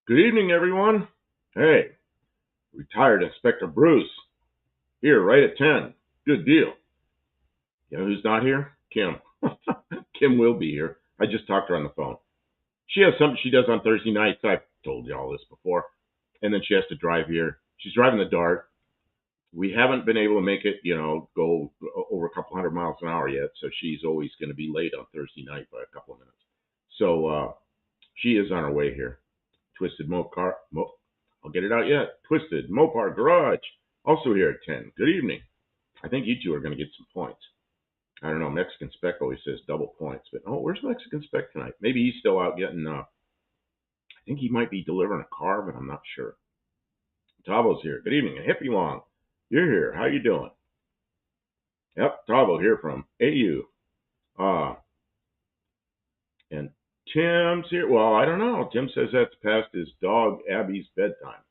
Good evening, everyone. Hey, retired Inspector Bruce. Here, right at 10. Good deal. You know who's not here? Kim. Kim will be here. I just talked to her on the phone. She has something she does on Thursday nights. I've told you all this before. And then she has to drive here. She's driving the Dart. We haven't been able to make it, go over a couple hundred miles an hour yet. So she's always going to be late on Thursday night by a couple of minutes. So she is on her way here. Twisted Mopar. I'll get it out yet. Twisted Mopar Garage. Also here at 10. Good evening. I think you two are going to get some points. I don't know. Mexican Spec always says double points, but where's Mexican Spec tonight? Maybe he's still out getting. I think he might be delivering a car, but I'm not sure. Tavo's here. Good evening. And Hippie Long, you're here. How you doing? Yep, Tavo here from AU. And Tim's here. Well, I don't know. Tim says that's past his dog Abby's bedtime.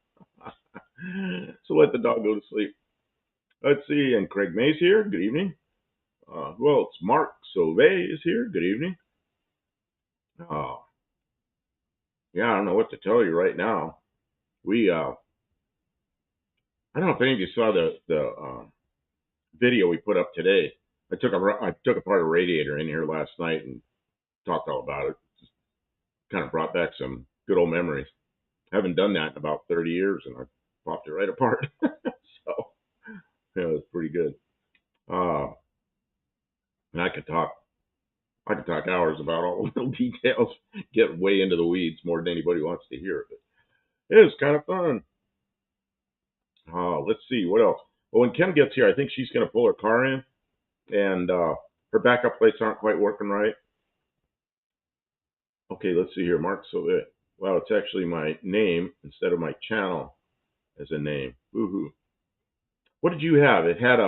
So let the dog go to sleep. Let's see. And Craig May's here. Good evening. Well, it's Mark Sauvé is here. Good evening. Uh, yeah, I don't know what to tell you right now. I don't know if any of you saw the video we put up today. I took apart a radiator in here last night and talked all about it. Just kind of brought back some good old memories. I haven't done that in about 30 years, and I popped it right apart. So yeah, it was pretty good. Uh, and I could talk hours about all the little details, get way into the weeds more than anybody wants to hear. But it was kind of fun. Let's see what else. Well, when Kim gets here, I think she's going to pull her car in, and her backup plates aren't quite working right. Okay, let's see here, Mark. So, well, it's actually my name instead of my channel as a name. Woohoo! What did you have? It had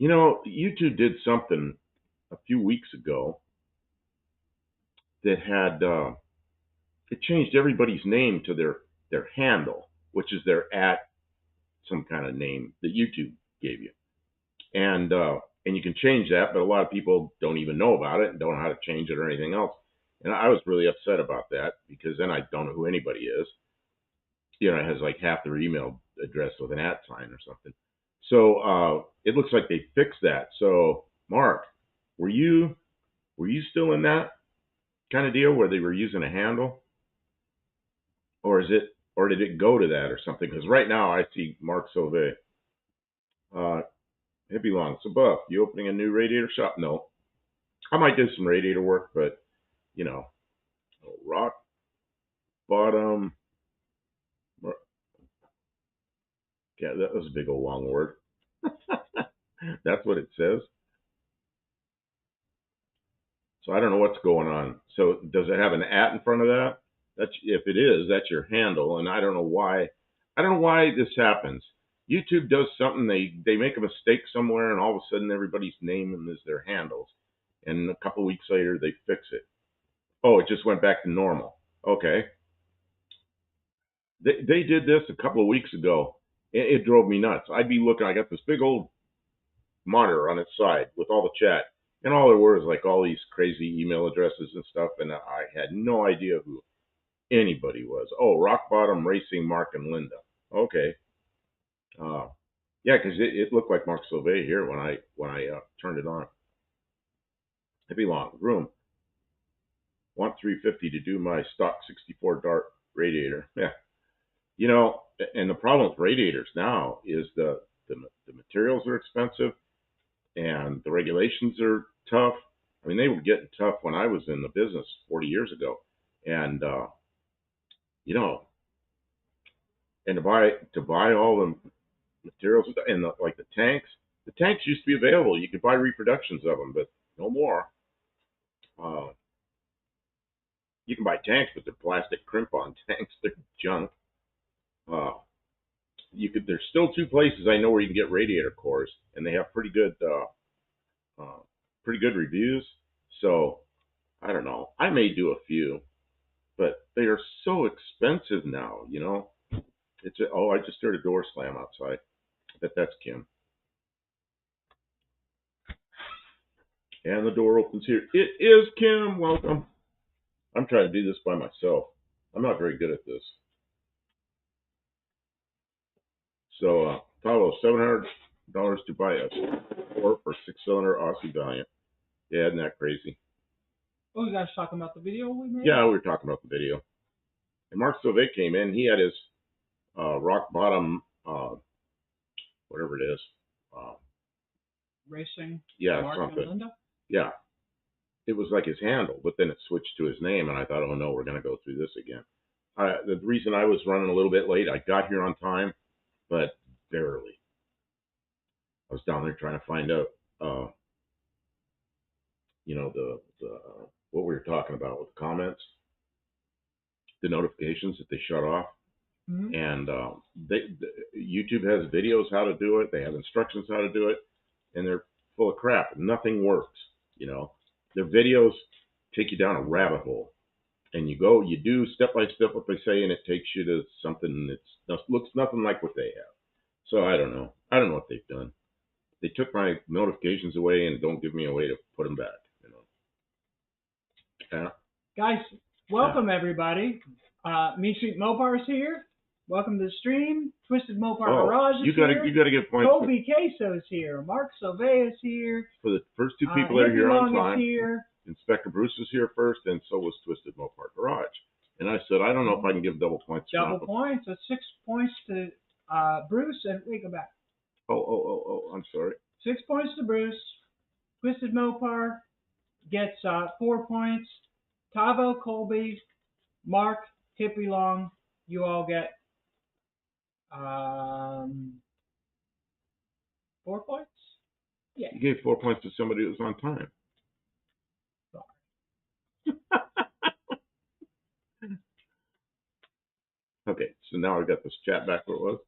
YouTube did something a few weeks ago that had it changed everybody's name to their handle, which is their at some kind of name that YouTube gave you, and you can change that, but a lot of people don't even know about it and don't know how to change it or anything else. And I was really upset about that because then I don't know who anybody is. It has like half their email address with an at sign or something. So it looks like they fixed that. So Mark, were you still in that kind of deal where they were using a handle, or did it go to that or something? Because right now I see Mark Sauvé. Uh, Hippie Long. So Buff, you opening a new radiator shop? No, I might do some radiator work, but you know, rock bottom. Yeah, that was a big old long word. That's what it says. So I don't know what's going on. So does it have an at in front of that? That's if it is, that's your handle, and I don't know why. I don't know why this happens. YouTube does something. They make a mistake somewhere, and all of a sudden everybody's name is their handles. And a couple of weeks later they fix it. Oh, it just went back to normal. Okay. They did this a couple of weeks ago. It drove me nuts. I'd be looking. I got this big old monitor on its side with all the chat, and all there were is like all these crazy email addresses and stuff, and I had no idea who anybody was. Oh, Rock Bottom Racing, Mark and Linda. Okay. Uh, yeah, because it looked like Mark Sauvé here when I turned it on. It'd be long. Room. Want 350 to do my stock 64 Dart radiator. Yeah. And the problem with radiators now is the materials are expensive and the regulations are tough. I mean, they were getting tough when I was in the business 40 years ago, and you know, and to buy all the materials and like the tanks used to be available. You could buy reproductions of them, but no more. Uh, you can buy tanks, but they're plastic crimp-on tanks. They're junk. Uh, you could. There's still two places I know where you can get radiator cores, and they have pretty good reviews. So I don't know. I may do a few, but they are so expensive now. I just heard a door slam outside. I bet that's Kim. And the door opens here. It is Kim. Welcome. I'm trying to do this by myself. I'm not very good at this. So, Tavo, $700 to buy a 4 for 6-cylinder Aussie Valiant. Yeah, isn't that crazy? Oh, you guys talking about the video we made? Yeah, we were talking about the video. And Mark Sauvé came in. He had his rock bottom, whatever it is. Racing. Yeah, Mark something. and Linda? Yeah. It was like his handle, but then it switched to his name, and I thought, oh no, we're going to go through this again. The reason I was running a little bit late, I got here on time, but barely. I was down there trying to find out, the what we were talking about with the comments, the notifications that they shut off. Mm-hmm. And YouTube has videos how to do it. They have instructions how to do it, and they're full of crap. Nothing works. Their videos take you down a rabbit hole, and you do step by step what they say, and it takes you to something that looks nothing like what they have. So I don't know. I don't know what they've done. They took my notifications away and don't give me a way to put them back. Yeah. Guys, welcome everybody. Mean Street Mopar's here. Welcome to the stream. Twisted Mopar Garage is here. You gotta get points. Colby Queso's here. Mark Sauvé is here. For the first two people that are here on time. Is here. Inspector Bruce was here first, and so was Twisted Mopar Garage. And I said, I don't know if I can give double points. Double points. That's 6 points to Bruce. And wait, go back. Oh, I'm sorry. 6 points to Bruce. Twisted Mopar gets 4 points. Tavo, Colby, Mark, Hippie Long, you all get 4 points? Yeah. You gave 4 points to somebody that was on time. Okay, so now I got this chat back where it was.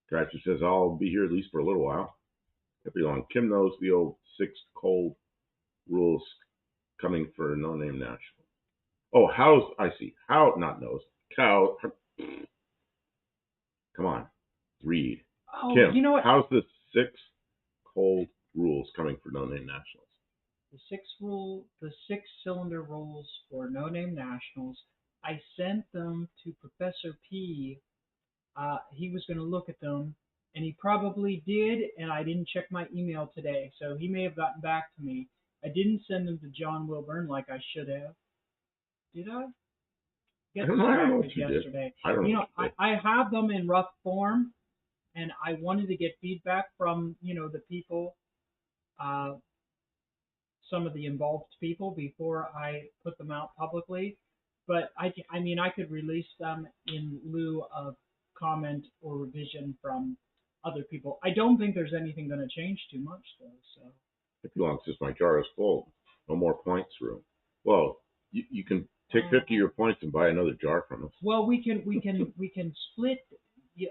Tractor says, I'll be here at least for a little while. Hippie Long. Kim knows the old 6 cold rules coming for No Name National. Oh, I see. Not knows. Cow. Come on. Read. Oh, Kim, you know what? how's the 6 cold rules coming for No Name Nationals? The 6-cylinder rules for No Name Nationals. I sent them to Professor P. He was going to look at them, and he probably did, and I didn't check my email today, so he may have gotten back to me. I didn't send them to John Wilburn like I should have. Did I? I don't know what you yesterday. Did. I don't know. I have them in rough form, and I wanted to get feedback from, the people, some of the involved people before I put them out publicly. But I could release them in lieu of comment or revision from other people. I don't think there's anything going to change too much, though. So. If you want, since my jar is full, no more points room. Well, you can take 50 of your points and buy another jar from us. Well, we can split,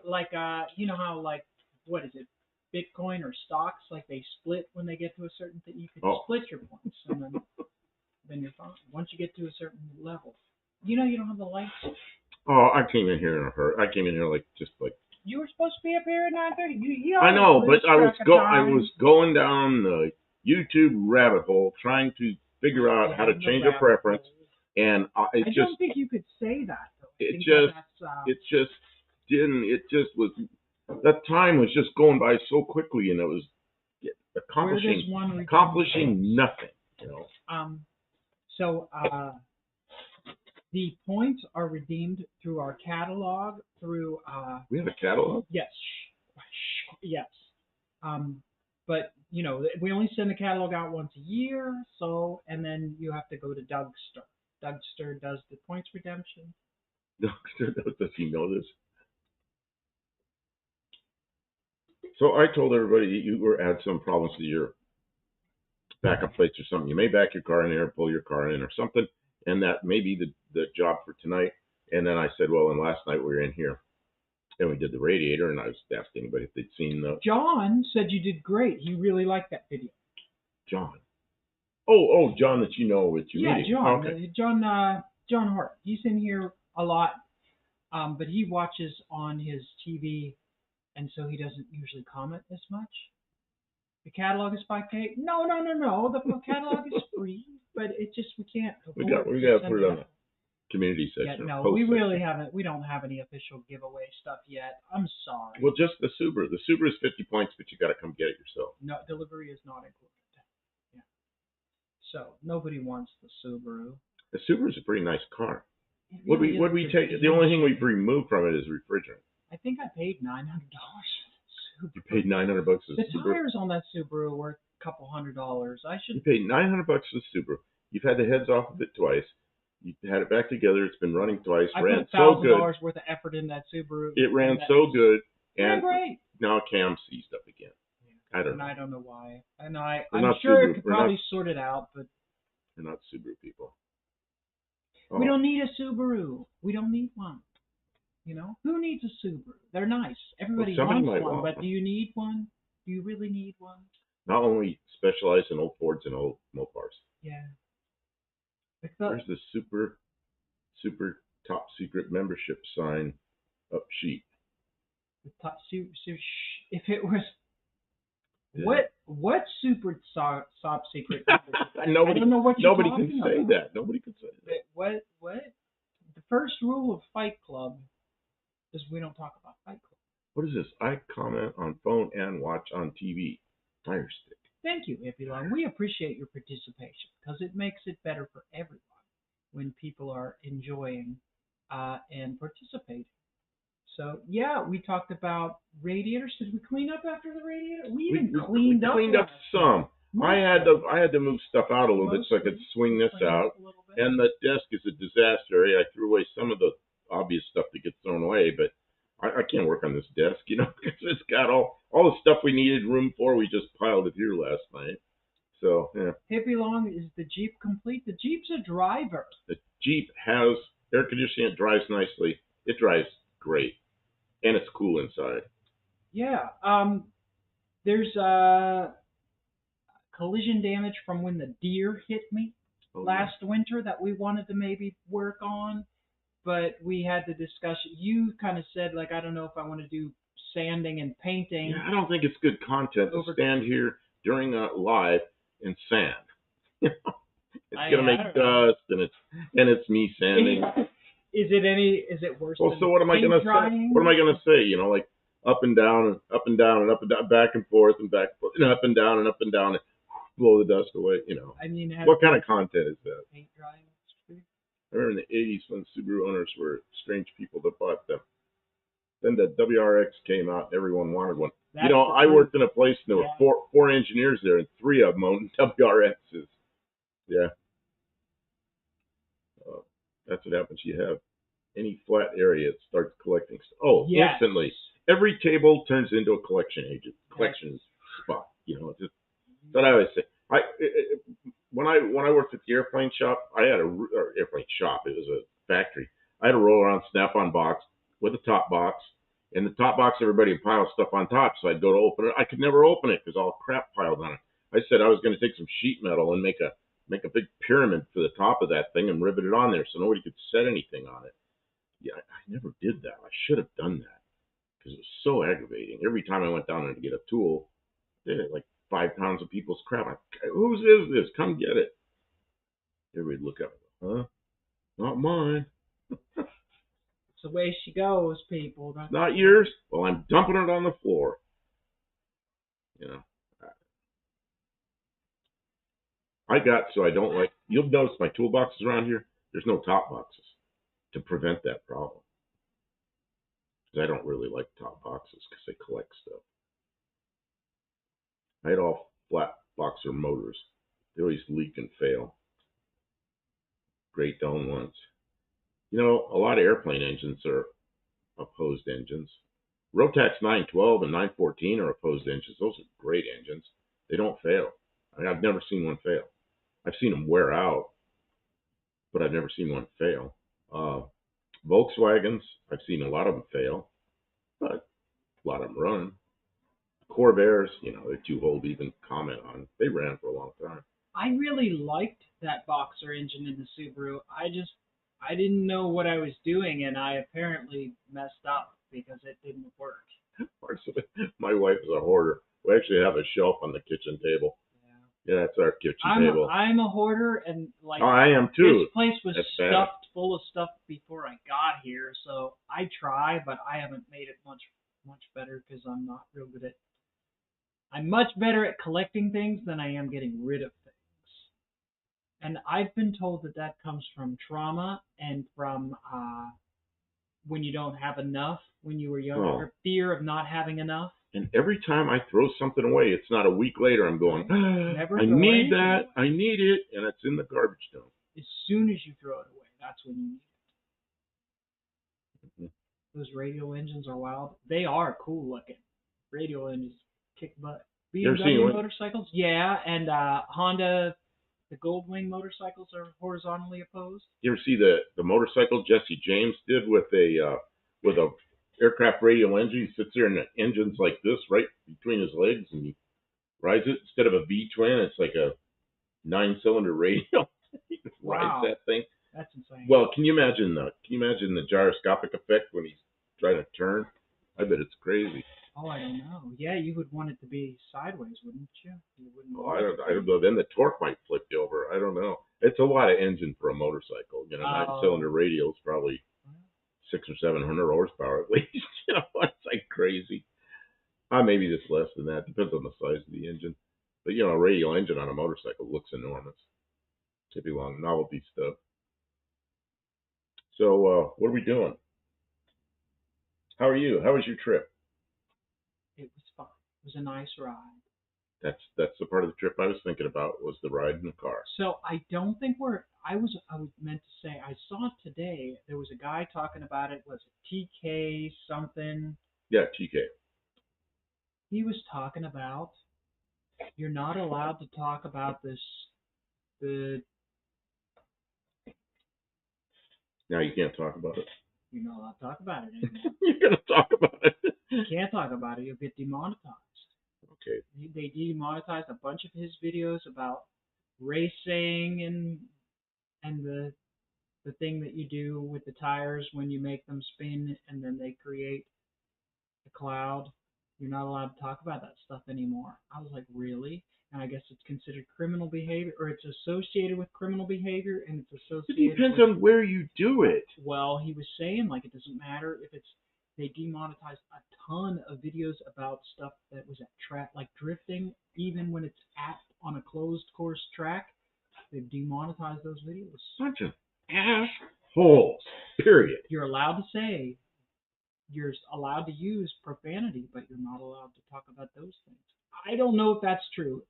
like how, like, what is it, Bitcoin or stocks, like they split when they get to a certain thing. You can split your points, and then you're fine. Once you get to a certain level, you don't have the lights. Oh, I came in here in a hurry. I came in here just like. You were supposed to be up here at 9:30. I know, but I was going down the YouTube rabbit hole trying to figure out how to change a preference, and I don't think you could say that. Though. It was. That time was just going by so quickly, and it was accomplishing nothing. So the points are redeemed through our catalog. We have a catalog? Yes. Yes. But we only send the catalog out once a year. So, and then you have to go to Dougster. Dougster does the points redemption. Dougster, does he know this? So I told everybody you had some problems with your backup plates or something. You may back your car in there, pull your car in or something, and that may be the job for tonight. And then I said, well, and last night we were in here, and we did the radiator, and I was asking anybody if they'd seen the... John said you did great. He really liked that video. John. Oh, John that you know with your meeting. John. Okay. John Hart. He's in here a lot, but he watches on his TV, and so he doesn't usually comment as much. The catalog is $5K. No. The catalog is free, but it we can't We afford got to to send put it it on out. the community Yeah, section or no, post we really section. haven't. We don't have any official giveaway stuff yet. I'm sorry. Well, just the Subaru. The Subaru is 50 points, but you got to come get it yourself. No, delivery is not included. Yeah. So nobody wants the Subaru. The Subaru is a pretty nice car. It Would really we is take? The only thing we've removed from it is refrigerant. I think I paid $900 for You the paid Subaru. $900 for the The Subaru. tires on that Subaru are worth a couple $100. I You should. paid $900 for the Subaru. You've had the heads off of it twice. You had it back together. It's been running twice. I Ran put so good. $1,000 worth of effort in that Subaru. It ran and that so was- good, Ran and great. now Cam seized up again. I don't And know. I don't know why. And We're I'm not sure Subaru. it could We're probably not. sort it out, but We're not Subaru people. we Oh, don't need a Subaru. We don't need one. You know, who needs a Subaru? They're nice. Everybody somebody wants might one, want but one. do you need one? Do you really need one? not only specialize in old Fords and old Mopars. Yeah. There's the super top secret membership sign up sheet. If it was Yeah. what super top secret? Nobody, I don't know what you're nobody talking can say about. that. Nobody can say that. What? The first rule of Fight Club is we don't talk about Fight Club. What is this? I comment on phone and watch on TV. Fire stick. Thank you, Hippie Long. We appreciate your participation because it makes it better for everyone when people are enjoying and participating. So yeah, we talked about radiators. Did we clean up after the radiator? We even cleaned up. Cleaned up some. I had to move stuff out a little bit so I could swing this out. And the desk is a disaster. I threw away some of the obvious stuff that gets thrown away, but I can't work on this desk, because it's got all the stuff we needed room for. We just piled it here last night. So yeah. Hippie Long, is the Jeep complete? The Jeep's a driver. The Jeep has air conditioning. It drives nicely. It drives great, and it's cool inside. Yeah. There's collision damage from when the deer hit me last winter that we wanted to maybe work on, but we had the discussion. You kind of said, like, I don't know if I want to do sanding and painting. Yeah, I don't think it's good content to stand here during a live and sand. It's gonna make dust, and it's me sanding. Is it worse? Well, than so what am I gonna say? drying? What am I gonna say? Like up and down and up and down and up and down, back and forth and back and forth, and up and down and up and down, and blow the dust away. I mean, what kind of content is that? Paint drying. I remember in the '80s when Subaru owners were strange people that bought them. Then the WRX came out, and everyone wanted one. I worked in a place, and there were four engineers there, and three of them owned WRXs. Yeah. That's what happens. You have any flat area, it starts collecting stuff. Oh, yes. Instantly. Every table turns into a collection spot. Just that I always say. When I worked at the airplane shop, I had airplane shop. It was a factory. I had a roll around Snap-on box with a top box. In the top box, everybody would pile stuff on top, so I'd go to open it. I could never open it because all crap piled on it. I said I was going to take some sheet metal and make a big pyramid for the top of that thing and rivet it on there so nobody could set anything on it. Yeah, I never did that. I should have done that because it was so aggravating. Every time I went down there to get a tool, they had like 5 pounds of people's crap. Whose is this? Come get it. Everybody'd look up. Huh? Not mine. It's the way she goes, people. It's not yours? Well, I'm dumping it on the floor. I don't like, you'll notice my toolboxes around here, there's no top boxes to prevent that problem. Because I don't really like top boxes because they collect stuff. I had all flat boxer motors. They always leak and fail. Great Dome ones. A lot of airplane engines are opposed engines. Rotax 912 and 914 are opposed engines. Those are great engines. They don't fail. I've never seen one fail. I've seen them wear out, but I've never seen one fail. Volkswagens, I've seen a lot of them fail, but a lot of them run. Corvairs, they're too old to even comment on. They ran for a long time. I really liked that boxer engine in the Subaru. I didn't know what I was doing, and I apparently messed up because it didn't work. My wife is a hoarder. We actually have a shelf on the kitchen table. Yeah. Yeah, that's our kitchen I'm table. I'm a hoarder, and like Oh, I am too. this place was That's bad. stuffed full of stuff before I got here. So I try, but I haven't made it much better because I'm not real good at. I'm much better at collecting things than I am getting rid of things. And I've been told that that comes from trauma and from when you don't have enough when you were younger, Oh. or fear of not having enough. And every time I throw something away, it's not a week later. I'm going, Never I throw need anything that. away. I need it. And it's in the garbage dump. As soon as you throw it away, that's when you need it. Mhm. Those radial engines are wild. They are cool looking. Radial engines kick butt. You ever seen BMW one? motorcycles, yeah, and Honda, the Goldwing motorcycles are horizontally opposed. You ever see the motorcycle Jesse James did with a aircraft radial engine? He sits there and the engine's like this right between his legs and he rides it instead of a V twin. It's like a 9-cylinder radial. He just rides that thing. That's insane. Well, can you imagine the gyroscopic effect when he's trying to turn? I bet it's crazy. Oh, I don't know. Yeah, you would want it to be sideways, wouldn't you? You wouldn't. Oh, I don't know. Then the torque might flip you over. I don't know. It's a lot of engine for a motorcycle. 9-cylinder radial is probably 600 or 700 horsepower at least. It's like crazy. Maybe just less than that. Depends on the size of the engine. But a radial engine on a motorcycle looks enormous. Should be long novelty stuff. So, what are we doing? How are you? How was your trip? It was fun. It was a nice ride. That's the part of the trip I was thinking about, was the ride in the car. So I don't think I was meant to say, I saw today, there was a guy talking about it, was it TK something? Yeah, TK. He was talking about, you're not allowed to talk about the Now you can't talk about it. you're not allowed to talk about it anymore. You're going to talk about it. You can't talk about it, you'll get demonetized. Okay. They demonetized a bunch of his videos about racing and the thing that you do with the tires when you make them spin and then they create a cloud. You're not allowed to talk about that stuff anymore. I was like, really? And I guess it's considered criminal behavior, or it's associated with criminal behavior, and it's associated. It depends on where you do it. Well, he was saying like it doesn't matter if it's. They demonetized a ton of videos about stuff that was at track, like drifting, even when it's on a closed course track. They've demonetized those videos. Bunch of assholes. Period. You're allowed to say, you're allowed to use profanity, but you're not allowed to talk about those things. I don't know if that's true.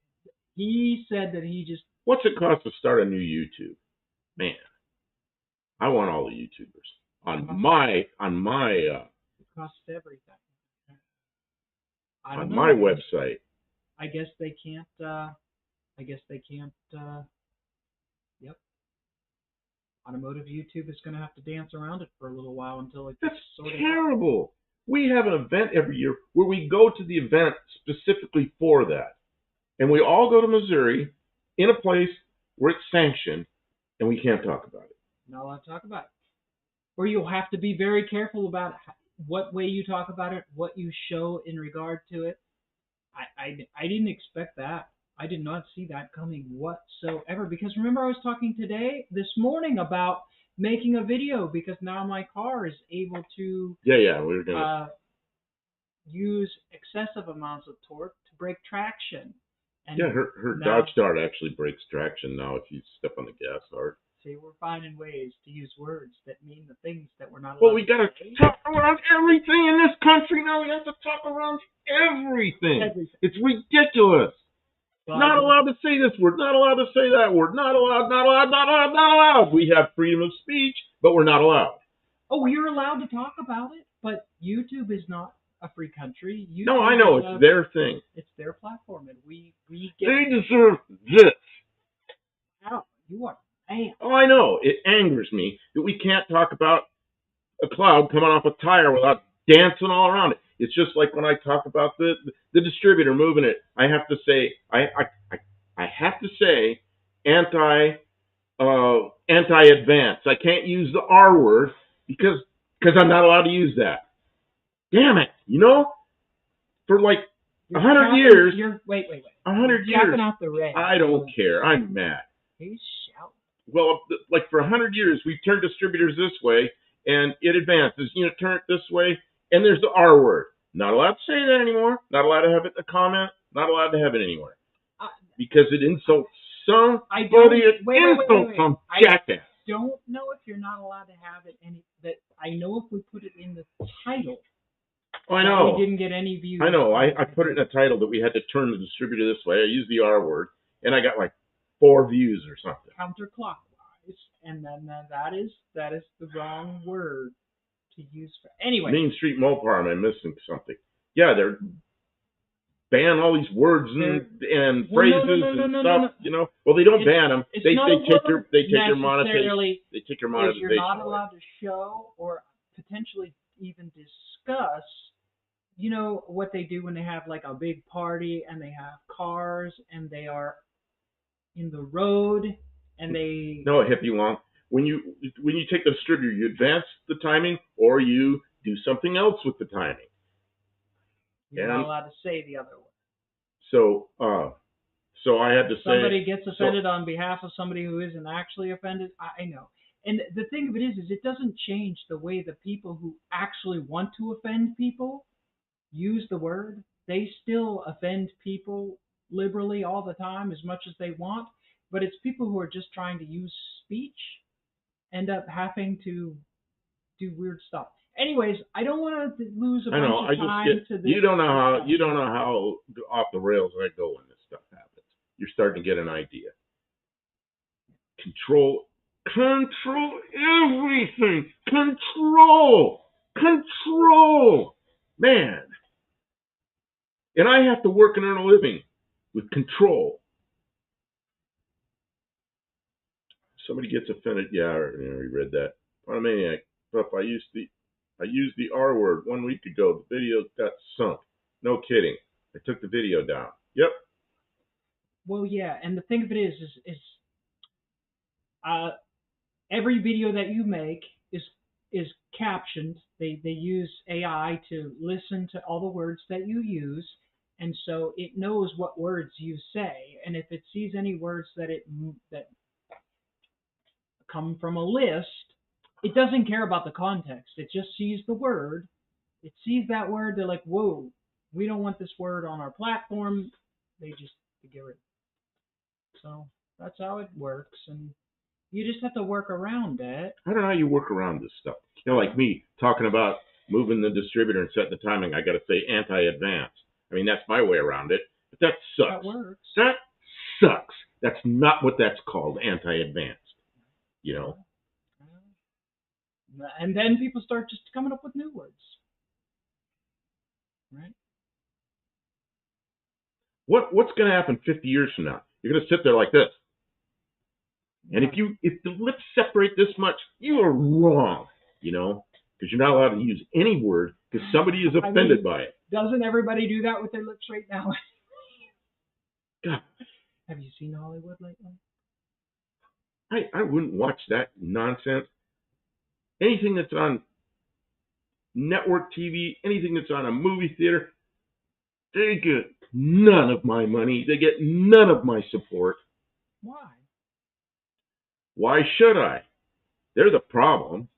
He said that he just. What's it cost to start a new YouTube? Man, I want all the YouTubers on my It costs everything. on my website. I guess they can't. Yep. Automotive YouTube is going to have to dance around it for a little while until it gets sorted out. That's terrible. We have an event every year where we go to the event specifically for that. And we all go to Missouri in a place where it's sanctioned, and we can't talk about it. Not allowed to talk about it. Or you'll have to be very careful about what way you talk about it, what you show in regard to it. I didn't expect that. I did not see that coming whatsoever. Because remember, I was talking this morning about making a video, because now my car is able to Yeah, we were gonna use excessive amounts of torque to break traction. And yeah, her now, Dodge Dart actually breaks traction now if you step on the gas hard. See, we're finding ways to use words that mean the things that we're not allowed Well, we to gotta say. talk around everything in this country now. We have to talk around everything. It's ridiculous. But not allowed to say this word, not allowed to say that word, not allowed, not allowed, not allowed, not allowed. We have freedom of speech, but we're not allowed. Oh, you're allowed to talk about it, but YouTube is not a free country. YouTube no, I know, it's their thing. It's their platform, and we get. They deserve this. How? You are man. Oh, I know. It angers me that we can't talk about a cloud coming off a tire without dancing all around it. It's just like when I talk about the distributor moving it. I have to say anti-advance. I can't use the R word because I'm not allowed to use that. Damn it! For like 100 years. Wait. 100 years. Japping out the red. I don't care. I'm mad. He's shouting. Well, like for 100 years, we've turned distributors this way, and it advances. Turn it this way, and there's the R word. Not allowed to say that anymore. Not allowed to have it in a comment. Not allowed to have it anywhere because it insults somebody. It insults some jackass. I don't know if you're not allowed to have it that I know if we put it in the title. Oh, I know. We didn't get any views. I know. I put it in a title that we had to turn the distributor this way. I used the R word, and I got like 4 views or something. Counterclockwise, and then that is the wrong word to use for. Anyway. Main Street Mopar, am I missing something? Yeah, they're ban all these words and phrases and stuff. Well, they don't ban them. They take your monetization. They take your monetization. You're not allowed to show or potentially even discuss. What they do when they have like a big party and they have cars and they are in the road and they. No, hippie long. When you take the distributor, you advance the timing or you do something else with the timing. You're not allowed to say the other word. So I had to say. Somebody gets offended on behalf of somebody who isn't actually offended. I know. And the thing of it is it doesn't change the way the people who actually want to offend people use the word. They still offend people liberally all the time as much as they want. But it's people who are just trying to use speech end up having to do weird stuff. Anyways, I don't want to lose a bunch of time to this. You don't know how off the rails I go when this stuff happens. You're starting to get an idea. Control everything. Control, man. And I have to work and earn a living with control. Somebody gets offended. Yeah, we read that. I'm a maniac. But I used the R word 1 week ago. The video got sunk. No kidding. I took the video down. Yep. Well, yeah, and the thing of it is every video that you make is captioned. They use AI to listen to all the words that you use, and so it knows what words you say. And if it sees any words that come from a list, it doesn't care about the context. It just sees the word. It sees that word. They're like, whoa, we don't want this word on our platform. They get rid of it. So that's how it works, and you just have to work around it. I don't know how you work around this stuff. Like me talking about moving the distributor and setting the timing. I got to say anti-advance. I mean, that's my way around it. But that sucks. That works. That sucks. That's not what that's called, anti-advanced. And then people start just coming up with new words. Right? What's going to happen 50 years from now? You're going to sit there like this. And if the lips separate this much, you are wrong, because you're not allowed to use any word because somebody is offended by it. Doesn't everybody do that with their lips right now? God. Have you seen Hollywood lately? I wouldn't watch that nonsense. Anything that's on network TV, anything that's on a movie theater, they get none of my money. They get none of my support. Why? Why should I? They're the problem.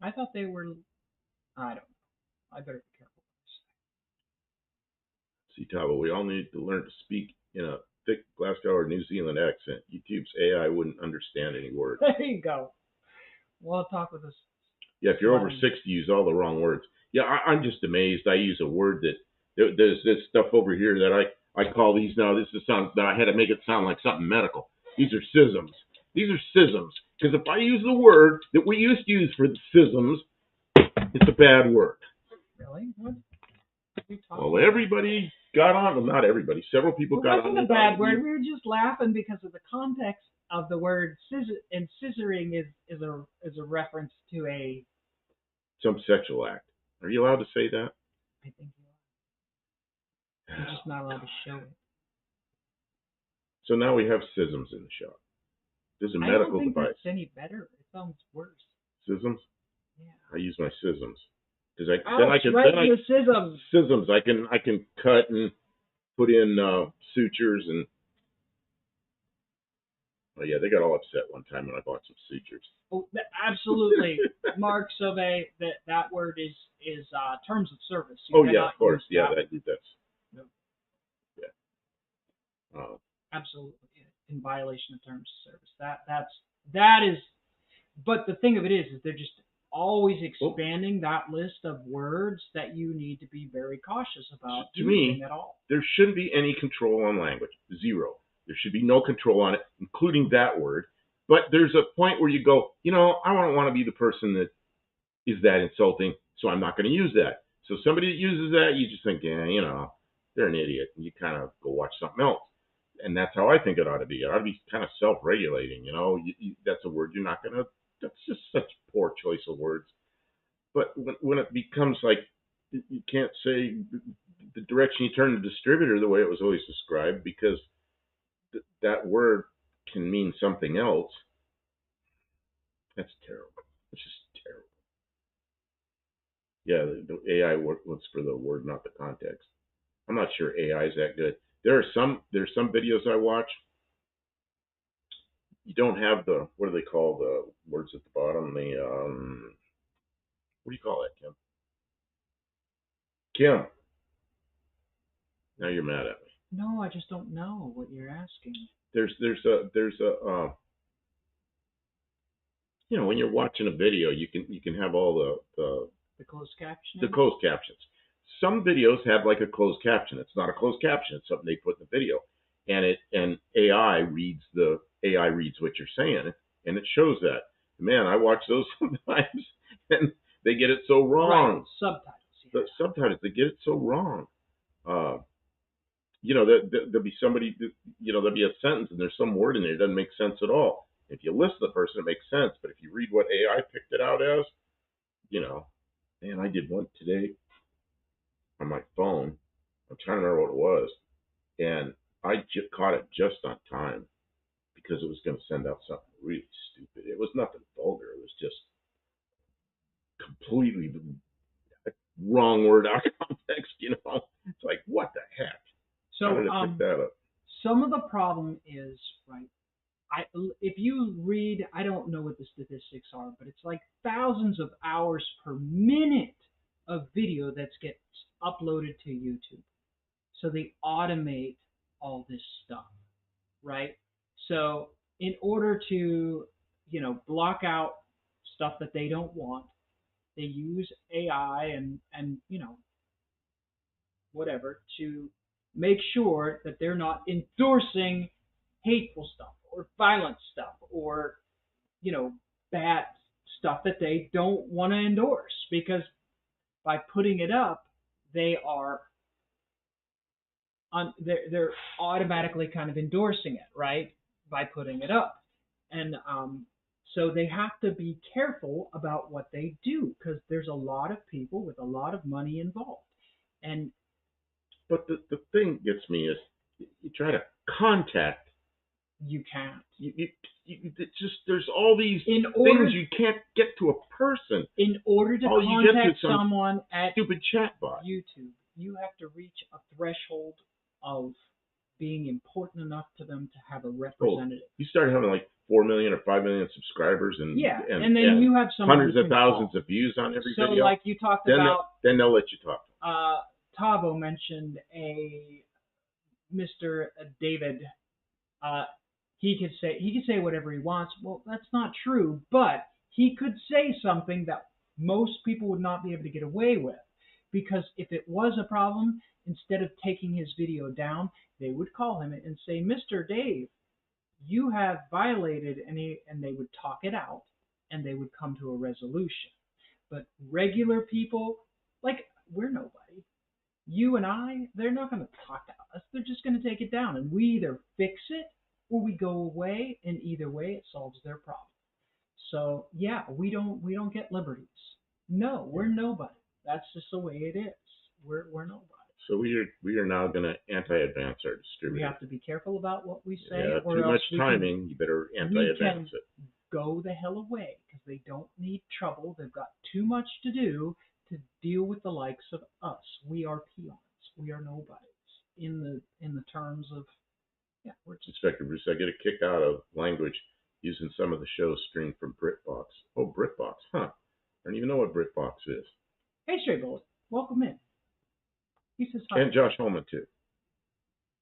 I thought they were. I don't know. I better be careful. See, Tavo, we all need to learn to speak in a thick Glasgow or New Zealand accent. YouTube's AI wouldn't understand any word. There you go. We'll talk with us. Yeah, if you're over 60, use all the wrong words. Yeah, I'm just amazed. I use a word that there's this stuff over here that I call these now. This is something that I had to make it sound like something medical. These are schisms. Because if I use the word that we used to use for the schisms, it's a bad word. Really? What? Well, everybody got on. Well, not everybody. Several people got on. It wasn't a bad word. We were just laughing because of the context of the word scissor, and scissoring is a reference to some sexual act. Are you allowed to say that? I think you are. You're just not allowed to show it. So now we have schisms in the shop. This is a medical device. I don't think that's any better. It sounds worse. Schisms? Yeah. I use my schisms. because Ouch, right in the schism. schisms. I can cut and put in sutures and. Oh yeah, they got all upset one time when I bought some sutures. Oh, absolutely. Mark Sauvé, that word is terms of service. You Oh yeah, cannot of course. use Yeah, that. that's No, yeah. absolutely in violation of terms of service. That is. But the thing of it is they're just always expanding that list of words that you need to be very cautious about To using me, at all. there shouldn't be any control on language. Zero. There should be no control on it, including that word. But there's a point where you go, I don't want to be the person that is that insulting, so I'm not going to use that. So somebody that uses that, you just think, yeah, they're an idiot, and you kind of go watch something else. And that's how I think it ought to be. It ought to be kind of self-regulating. That's a word you're not going to. That's just such poor choice of words. But when it becomes like you can't say the direction you turn the distributor the way it was always described because that word can mean something else. That's terrible. It's just terrible. Yeah, the AI looks for the word, not the context. I'm not sure AI is that good. There's some videos I watch. You don't have the what do they call the words at the bottom? The what do you call that, Kim? Kim, now you're mad at me. No, I just don't know what you're asking. There's a when you're watching a video, you can have all the closed captioning. The closed captions. Some videos have like a closed caption. It's not a closed caption. It's something they put in the video, and AI reads what you're saying, and it shows that. Man, I watch those sometimes, and they get it so wrong. Right. Subtitles. Yeah. The subtitles, they get it so wrong. There'll be somebody, there'll be a sentence and there's some word in there that doesn't make sense at all. If you listen to the person, it makes sense. But if you read what AI picked it out as, man, I did one today on my phone. I'm trying to remember what it was. And I caught it just on time because it was going to send out something really stupid. It was nothing vulgar. It was just completely wrong word out of context, It's like, what the heck? So, how did it pick that up? Some of the problem is, right, if you read, I don't know what the statistics are, but it's like thousands of hours per minute of video that gets uploaded to YouTube. So they automate all this stuff, right? So in order to, block out stuff that they don't want, they use AI and whatever to make sure that they're not endorsing hateful stuff or violent stuff or bad stuff that they don't want to endorse, because by putting it up they are they're automatically kind of endorsing it, right, by putting it up. And so they have to be careful about what they do, because there's a lot of people with a lot of money involved. And But the thing gets me is you try to contact. You can't. It's just there's all these things you can't get to a person. In order to contact someone at stupid chatbot YouTube, you have to reach a threshold of being important enough to them to have a representative. You start having like 4 million or 5 million subscribers, and and then you have someone hundreds of thousands of views on every video. So like you talked about, then they'll let you talk. Tavo mentioned a Mr. David. He could say whatever he wants. Well, that's not true, but he could say something that most people would not be able to get away with, because if it was a problem, instead of taking his video down, they would call him and say, "Mr. Dave, you have violated," and they would talk it out, and they would come to a resolution. But regular people, like, we're nobody. You and I, they're not going to talk to us. They're just going to take it down, and we either fix it or we go away, and either way it solves their problem. So yeah, we don't get liberties. No, we're nobody. That's just the way it is. We're nobody. So we are now going to anti-advance our distributor. We have to be careful about what we say. Yeah, or too else much timing. You better anti-advance it. Go the hell away, because they don't need trouble. They've got too much to do to deal with the likes of us. We are peons. We are nobodies in the terms of, yeah, we're just. Inspector Bruce, I get a kick out of language using some of the shows streamed from BritBox. Oh, BritBox, huh? I don't even know what BritBox is. Hey, Straight Bullet, welcome in. He says hi. And Josh Holman too.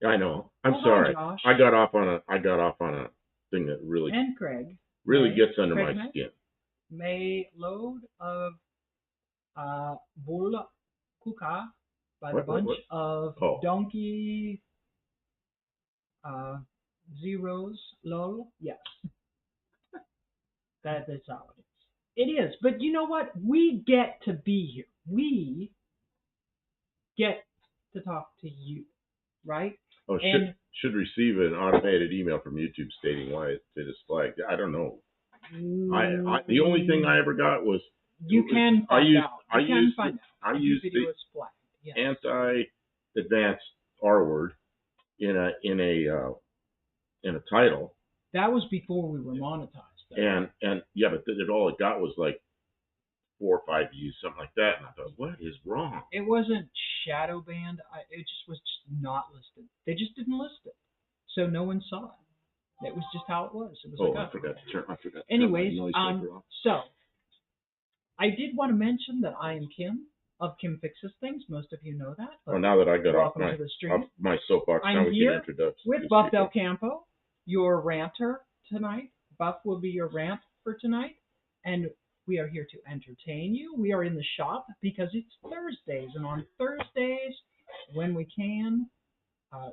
I know. I'm Hi, sorry. Josh. I got off on a thing that really And Craig. gets under Craig my skin. May load of bull kuka by the bunch of donkey zeros lol. Yes. That's how it is. It is. But you know what? We get to be here. We get to talk to you, right? Oh, should receive an automated email from YouTube stating why it is flagged. I don't know. The only thing I ever got was you can find out. I used video the is flagged. Yes. anti-advanced R word in a title. That was before we were monetized. Though. And yeah, but all it got was like 4 or 5 views, something like that. And I thought, what is wrong? It wasn't shadow banned. It just was not listed. They just didn't list it, so no one saw it. It was just how it was. It was I forgot to turn. Anyways, so I did want to mention that I am Kim of Kim Fixes Things. Most of you know that. Well, now that I got off my soapbox, I'm now we here can introduce with Buff Del Campo, your ranter tonight. Buff will be your rant for tonight, and we are here to entertain you. We are in the shop because it's Thursdays, and on Thursdays, when we can,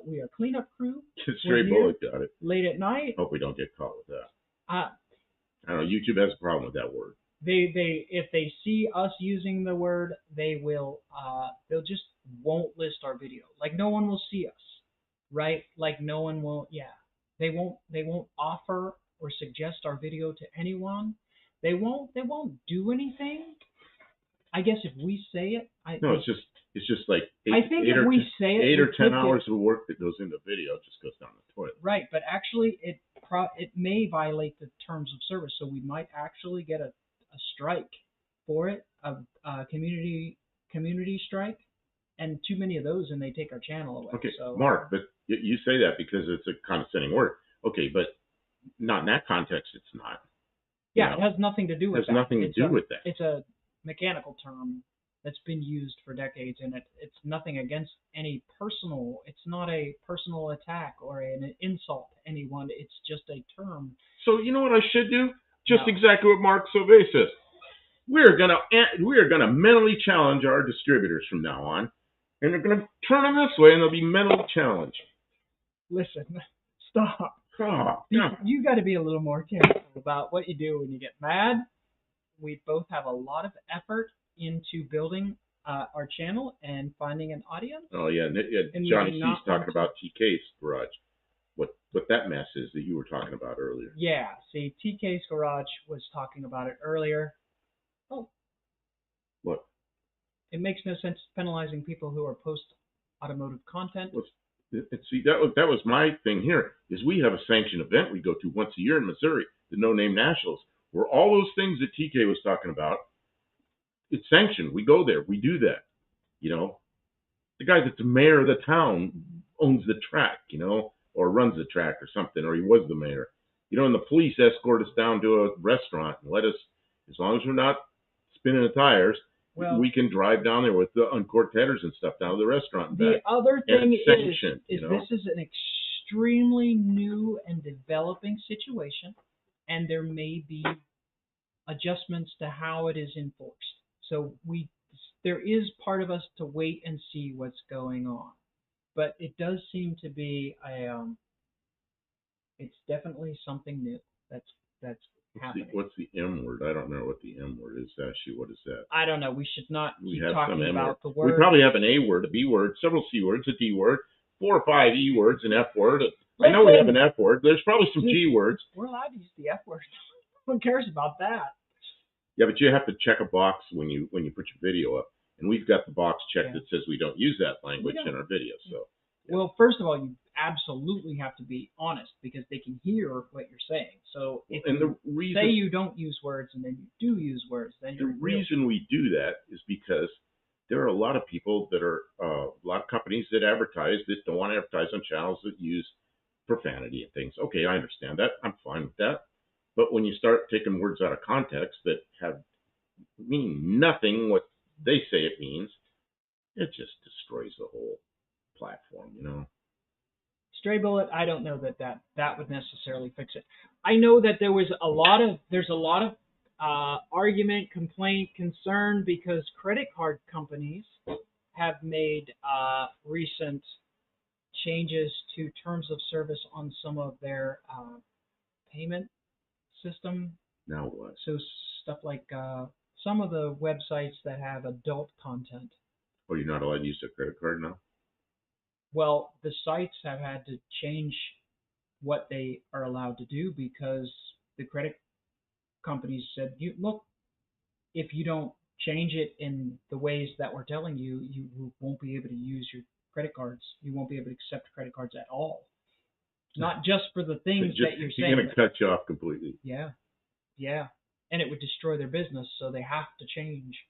we are cleanup crew. Straight Bullet got it. Late at night. Hope we don't get caught with that. I don't know. YouTube has a problem with that word. If they see us using the word, they'll just won't list our video. Like no one will see us, right? Like no one will. Yeah, they won't offer or suggest our video to anyone. They won't do anything. I guess if we say it, it's just like eight or 10 hours of work that goes into video just goes down the toilet. Right, but actually it may violate the terms of service, so we might actually get a strike for it, a community strike, and too many of those, and they take our channel away. Okay, so, Mark, but you say that because it's a condescending word. Okay, but not in that context. It's not. Yeah, it has nothing to do with that. It has nothing to do with that. It's a mechanical term that's been used for decades, and it's nothing against any personal. It's not a personal attack or an insult to anyone. It's just a term. So you know what I should do? Just exactly what Mark Sauvé says. We are gonna mentally challenge our distributors from now on, and they're gonna turn them this way, and they'll be mentally challenged. Listen, stop. Oh, you got to be a little more careful about what you do when you get mad. We both have a lot of effort into building our channel and finding an audience. Oh yeah, and Johnny C's talking about TK's garage. What that mess is that you were talking about earlier. Yeah, see, TK's garage was talking about it earlier. Oh. What? It makes no sense penalizing people who are post-automotive content. See, that was my thing here, is we have a sanctioned event we go to once a year in Missouri, the No Name Nationals, where all those things that TK was talking about, it's sanctioned. We go there. We do that. You know, the guy that's the mayor of the town owns the track, you know, or runs the track or something, or he was the mayor. You know, and the police escort us down to a restaurant and let us, as long as we're not spinning the tires, we can drive down there with the uncorked headers and stuff down to the restaurant and back. The other thing is you know? This is an extremely new and developing situation, and there may be adjustments to how it is enforced. So there is part of us to wait and see what's going on, but it does seem to be it's definitely something new that's happening. What's the M word? I don't know what the M word is. Actually, what is that? I don't know. We should not keep talking about the word. We probably have an A word, a B word, several C words, a D word, 4 or 5 E words, an F word. I know we have an F word. There's probably some G words. We're allowed to use the F word. Who cares about that? Yeah, but you have to check a box when you put your video up, and we've got the box checked that says we don't use that language in our videos. So Well, first of all, you absolutely have to be honest because they can hear what you're saying. So if And you the say reason you don't use words and then you do use words, then the you're in real. reason we do that is because there are a lot of people that are a lot of companies that advertise that don't want to advertise on channels that use profanity and things. Okay, I understand that. I'm fine with that. But when you start taking words out of context that have mean nothing what they say it means, it just destroys the whole platform, you know. Stray bullet, I don't know that would necessarily fix it. I know that there's a lot of argument, complaint, concern because credit card companies have made recent changes to terms of service on some of their payment system. Now what? So stuff like some of the websites that have adult content. Oh, you're not allowed to use a credit card now? Well, the sites have had to change what they are allowed to do because the credit companies said, "You look, if you don't change it in the ways that we're telling you, you won't be able to use your credit cards. You won't be able to accept credit cards at all. Not just for the things that you're saying." You're going to cut you off completely. Yeah, yeah, and it would destroy their business. So they have to change,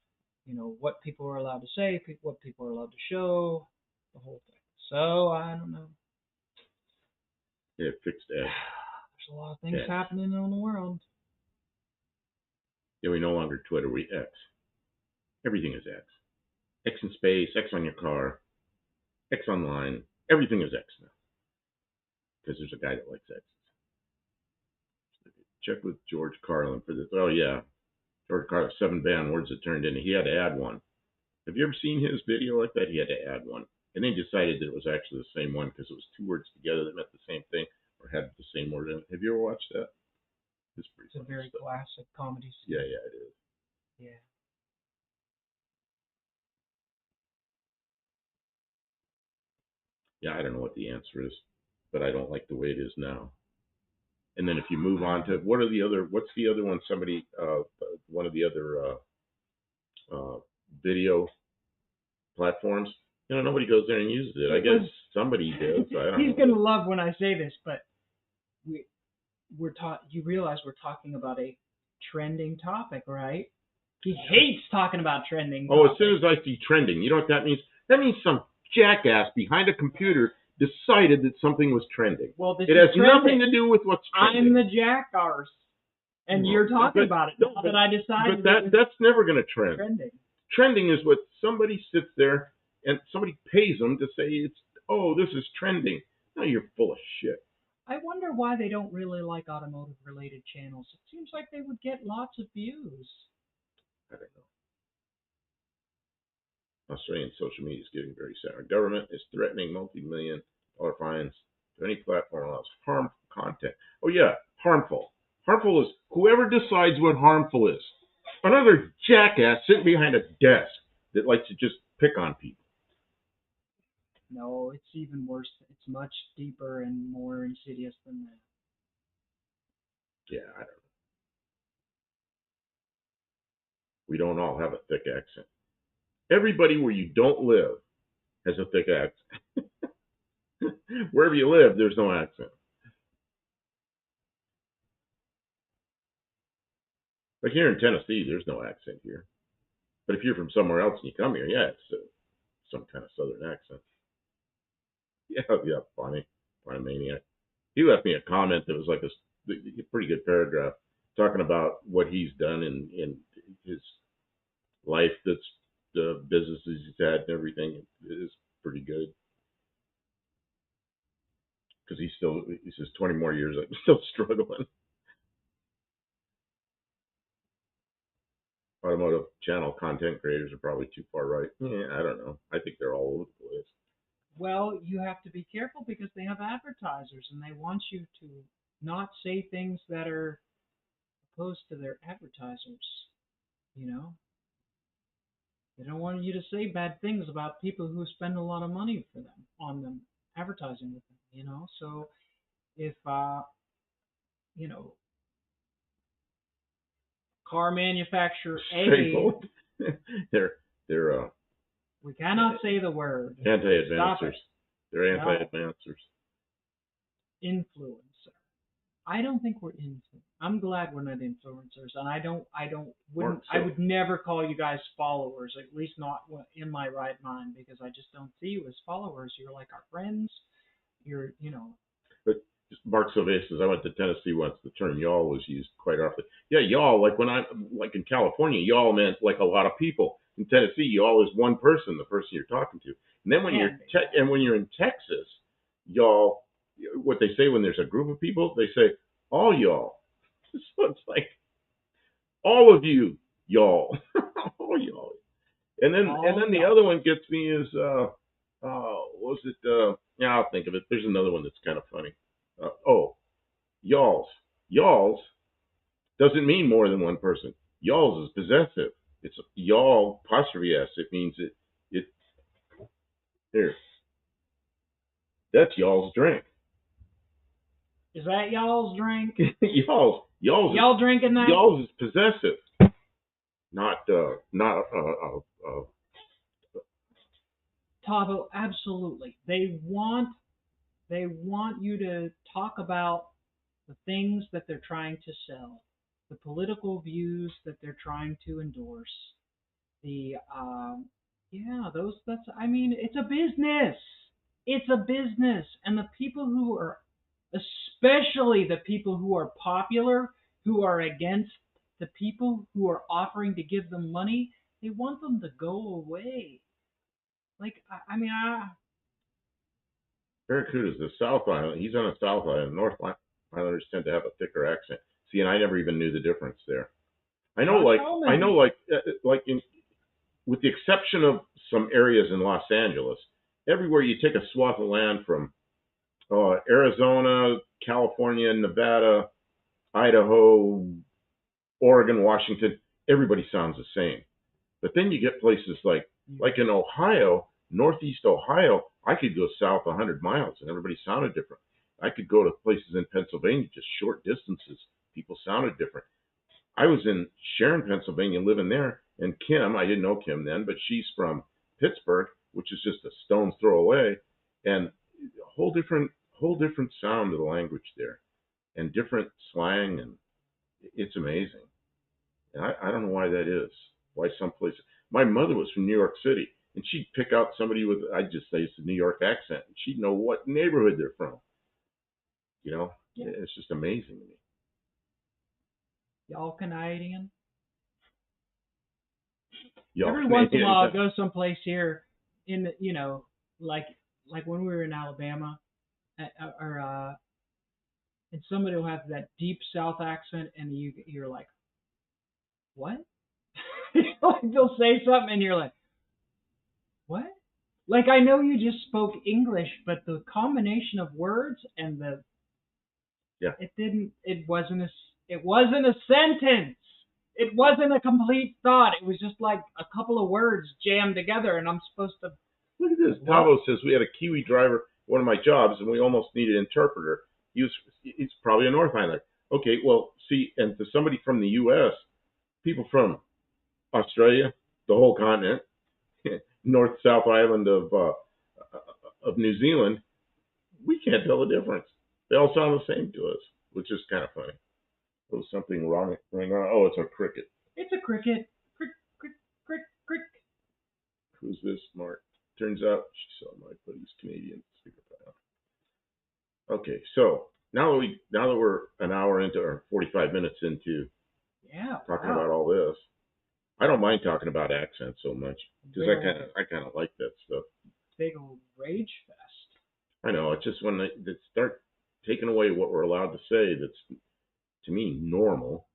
what people are allowed to say, what people are allowed to show, the whole thing. So I don't know. Yeah, fixed X. There's a lot of things X. happening in the world. Yeah, we no longer Twitter, we X. Everything is X. X in space, X on your car, X online. Everything is X now. Because there's a guy that likes X. Check with George Carlin for this. Oh, yeah. George Carlin, 7 banned words it turned into. He had to add one. Have you ever seen his video like that? He had to add one. And they decided that it was actually the same one because it was 2 words together that meant the same thing or had the same word in it. Have you ever watched that? It's pretty It's a very stuff. classic comedy. Yeah, it is. Yeah. Yeah, I don't know what the answer is, but I don't like the way it is now. And then if you move on to what's the other one? Somebody, one of the other video platforms. Nobody goes there and uses it. I guess somebody does. I don't know. He's gonna love when I say this, but you realize we're talking about a trending topic, right? He hates talking about trending. Oh, as soon as I see trending, you know what that means? That means some jackass behind a computer decided that something was trending. Well, this it is has trending. nothing to do with what's trending. I'm the jackass, and you're talking about it. Now that I decided that's never going to trend. Trending. Trending is what somebody sits there and somebody pays them to say this is trending. No, you're full of shit. I wonder why they don't really like automotive-related channels. It seems like they would get lots of views. I don't know. Australian social media is getting very sad. Our government is threatening multi-million-dollar fines to any platform allows harmful content. Oh yeah, harmful. Harmful is whoever decides what harmful is. Another jackass sitting behind a desk that likes to just pick on people. No, it's even worse. It's much deeper and more insidious than that. Yeah, I don't know. We don't all have a thick accent. Everybody where you don't live has a thick accent. Wherever you live, there's no accent. Like here in Tennessee, there's no accent here. But if you're from somewhere else and you come here, yeah, it's some kind of southern accent. Yeah, funny maniac. He left me a comment that was like a pretty good paragraph talking about what he's done in his life. That's the businesses he's had and everything is pretty good. Because he says 20 more years, I'm still struggling. Automotive channel content creators are probably too far right. Yeah, I don't know. I think they're all over the place. Well, you have to be careful because they have advertisers and they want you to not say things that are opposed to their advertisers. They don't want you to say bad things about people who spend a lot of money on them, advertising with them, So if, car manufacturer A, they're we cannot say the word. anti-advancers. They're No, anti-advancers. influencer. I don't think we're influ. I'm glad we're not influencers, and Mark, I so, would never call you guys followers, at least not in my right mind, because I just don't see you as followers. You're like our friends. You're, but Mark Sylvester says I went to Tennessee once. The term y'all was used quite often. Yeah, y'all. Like when I like in California, y'all meant like a lot of people. In Tennessee, y'all is one person, the person you're talking to. And then can be. when you're in Texas, y'all, what they say when there's a group of people, they say all y'all. So it's like all of you, y'all, all y'all. And then the Y'all. other one gets me is what was it? Yeah, I'll think of it. There's another one that's kind of funny. Oh, y'alls. Y'alls doesn't mean more than one person. Y'alls is possessive. It's y'all apostrophe s. It means it here. That's y'all's drink. Is that y'all's drink? Y'all's Y'all drinking that? y'all's is possessive, not Tavo, absolutely. They want you to talk about the things that they're trying to sell, the political views that they're trying to endorse. The yeah, those that's I mean, it's a business. It's a business, and the people who are, especially the people who are popular, who are against the people who are offering to give them money, they want them to go away. Like I mean, Barracuda's the South Island. He's on the South Island. North Islanders tend to have a thicker accent. See, and I never even knew the difference there. I know, Showman. like in, with the exception of some areas in Los Angeles, everywhere you take a swath of land from Arizona, California, Nevada, Idaho, Oregon, Washington, everybody sounds the same. But then you get places like in Ohio, Northeast Ohio, I could go south 100 miles and everybody sounded different. I could go to places in Pennsylvania, just short distances. People sounded different. I was in Sharon, Pennsylvania, living there, and Kim, I didn't know Kim then, but she's from Pittsburgh, which is just a stone's throw away, and a whole different sound of the language there, and different slang, and it's amazing. And I don't know why that is. Why some places. My mother was from New York City, and she'd pick out somebody with, I'd just say it's a New York accent, and she'd know what neighborhood they're from. You know, Yeah. it's just amazing to me. Y'all Canadian. Y'all Every once in a Canadian. while, I'll go someplace here in the, like when we were in Alabama, or and somebody will have that deep South accent, and you're like, what? Like they'll say something, and you're like, what? Like I know you just spoke English, but the combination of words and the Yeah. it wasn't a sentence. It wasn't a complete thought. It was just like a couple of words jammed together, and I'm supposed to. Look at this. What? Tavo says we had a Kiwi driver, one of my jobs, and we almost needed an interpreter. He's probably a North Islander. Okay, well, see, and to somebody from the U.S., people from Australia, the whole continent, North South Island of New Zealand, we can't tell the difference. They all sound the same to us, which is kind of funny. Oh, something wrong. Oh, it's a cricket. It's a cricket. Crick, crick, crick, crick. Who's this, Mark? Turns out she saw my buddy's Canadian speaker file. Okay, so now that we're an hour into or 45 minutes into Yeah. talking Wow. about all this, I don't mind talking about accents so much because Big I kind of like that stuff. big old rage fest. I know it's just when they start taking away what we're allowed to say that's to me normal,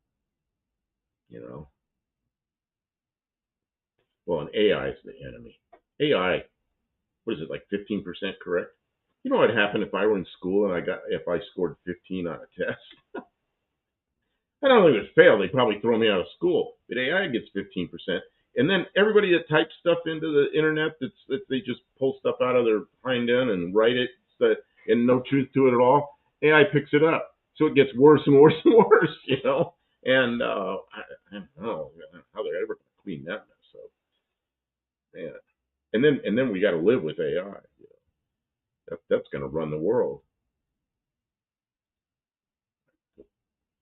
you know. Well, and AI is the enemy. AI, what is it, like 15% correct? You know what would happen if I were in school and if I scored 15 on a test? I don't think it would fail. They'd probably throw me out of school. But AI gets 15%. And then everybody that types stuff into the internet that they just pull stuff out of their hind end and write it and no truth to it at all, AI picks it up. So it gets worse and worse and worse, you know. And I don't know how they're ever going to clean that mess up. Man. And then we got to live with AI. You know? That's going to run the world.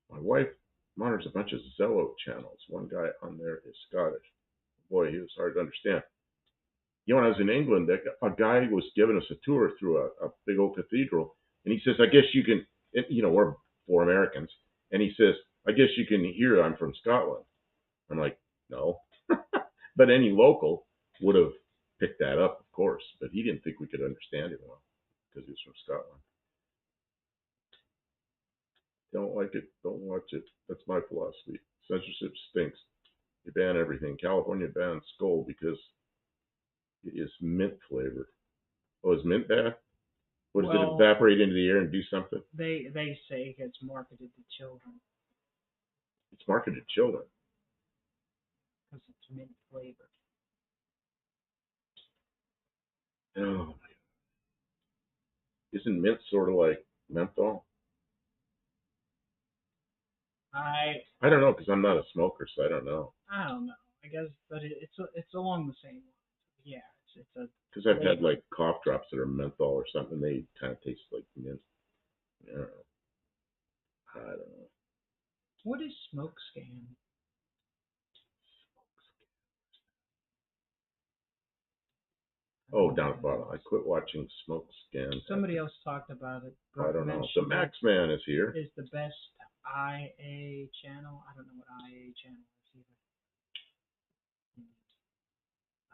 My wife monitors a bunch of Zello channels. One guy on there is Scottish. Boy, he was hard to understand. When I was in England, a guy was giving us a tour through a big old cathedral, and he says, "I guess you can." We're four Americans, and he says, "I guess you can hear I'm from Scotland." I'm like, "No," but any local would have picked that up, of course. But he didn't think we could understand him well because he was from Scotland. Don't like it, don't watch it. That's my philosophy. Censorship stinks. They ban everything. California bans Skoal because it is mint flavored. Oh, is mint bad? What, does it Well, evaporate into the air and do something? they say it's marketed to children It's marketed to children. because it's mint flavored. Oh, isn't mint sort of like menthol? I don't know because I'm not a smoker, so I don't know. I don't know. I guess, but it's along the same lines. Yeah, it's a Because I've had flavor. like cough drops that are menthol or something. They kind of taste like mint. I don't know. I don't know. What is smoke scan? Oh, down at the bottom. I quit watching Smoke Scan. Somebody else talked about it. I don't know. The Mentioned Max Man is here. is the best IA channel. I don't know what IA channel is either.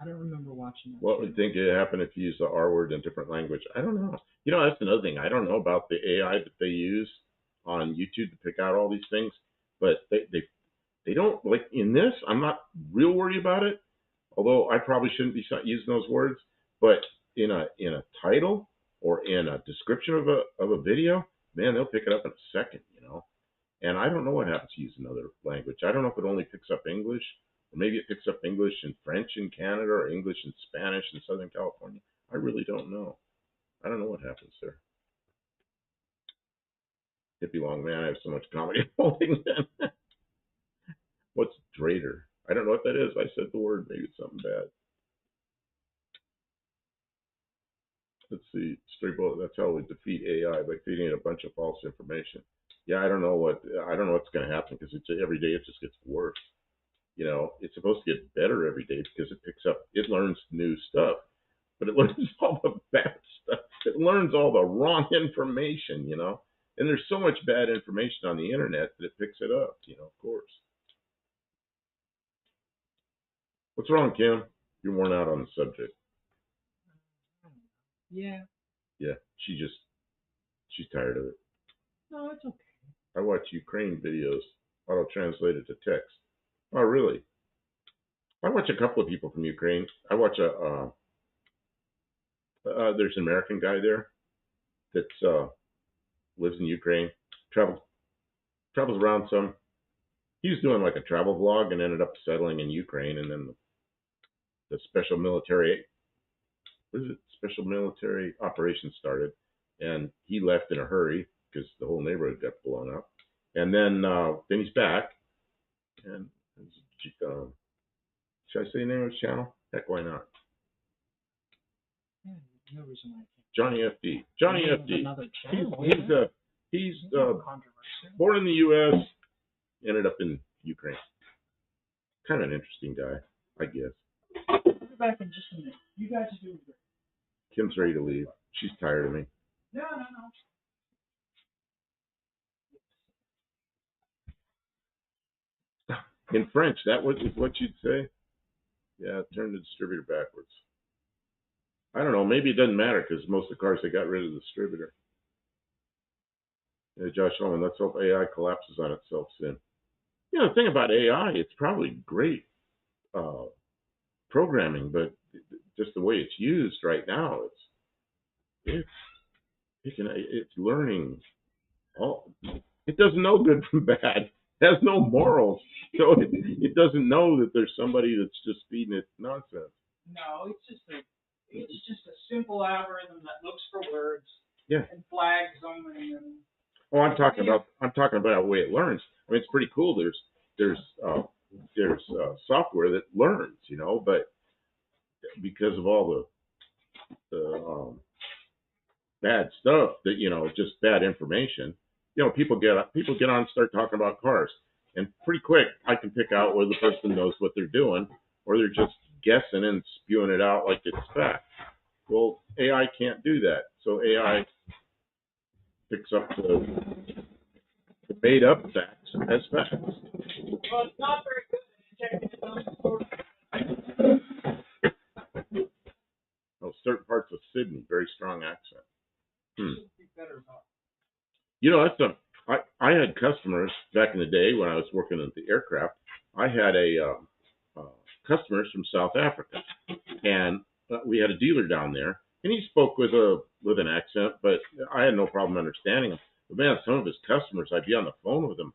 I don't remember watching that. What would you think would happen if you use the R word in a different language? I don't know. That's another thing. I don't know about the AI that they use on YouTube to pick out all these things, but they don't like in this. I'm not real worried about it, although I probably shouldn't be using those words. But in a title or in a description of a video, man, they'll pick it up in a second. And I don't know what happens to use another language. I don't know if it only picks up English, or maybe it picks up English and French in Canada, or English and Spanish in Southern California. I really don't know. I don't know what happens there. Hippie long man, I have so much comedy holding them. What's Drader? I don't know what that is. I said the word. Maybe it's something bad. Let's see. Straight bullet. That's how we defeat AI, by feeding it a bunch of false information. Yeah, I don't know what's going to happen because every day it just gets worse. It's supposed to get better every day because it learns new stuff, but it learns all the bad stuff. It learns all the wrong information. And there's so much bad information on the internet that it picks it up, of course. What's wrong, Kim? You're worn out on the subject. Yeah. Yeah, she's tired of it. No, it's okay. I watch Ukraine videos, auto-translated to text. Oh, really? I watch a couple of people from Ukraine. I watch there's an American guy there that lives in Ukraine, travels around some. He was doing like a travel vlog and ended up settling in Ukraine, and then the special military operation started, and he left in a hurry because the whole neighborhood got blown up, and then he's back, and should I say the name of his channel? Heck, why not? Yeah, no reason why I can't. Johnny FD. Johnny FD. Another channel. He's Controversial. born in the U.S., ended up in Ukraine. Kind of an interesting guy, I guess. We'll be back in just a minute. You guys are doing great. Kim's ready to leave. She's tired of me. No. In French, is what you'd say? Yeah, turn the distributor backwards. I don't know. Maybe it doesn't matter because most of the cars, they got rid of the distributor. Yeah, Josh Owen, let's hope AI collapses on itself soon. The thing about AI, it's probably great programming, but just the way it's used right now, it's learning. It doesn't know good from bad. It has no morals, so it doesn't know that there's somebody that's just feeding it nonsense. No, it's just a simple algorithm that looks for words. Yeah. And flags them and then. Oh, I'm talking about the way it learns. I mean, it's pretty cool. There's software that learns, but because of all the bad stuff that just bad information. People get on and start talking about cars, and pretty quick I can pick out whether the person knows what they're doing or they're just guessing and spewing it out like it's fact. Well, AI can't do that, so AI picks up the made up facts as facts. Well, it's not very good at detecting its own source. Oh, certain parts of Sydney, very strong accent. Should be better about. That's I had customers back in the day when I was working at the aircraft. I had customers from South Africa, and we had a dealer down there, and he spoke with an accent, but I had no problem understanding him. But man, some of his customers, I'd be on the phone with them,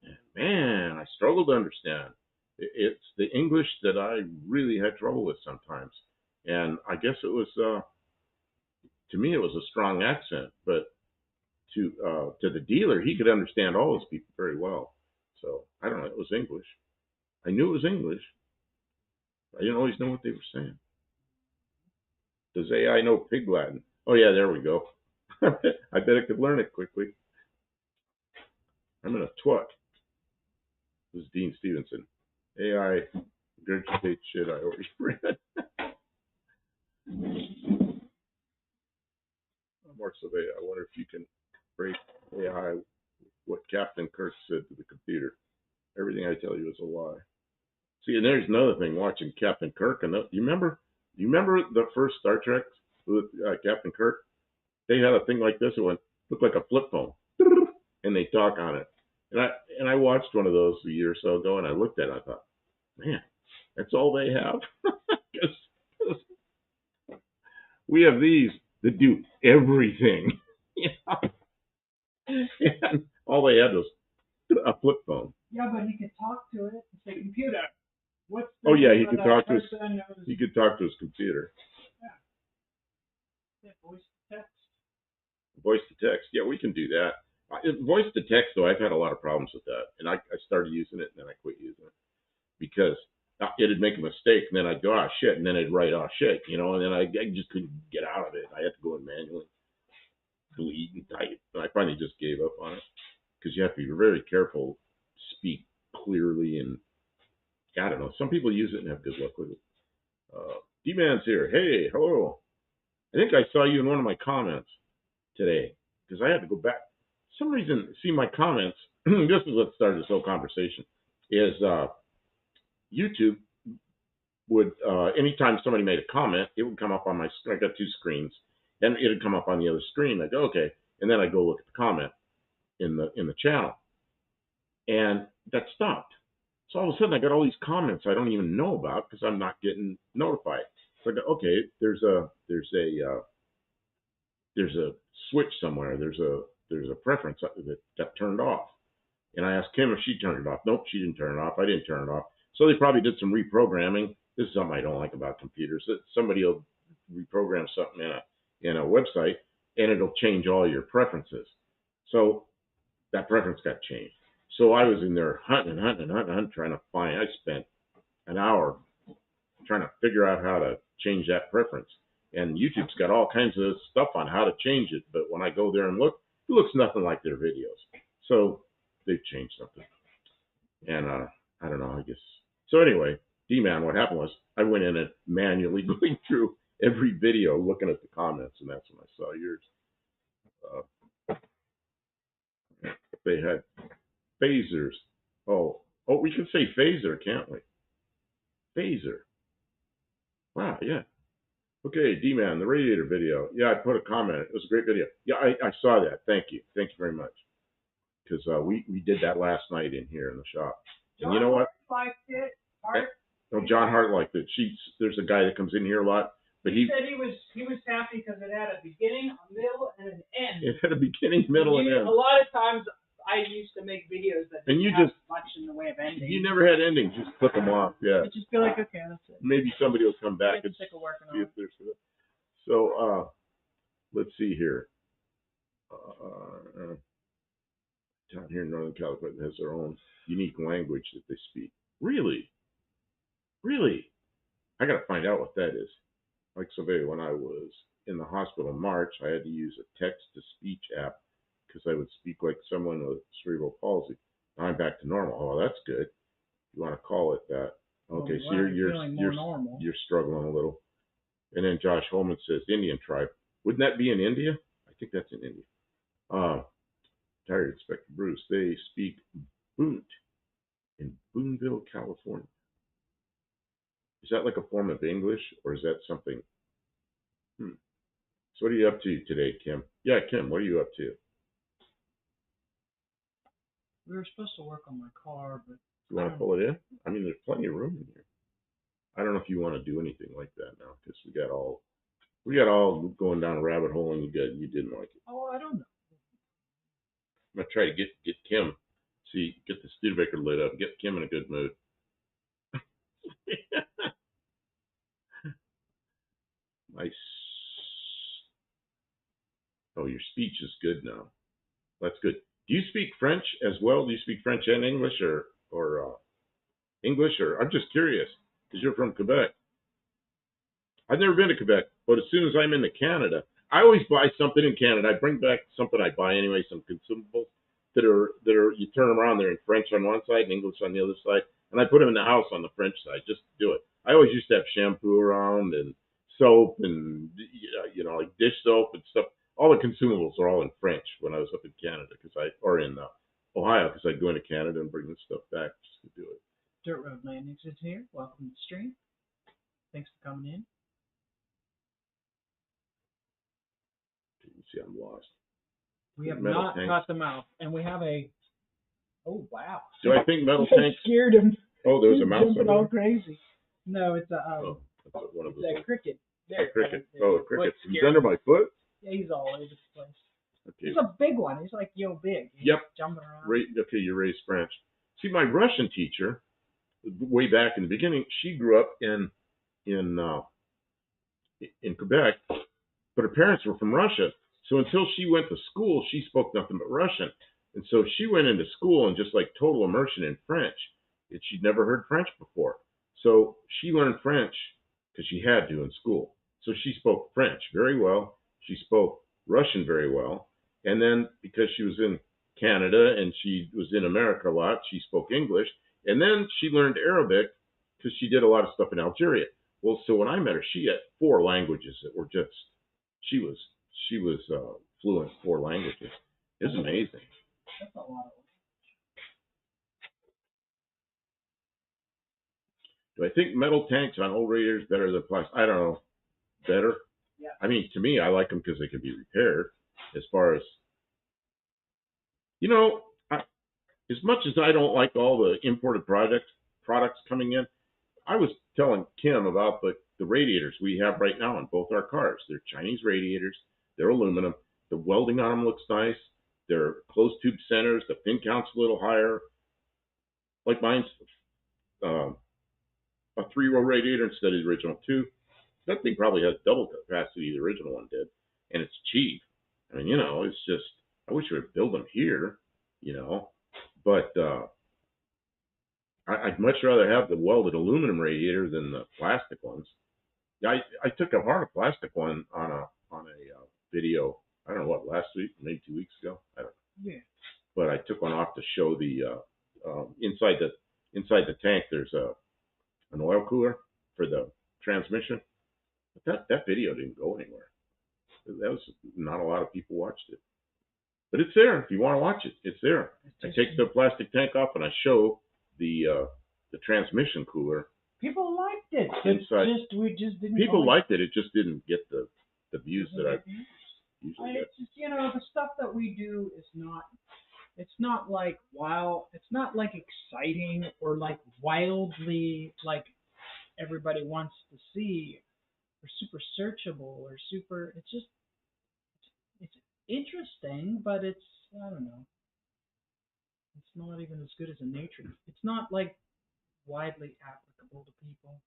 and man, I struggled to understand. It's the English that I really had trouble with sometimes, and I guess it was to me it was a strong accent, but to the dealer, he could understand all those people very well. So I don't know. It was English. I knew it was English. I didn't always know what they were saying. Does AI know Pig Latin? Oh yeah, there we go. I bet it could learn it quickly. I'm in a twat. This is Dean Stevenson. AI regurgitates shit I already read. More survey. I wonder if you can break AI what Captain Kirk said to the computer. Everything I tell you is a lie. See, and there's another thing. Watching Captain Kirk, and you remember the first Star Trek with Captain Kirk? They had a thing like this. It looked like a flip phone, and they talk on it. And I watched one of those a year or so ago, and I looked at it. And I thought, man, that's all they have. Because we have these that do everything. And all they had was a flip phone. Yeah, but he could talk to it and say, "Computer, what's the Oh yeah, name of that person he could talk to his computer. Yeah, voice to text. Voice to text. Yeah, we can do that. Voice to text, though, I've had a lot of problems with that, and I started using it, and then I quit using it because it'd make a mistake, and then I'd go, oh shit, and then I'd write, oh shit, and then I just couldn't get out of it. I had to go in manually, delete and type, and I finally just gave up on it because you have to be very careful, speak clearly, and I don't know. Some people use it and have good luck with it. D-Man's here. Hey, hello. I think I saw you in one of my comments today because I had to go back. For some reason, see my comments. This is what started this whole conversation. Is YouTube would anytime somebody made a comment, it would come up on my screen. I got two screens, and it'd come up on the other screen. I go okay, and then I go look at the comment in the channel, and that stopped. So all of a sudden, I got all these comments I don't even know about because I'm not getting notified. So I go, okay, there's a switch somewhere. There's a preference that got turned off. And I asked Kim if she turned it off. Nope, she didn't turn it off. I didn't turn it off. So they probably did some reprogramming. This is something I don't like about computers. That somebody will reprogram something in a website, and it'll change all your preferences. So that preference got changed. So I was in there hunting, trying to find. I spent an hour trying to figure out how to change that preference. And YouTube's got all kinds of stuff on how to change it. But when I go there and look, it looks nothing like their videos. So they've changed something. And I don't know, I guess. So anyway, D-Man, what happened was I went in and manually going through every video looking at the comments, and that's when I saw yours. They had phasers. Oh, we can say phaser, can't we? Phaser. Wow, yeah. Okay, D-Man, the radiator video. Yeah, I put a comment. It was a great video. Yeah, I saw that. Thank you. Thank you very much. Because we did that last night in here in the shop. And you know what? Liked it. Hart. No, John Hart liked it. There's a guy that comes in here a lot, but he said he was happy because it had a beginning, a middle, and an end. It had a beginning, middle, and end. A lot of times I used to make videos that didn't have much in the way of endings. You never had endings. Just click them off. Yeah. I'd just be like, okay, that's it. Maybe somebody will come back and sick of working see on if there's. So let's see here. Down here in Northern California has their own unique language that they speak. Really? I got to find out what that is. Like Survey when I was in the hospital in March, I had to use a text-to-speech app because I would speak like someone with cerebral palsy. Now I'm back to normal. Oh, that's good. You want to call it that? Okay, so you're feeling more normal. you're struggling a little. And then Josh Holman says Indian tribe. Wouldn't that be in India? I think that's in India. Retired Inspector Bruce. They speak Boot in Boonville, California. Is that like a form of English, or is that something? So what are you up to today, Kim? Yeah, Kim, what are you up to? We were supposed to work on my car, but You want to pull it in? I mean, there's plenty of room in here. I don't know if you want to do anything like that now, because we got all going down a rabbit hole, and you didn't like it. Oh, I don't know. I'm gonna try to get Kim, get the Studebaker lit up, get Kim in a good mood. Nice. Oh, your speech is good now. That's good. Do you speak French as well? Do you speak French and English, or English? Or I'm just curious because you're from Quebec. I've never been to Quebec, but as soon as I'm into Canada, I always buy something in Canada. I bring back something I buy anyway, some consumables that are you turn them around. They're in French on one side and English on the other side, and I put them in the house on the French side just to do it. I always used to have shampoo around and soap and like dish soap and stuff. All the consumables are all in French when I was up in Canada or in Ohio because I'd go into Canada and bring this stuff back just to do it. Dirt Road Landings is here. Welcome to the stream. Thanks for coming in. You see, I'm lost. We have not got them out, and we have a. Oh wow! Do I think metal tanks scared him? Oh, there's a mouse. Jumping all crazy. No, it's a. That's one of it's a cricket. There, a cricket. Oh, a cricket. He's under my foot. Yeah, he's all over the place. Okay. He's a big one. He's like big. He's jumping around. Okay, you raised French. See, my Russian teacher, way back in the beginning, she grew up in Quebec, but her parents were from Russia. So until she went to school, she spoke nothing but Russian. And so she went into school and just like total immersion in French. And she'd never heard French before. So she learned French because she had to in school. So she spoke French very well. She spoke Russian very well. And then because she was in Canada and she was in America a lot, she spoke English. And then she learned Arabic because she did a lot of stuff in Algeria. Well, so when I met her, she had 4 languages that were just, she was fluent in 4 languages. It was amazing. That's a lot of. Do I think metal tanks on old radiators better than plastic? I don't know. Better? Yeah. I mean, to me, I like them because they can be repaired. As far as, as much as I don't like all the imported products coming in, I was telling Kim about the radiators we have right now in both our cars. They're Chinese radiators. They're aluminum. The welding on them looks nice. They're closed tube centers. The fin count's a little higher. Like mine's a 3-row radiator instead of the original 2. That thing probably has double capacity the original one did, and it's cheap. I mean, it's just, I wish we would build them here, but I'd much rather have the welded aluminum radiator than the plastic ones. I took apart a plastic one on a video. I don't know what, last week, maybe 2 weeks ago. I don't know. Yeah. But I took one off to show the inside the tank. There's an oil cooler for the transmission. But that video didn't go anywhere. That was not a lot of people watched it. But it's there if you want to watch it. It's there. I take the plastic tank off and I show the transmission cooler. People liked it. Inside. We just didn't. People liked it. It just didn't get the views that I usually get. It's just the stuff that we do is not. It's not like wow. It's not like exciting or like wildly like everybody wants to see, or super searchable or super. It's just it's interesting, but it's I don't know. It's not even as good as a nature. It's not like widely applicable to people.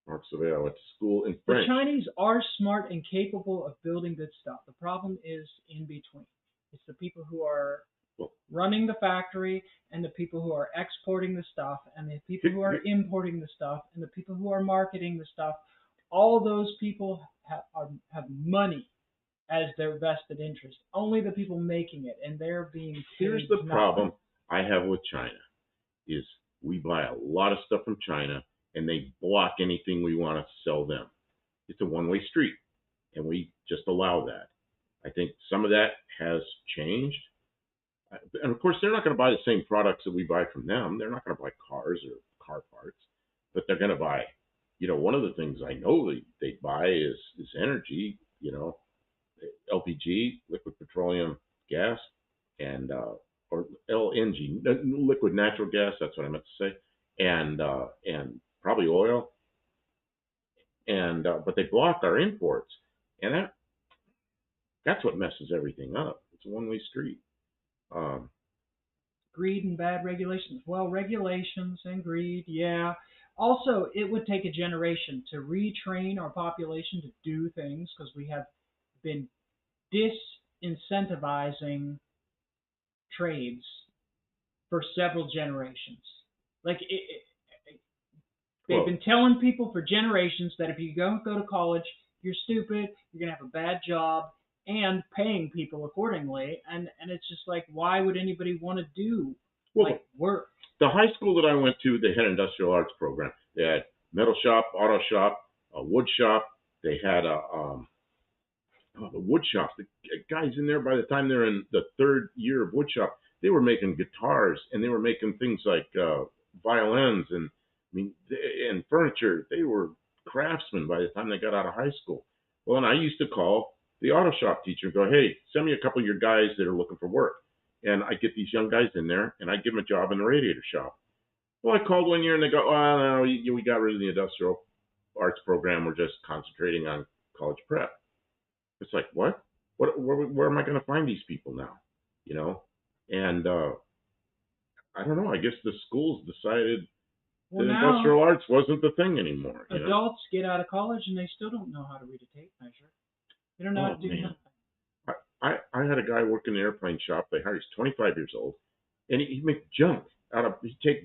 Mark Surveyor went to school in French. The Chinese are smart and capable of building good stuff. The problem is in between. It's the people who are running the factory and the people who are exporting the stuff and the people who are importing the stuff and the people who are marketing the stuff all those people have money as their vested interest. Only the people making it, and they're being Here's paid the nothing. problem I have with China is we buy a lot of stuff from China and they block anything we want to sell them. It's a one-way street, and we just allow that. I think some of that has changed. And of course, they're not going to buy the same products that we buy from them. They're not going to buy cars or car parts, but they're going to buy. One of the things I know they buy is energy. LPG, liquid petroleum gas, and or LNG, liquid natural gas. That's what I meant to say, and probably oil. And but they block our imports, and that's what messes everything up. It's a one-way street. Um, Greed and bad regulations. Well, regulations and greed, yeah. Also, it would take a generation to retrain our population to do things because we have been disincentivizing trades for several generations. Like they've well, been telling people for generations that if you don't go to college, you're stupid, you're gonna have a bad job, and paying people accordingly. And it's just like, why would anybody want to do well, like work? the high school that I went to, they had an industrial arts program. They had metal shop, auto shop, a wood shop. They had the wood shops. The guys in there, by the time they're in the third year of wood shop, they were making guitars and they were making things like violins and and furniture. They were craftsmen by the time they got out of high school. Well, and I used to call the auto shop teacher and go, "Hey, send me a couple of your guys that are looking for work." And I get these young guys in there and I give them a job in the radiator shop. Well, I called one year and they go, "Oh, no, we got rid of the industrial arts program. We're just concentrating on college prep." It's like, what? Where am I going to find these people now? You know? And I don't know. I guess the schools decided Well, that now industrial arts wasn't the thing anymore. adults get out of college and they still don't know how to read a tape measure. They don't know how Oh to do man, nothing. I had a guy work in the airplane shop. They hired. He's 25 years old, and he'd make junk out of. He'd take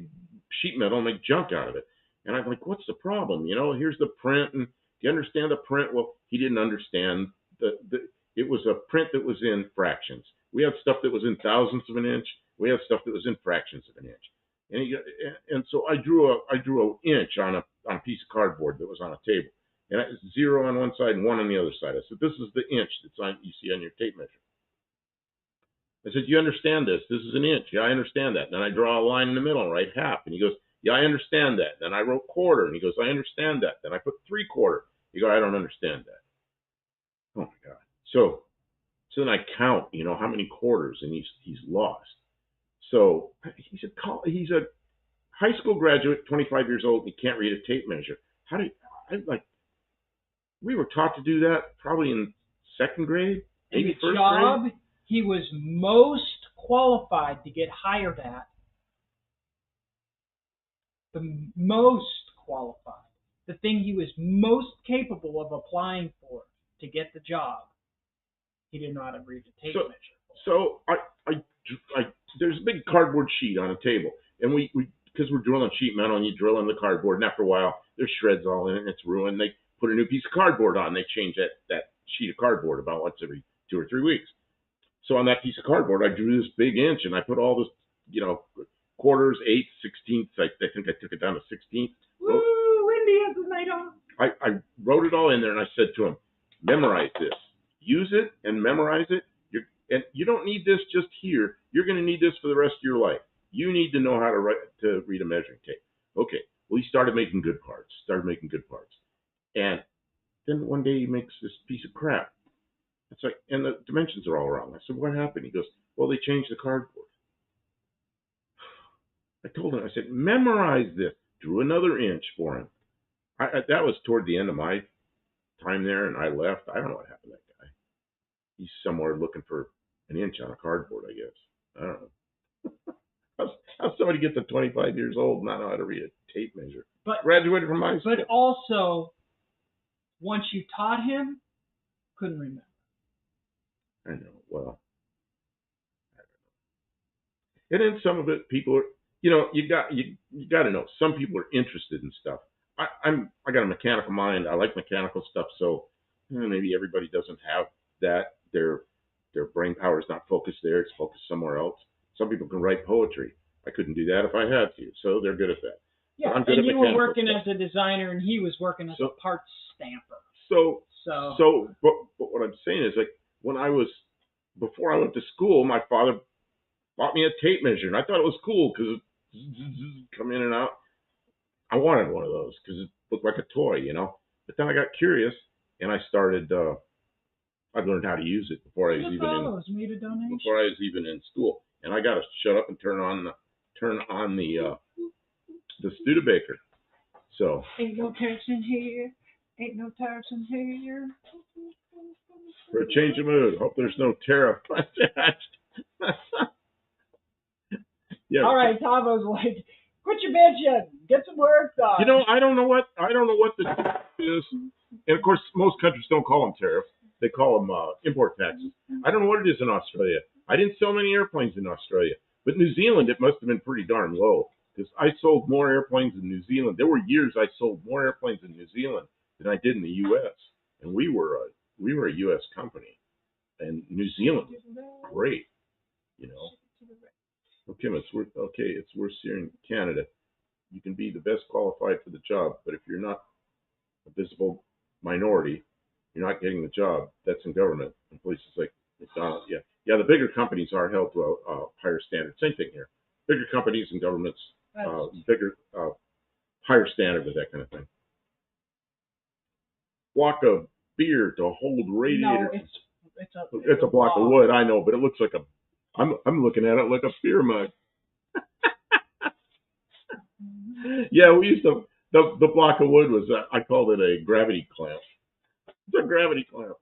sheet metal and make junk out of it. And I'm like, what's the problem? Here's the print, and do you understand the print? Well, he didn't understand the. It was a print that was in fractions. We had stuff that was in thousandths of an inch. We had stuff that was in fractions of an inch. And so I drew an inch on a piece of cardboard that was on a table, and it's 0 on one side and 1 on the other side. I said, this is the inch that's on you see on your tape measure. I said, you understand this? This is an inch. Yeah, I understand that. And then I draw a line in the middle, right, half. And he goes, yeah, I understand that. Then I wrote quarter, and he goes, I understand that. Then I put 3/4. He goes, I don't understand that. Oh my God. So then I count, how many quarters, and he's lost. So he's a high school graduate, 25 years old, and he can't read a tape measure. How do you, we were taught to do that probably in second grade, And maybe the first job grade. he was most qualified to get hired at, the most qualified, the thing he was most capable of applying for to get the job, he didn't know how to read a tape So, measure. so I there's a big cardboard sheet on a table, and we because we're drilling sheet metal, and you drill in the cardboard, and after a while, there's shreds all in it, and it's ruined. They put a new piece of cardboard on. They change that sheet of cardboard about once every 2 or 3 weeks. So on that piece of cardboard, I drew this big inch, and I put all this, quarters, eighths, sixteenths. I think I took it down to sixteenths. Woo! India has a night on. I wrote it all in there, and I said to him, memorize this, use it, and memorize it. And you don't need this just here. You're going to need this for the rest of your life. You need to know how to read a measuring tape. Okay. Well, he started making good parts. And then one day he makes this piece of crap. It's like, and the dimensions are all wrong. I said, what happened? He goes, well, they changed the cardboard. I told him, I said, memorize this. Drew another inch for him. That was toward the end of my time there, and I left. I don't know what happened to that guy. He's somewhere looking for an inch on a cardboard, I guess. I don't know. How's somebody get to 25 years old and not know how to read a tape measure? But Graduated from high school. but also, once you taught him, couldn't remember. I know. Well, and then some of it, people are, you got to know. Some people are interested in stuff. I got a mechanical mind. I like mechanical stuff, so maybe everybody doesn't have that. Their brain power is not focused there; it's focused somewhere else. Some people can write poetry. I couldn't do that if I had to, so they're good at that. But Yeah, I'm good and at you were mechanical working stuff. as a designer, and he was working as a So parts stamper. so So but what I'm saying is like when I was before I went to school, my father bought me a tape measure, and I thought it was cool because it come in and out. I wanted one of those because it looked like a toy, you know. But then I got curious and I started. I learned how to use it before I was even in made a donation. before I was even in school. And I got to shut up and turn on the Studebaker. So Ain't no tax in here. Ain't no tax in here. for a change of mood, hope there's no tariff attached. Yeah. All right, Tavo's like, quit your bitching. Get some work done. You know, I don't know what the tariff is, and of course, most countries don't call them tariffs; they call them import taxes. I don't know what it is in Australia. I didn't sell many airplanes in Australia, but New Zealand it must have been pretty darn low because I sold more airplanes in New Zealand. There were years I sold more airplanes in New Zealand than I did in the U.S. And we were a U.S. company, and New Zealand was great, you know. Okay, it's worse here in Canada. You can be the best qualified for the job, but if you're not a visible minority, you're not getting the job. That's in government in places like McDonald's. Yeah. The bigger companies are held to a higher standard. Same thing here. Bigger companies and governments, bigger, higher standard with that kind of thing. Block of beer to hold radiator. No, it's a block of wood. I know, but it looks like a. I'm looking at it like a beer mug. Yeah, we used to. The block of wood was I called it a gravity clamp. It's a gravity clamp.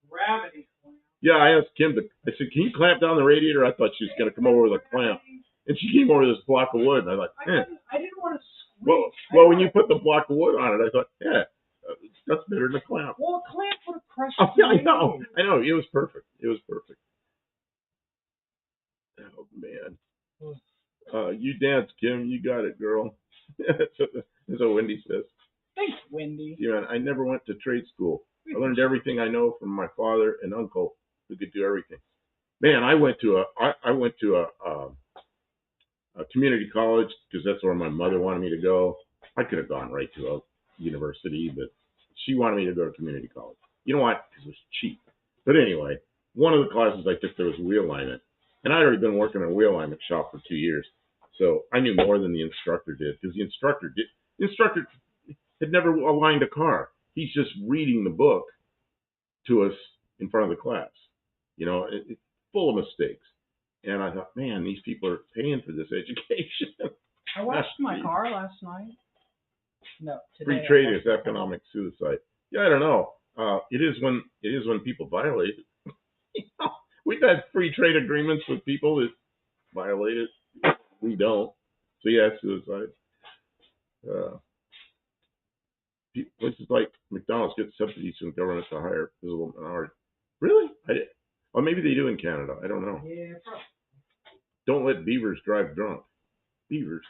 Gravity clamp. Yeah, I asked Kim I said, can you clamp down the radiator? I thought she was going to come over with a clamp. And she came over with this block of wood, and I thought, I didn't want to squeak. Well, when you put the block of wood on it, I thought, that's better than a clamp. Well, a clamp would have crushed Oh, yeah, I know. It was perfect. Oh, man. You dance, Kim. You got it, girl. That's what Wendy says. Thanks, Wendy. Yeah, I never went to trade school. I learned everything I know from my father and uncle who could do everything. Man, I went to a community college because that's where my mother wanted me to go. I could have gone right to a university, but she wanted me to go to community college. You know what? Because it was cheap. But anyway, one of the classes I took there was wheel alignment, and I'd already been working in a wheel alignment shop for 2 years, so I knew more than the instructor did because the instructor had never aligned a car. He's just reading the book to us in front of the class. You know, it's full of mistakes. And I thought, man, these people are paying for this education. I washed my car last night. No, today. Free trade is economic suicide. Yeah, I don't know. It is when people violate it. We've had free trade agreements with people that violate it. We don't. So yeah, it's suicide. Places like McDonald's get subsidies from government to hire visible minorities. Really? Or maybe they do in Canada. I don't know. Yeah, probably. Don't let beavers drive drunk. Beavers.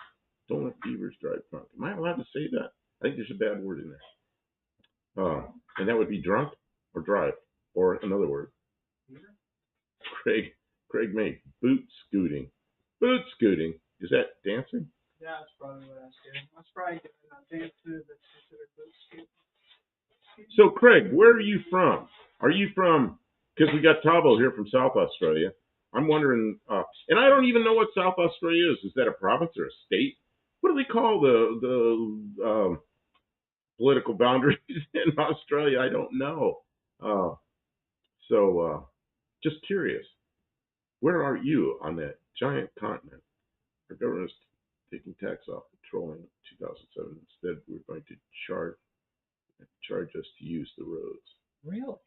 Don't let beavers drive drunk. Am I allowed to say that? I think there's a bad word in there. And that would be drunk or drive or another word. Craig made boot scooting. Boot scooting. Is that dancing? Yeah, that's probably what I was doing. That's probably not dance too, but considered boot scooting. So, Craig, where are you from? Are you from? Because we got Tabo here from South Australia. I'm wondering, and I don't even know what South Australia is. Is that a province or a state? What do they call the political boundaries in Australia? I don't know. So, just curious, where are you on that giant continent? Our government is taking tax off petroleum in 2007. Instead, we're going to charge us to use the roads. Really?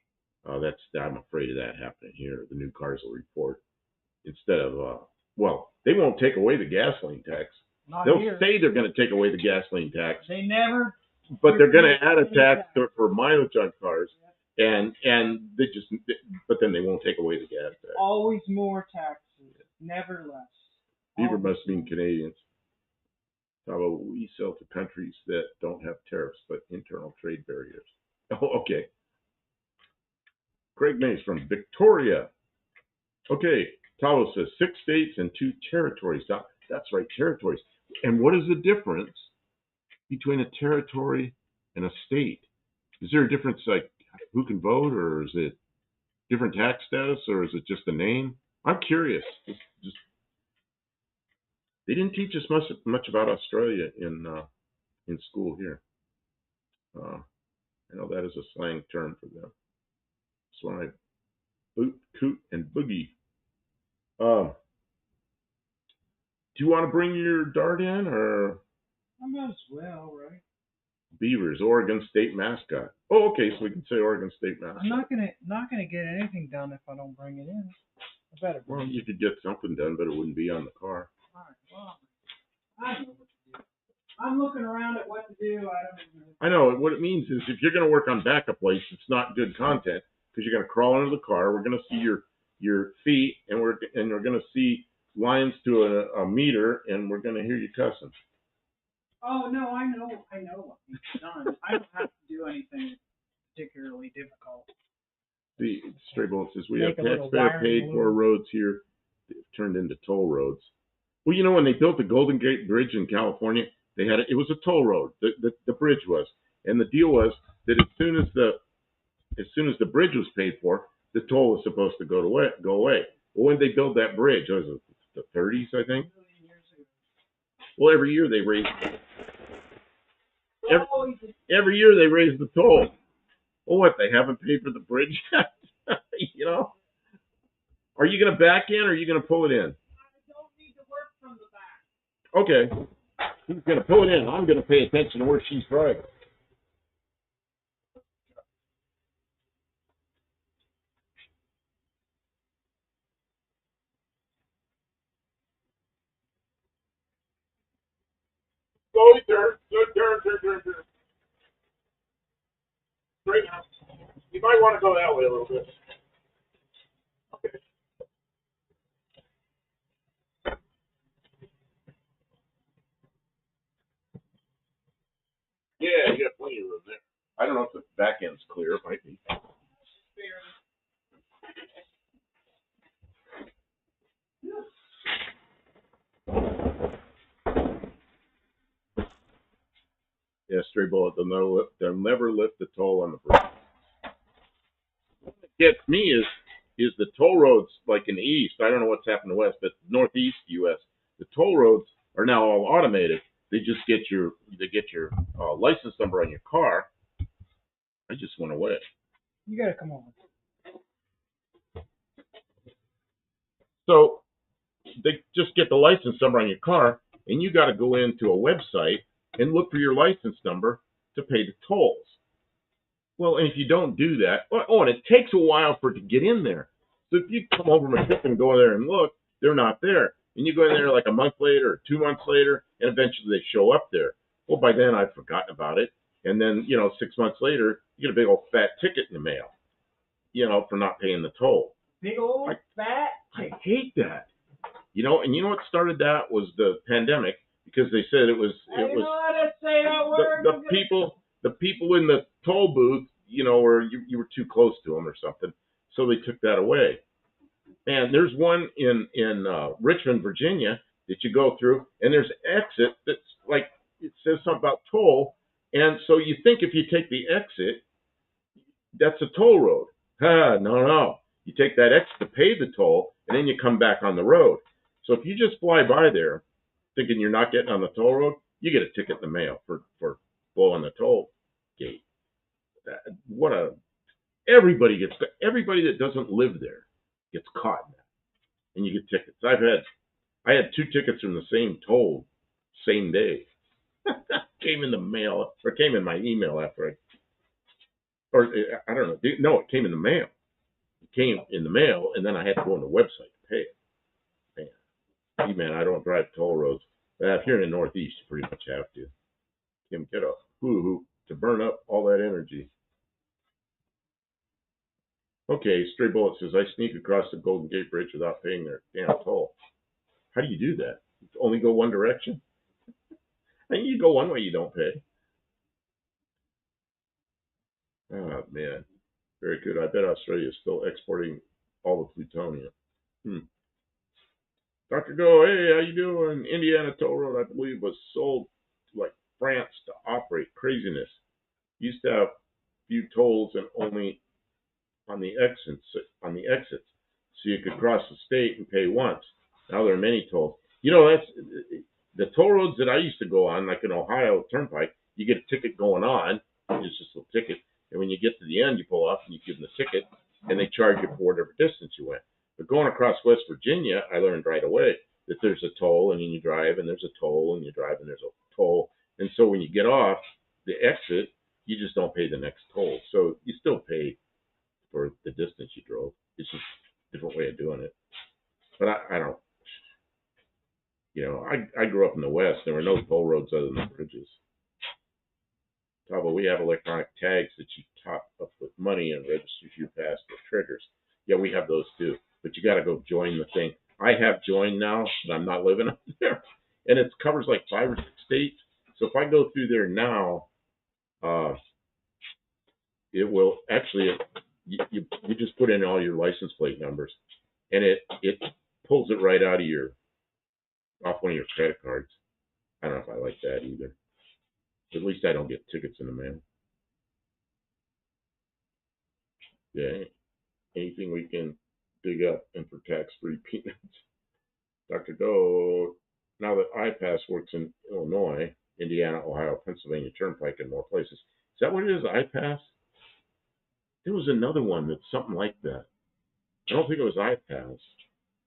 I'm afraid of that happening here. The new cars will report instead of they won't take away the gasoline tax. They'll say they're going to take away the gasoline tax. They never. But they're going to add a tax for mileage on cars, and but then they won't take away the gas tax. Always more taxes, never less. Beaver must mean Canadians. Tavo, we sell to countries that don't have tariffs but internal trade barriers. Oh, okay. Craig Mays from Victoria. Okay, Tavo says 6 states and 2 territories. That's right, territories. And what is the difference between a territory and a state? Is there a difference, like who can vote, or is it different tax status, or is it just a name? I'm curious. Just they didn't teach us much about Australia in school here. Uh, I know that is a slang term for them. That's when I boot, coot, and boogie. Do you want to bring your dart in, or I might as well, right? Beavers, Oregon State mascot? Oh, okay, so we can say Oregon State mascot. I'm not gonna get anything done if I don't bring it in. I better. Well, you could get something done, but it wouldn't be on the car. All right, well, I know what to do. I'm looking around at what to do. I know. What it means is if you're going to work on backup lights, it's not good content because you're going to crawl under the car. We're going to see your feet, and we're going to see lines to a meter, and we're going to hear you cussing. Oh no, I know what needs done. I don't have to do anything particularly difficult. The Stray Bullet says we Make have taxpayer paid for roads here turned into toll roads. Well, you know, when they built the Golden Gate Bridge in California, they had it was a toll road. The bridge was, and the deal was that as soon as the bridge was paid for, the toll was supposed to go away. Well, when they built that bridge, it was the 30s, I think. Well, every year they raised every year they raise the toll. Well, what, they haven't paid for the bridge yet? You know? Are you going to back in, or are you going to pull it in? I don't need to work from the back. Okay. He's going to pull it in. I'm going to pay attention to where she's driving. Slowly turn. Turn. Straight now. You might want to go that way a little bit. Okay. Yeah, you got plenty of room there. I don't know if the back end's clear. It might be. Yeah, Stray Bullet. They'll never lift the toll on the bridge. What gets me is the toll roads, like in the east. I don't know what's happened in the west, but northeast U.S. the toll roads are now all automated. They get your license number on your car. I just went away. You gotta come over. So they just get the license number on your car, and you got to go into a website and look for your license number to pay the tolls. Well, and if you don't do that, and it takes a while for it to get in there. So if you come over my trip and go in there and look, they're not there. And you go in there like a month later or 2 months later, and eventually they show up there. Well, by then I've forgotten about it. And then, 6 months later, you get a big old fat ticket in the mail, for not paying the toll. Big old fat ticket. I hate that. And what started that was the pandemic, because they said it was the people in the toll booth, where you were too close to them or something. So they took that away. And there's one in Richmond, Virginia, that you go through, and there's an exit that's like, it says something about toll. And so you think if you take the exit, that's a toll road. No. You take that exit to pay the toll, and then you come back on the road. So if you just fly by there thinking you're not getting on the toll road, you get a ticket in the mail for blowing the toll gate. Everybody that doesn't live there gets caught in that, and you get tickets. I had 2 tickets from the same toll, same day. Came in the mail, or came in my email after I don't know. No, it came in the mail. It came in the mail, and then I had to go on the website to pay it. Man, I don't drive toll roads. If you're in the Northeast, you pretty much have to. Kim, get a hoo-hoo to burn up all that energy. Okay, Stray Bullet says, I sneak across the Golden Gate Bridge without paying their damn toll. How do you do that? Only go one direction? And you go one way, you don't pay. Oh man, very good. I bet Australia is still exporting all the plutonium. Hmm. Dr. Go, hey, how you doing? Indiana Toll Road, I believe, was sold to like France to operate. Craziness. Used to have few tolls and only on the exits. So you could cross the state and pay once. Now there are many tolls. That's the toll roads that I used to go on, like in Ohio Turnpike. You get a ticket going on. It's just a ticket, and when you get to the end, you pull off and you give them the ticket, and they charge you for whatever distance you went. But going across West Virginia, I learned right away that there's a toll, and then you drive, and there's a toll, and you drive, and there's a toll. And so when you get off the exit, you just don't pay the next toll. So you still pay for the distance you drove. It's just a different way of doing it. But I don't, I grew up in the West. There were no toll roads other than bridges. But we have electronic tags that you top up with money and registers you pass with triggers. Yeah, we have those too. But you got to go join the thing. I have joined now, but I'm not living up there. And it covers like 5 or 6 states. So if I go through there now, uh, it will actually, you just put in all your license plate numbers, and it pulls it right out of off one of your credit cards. I don't know if I like that either. At least I don't get tickets in the mail. Yeah, anything we can dig up and for tax-free peanuts. Dr. Doe, now that iPass works in Illinois, Indiana, Ohio, Pennsylvania Turnpike, and more places. Is that what it is, iPass? There was another one that's something like that. I don't think it was iPass.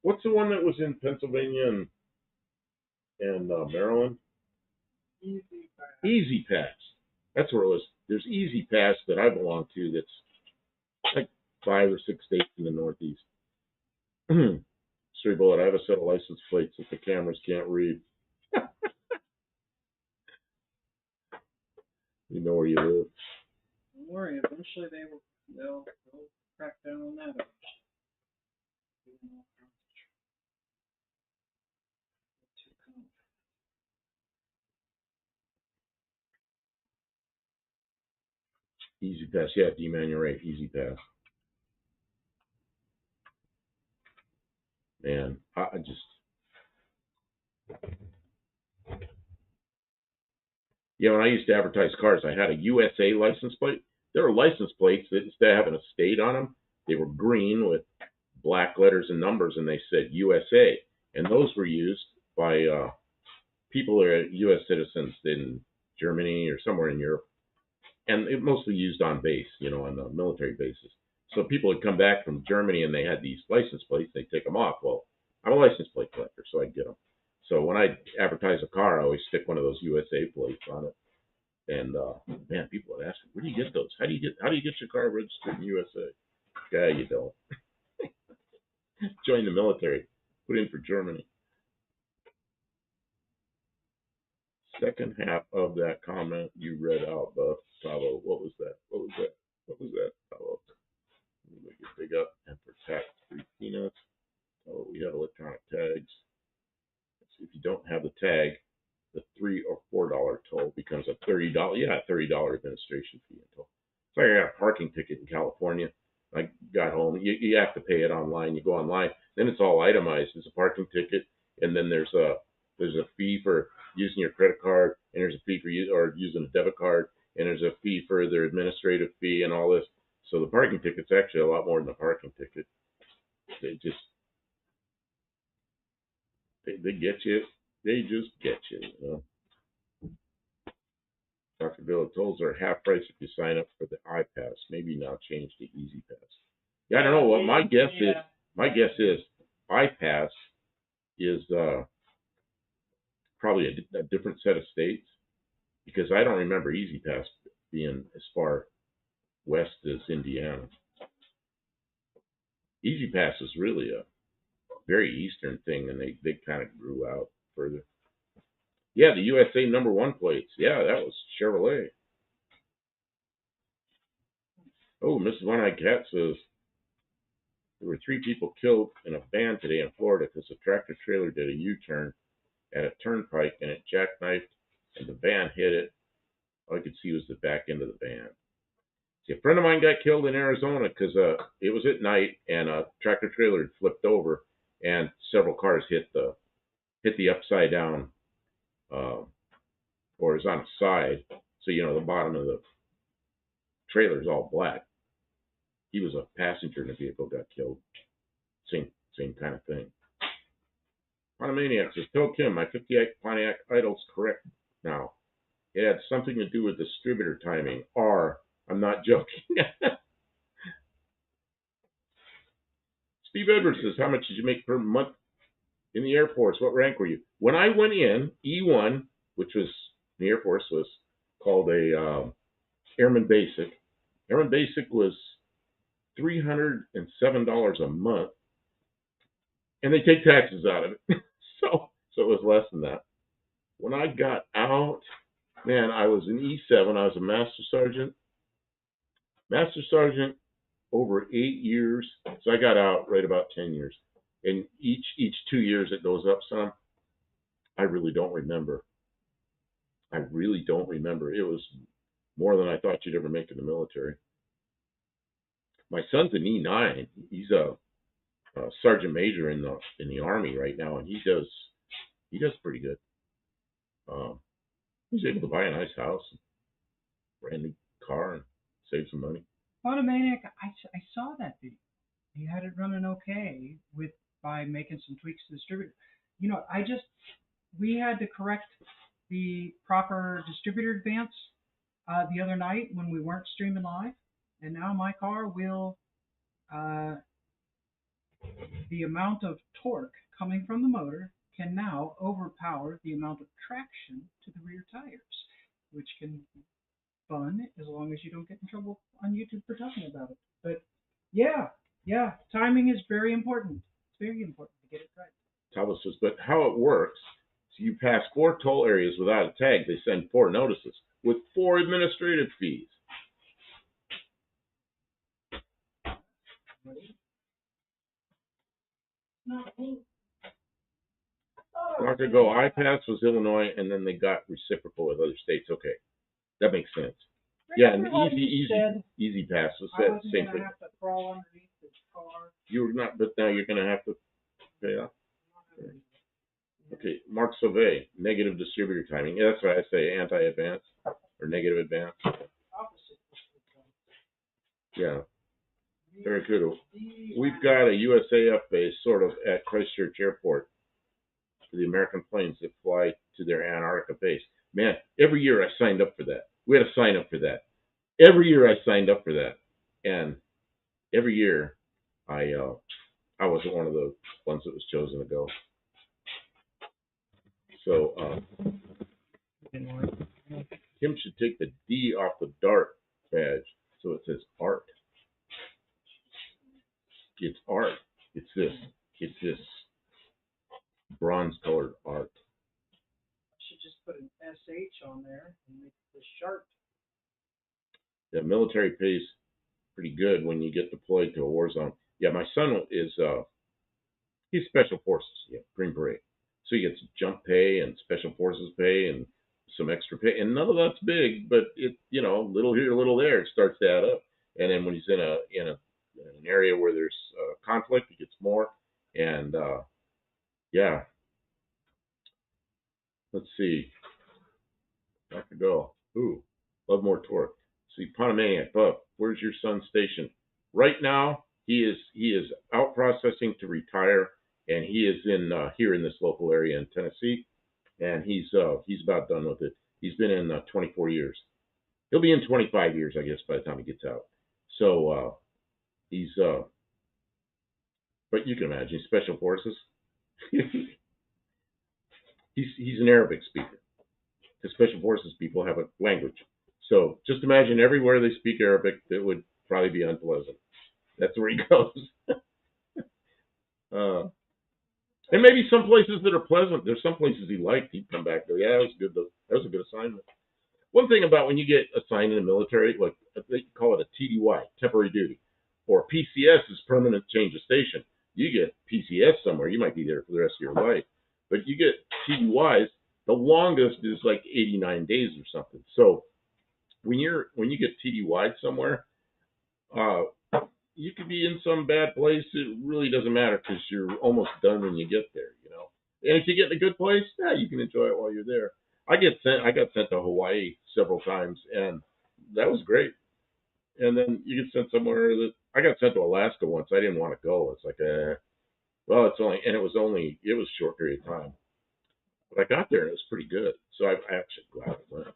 What's the one that was in Pennsylvania and Maryland? Easy Pass. Easy Pass. That's where it was. There's Easy Pass that I belong to that's like 5 or 6 states in the Northeast. Stray Bullet, I have a set of license plates that the cameras can't read. You know where you live. Don't worry, eventually they'll crack down on that. Easy Pass, yeah, D-man, you're right. Easy Pass. Man, I just, when I used to advertise cars, I had a USA license plate. There were license plates that instead of having a state on them, they were green with black letters and numbers, and they said USA. And those were used by people who are U.S. citizens in Germany or somewhere in Europe, and it mostly used on base, on the military bases. So people would come back from Germany and they had these license plates. They take them off. Well, I'm a license plate collector, so I get them. So when I advertise a car, I always stick one of those USA plates on it. And man, people would ask me, "Where do you get those? How do you get your car registered in USA?" Yeah, you don't. Join the military. Put in for Germany. Second half of that comment you read out, Tavo. What was that? What was that, Tavo? We can dig up and protect free peanuts. Oh, we have electronic tags. If you don't have the tag, the $3 or $4 toll becomes a $30 administration fee and toll. So I got a parking ticket in California. I got home. You have to pay it online. You go online, then it's all itemized. It's a parking ticket, and then there's a fee for using your credit card, and there's a fee for using a debit card, and there's a fee for their administrative fee and all this. So the parking ticket's actually a lot more than a parking ticket. They just they get you. They just get you. Dr. Bill, tolls are half price if you sign up for the iPass. Maybe now change to Easy Pass. Yeah, I don't know what my guess is. My guess is iPass is probably a different set of states because I don't remember Easy Pass being as far west as Indiana. Easy Pass is really a very eastern thing, and they kind of grew out further. Yeah, the USA #1 plates. Yeah, that was Chevrolet. Oh, Mrs. One-Eyed Cat says there were 3 people killed in a van today in Florida because a tractor trailer did a U-turn at a turnpike and it jackknifed and the van hit it. All I could see was the back end of the van. See, a friend of mine got killed in Arizona because it was at night and a tractor trailer had flipped over and several cars hit the upside down, uh, or is on the side. So the bottom of the trailer is all black. He was a passenger in the vehicle, got killed. Same kind of thing. Pontiac says, tell Kim my 58 Pontiac Idol's correct now. It had something to do with distributor timing. I'm not joking. Steve Edwards says, how much did you make per month in the Air Force? What rank were you? When I went in, E1, which was the Air Force, was called a Airman Basic. Airman Basic was $307 a month, and they take taxes out of it. so it was less than that. When I got out, man, I was in E7. I was a Master Sergeant. Master Sergeant over 8 years. So I got out right about 10 years. And each 2 years it goes up some. I really don't remember. It was more than I thought you'd ever make in the military. My son's an E9. He's a sergeant major in the Army right now, and he does pretty good. He's able to buy a nice house, brand new car, and save some money. Automaniac, I saw that video. You had it running okay by making some tweaks to the distributor. We had to correct the proper distributor advance the other night when we weren't streaming live, and now my car will the amount of torque coming from the motor can now overpower the amount of traction to the rear tires, which can be fun as long as you don't get in trouble on YouTube for talking about it. But yeah, timing is very important. It's very important to get it right. Talbot says, but how it works, so you pass 4 toll areas without a tag, they send 4 notices with 4 administrative fees. Long ago, I-Pass was Illinois, and then they got reciprocal with other states. Okay, that makes sense. Yeah, and easy pass was that same thing. Have to crawl underneath this car. You're not, but now you're going to have to pay off. Okay, Mark Sauvé, negative distributor timing. Yeah, that's why I say anti-advance or negative advance. Yeah, very good. We've got a USAF base sort of at Christchurch Airport for the American planes that fly to their Antarctica base. Man, every year I signed up for that. We had to sign up for that. Every year I signed up for that, and every year I wasn't one of the ones that was chosen to go. So Kim should take the D off the DART badge, so it says art. It's art. It's this bronze-colored art. Should just put an SH on there and make the sharp. The military pays pretty good when you get deployed to a war zone. Yeah, my son is he's special forces, Green Beret. So he gets jump pay and special forces pay and some extra pay, and none of that's big, but it little here, little there, it starts to add up. And then when he's in an area where there's conflict, he gets more. And yeah, let's see. Back to go. Ooh, love more torque. See, Pontiac, Buff, where's your son stationed? Right now, he is out processing to retire, and he is in here in this local area in Tennessee, and he's about done with it. He's been in 24 years. He'll be in 25 years, I guess, by the time he gets out. So he's but you can imagine special forces. he's an Arabic speaker. The special forces people have a language. So just imagine everywhere they speak Arabic, it would probably be unpleasant. That's where he goes. And maybe some places that are pleasant. There's some places he liked. He'd come back and go, yeah, that was good. That was a good assignment. One thing about when you get assigned in the military, like they call it a TDY, temporary duty, or PCS is permanent change of station. You get PCS somewhere, you might be there for the rest of your life. But you get TDYs, The longest is like 89 days or something. So when you get TDY'd somewhere, uh, you could be in some bad place. It really doesn't matter because you're almost done when you get there, you know. And if you get in a good place, yeah, you can enjoy it while you're there. I got sent to Hawaii several times, and that was great. And then you get sent somewhere that I got sent to Alaska once. I didn't want to go. It's like, well, it's only, and it was a short period of time. But I got there and it was pretty good. So I actually glad I went.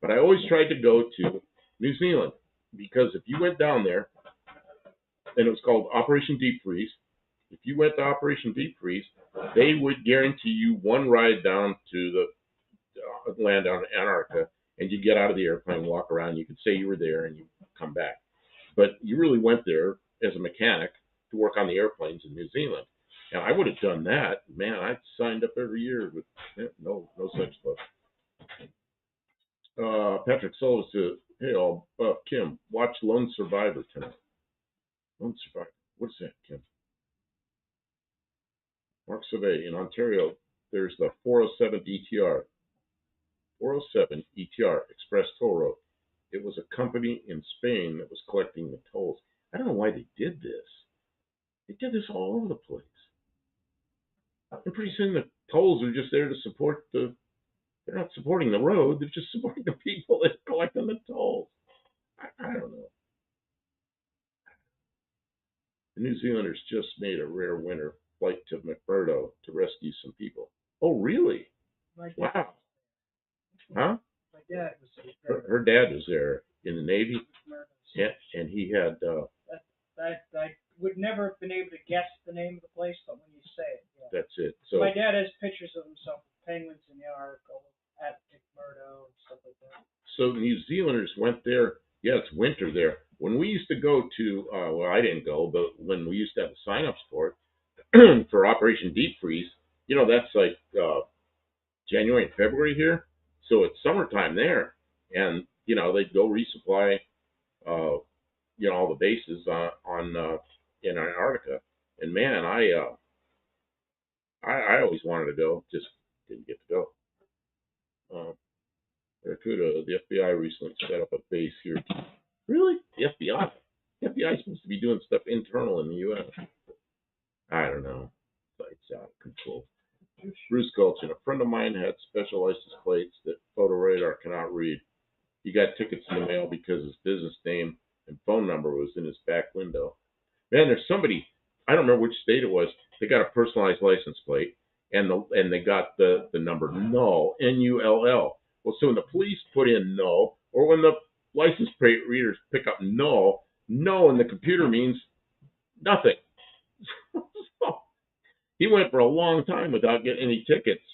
But I always tried to go to New Zealand because if you went down there, and it was called Operation Deep Freeze. If you went to Operation Deep Freeze, they would guarantee you one ride down to the land on Antarctica, and you get out of the airplane, walk around. You could say you were there, and you come back. But you really went there as a mechanic to work on the airplanes in New Zealand. And I would have done that. Man, I signed up every year with no such luck. Patrick Sullivan said, "Hey, Kim, watch Lone Survivor tonight." Lone Survivor. What is that, Kim? Mark Survey in Ontario. There's the 407 ETR. 407 ETR Express Toll Road. It was a company in Spain that was collecting the tolls. I don't know why they did this. They did this all over the place. And pretty soon the tolls are just there to support they're not supporting the road, they're just supporting the people that are collecting the tolls. I don't know. The New Zealanders just made a rare winter flight to McMurdo to rescue some people. Oh, really? Wow. Huh? My dad was her dad was there in the Navy, and he had. I would never have been able to guess the name of the place, but when you say it, yeah. That's it. So my dad has pictures of himself with penguins in the article at McMurdo and stuff like that. So the New Zealanders went there. Yeah, it's winter there. When we used to go to, well, I didn't go, but when we used to have the sign-ups for it, for Operation Deep Freeze, you know, that's like January and February here. So it's summertime there. And, you know, they'd go resupply, you know, all the bases in Antarctica. And man, I always wanted to go, just didn't get to go. Barracuda, the FBI recently set up a base here. Really? The FBI? The FBI is supposed to be doing stuff internal in the U.S. I don't know. It's out of control. Bruce Gulchin, a friend of mine had special license plates that photo radar cannot read. He got tickets in the mail because his business name and phone number was in his back window. Man, there's somebody, I don't remember which state it was, they got a personalized license plate and they got the number null, Null. Well, so when the police put in null, or when the license plate readers pick up null, null in the computer means nothing. So he went for a long time without getting any tickets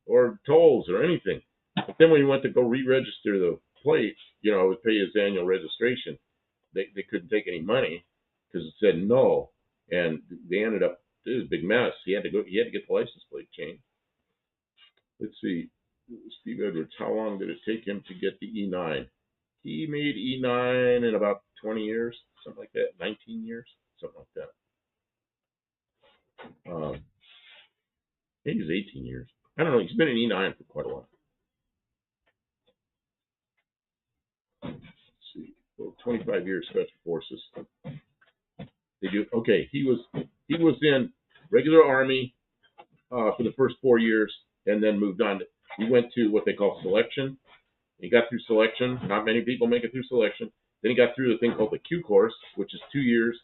or tolls or anything. But then when he went to go re-register the plate, you know, pay his annual registration, they couldn't take any money because it said null, and they ended up, it was a big mess. He had to get the license plate changed. Let's see, Steve Edwards, how long did it take him to get the E9? He made E9 in about 20 years, something like that, 19 years, something like that. Maybe it was 18 years. I don't know. He's been in E9 for quite a while. Let's see, well, 25 years Special Forces. They do okay. He was in regular Army for the first 4 years, and then moved on. He went to what they call selection. He got through selection. Not many people make it through selection. Then he got through the thing called the Q course, which is 2 years.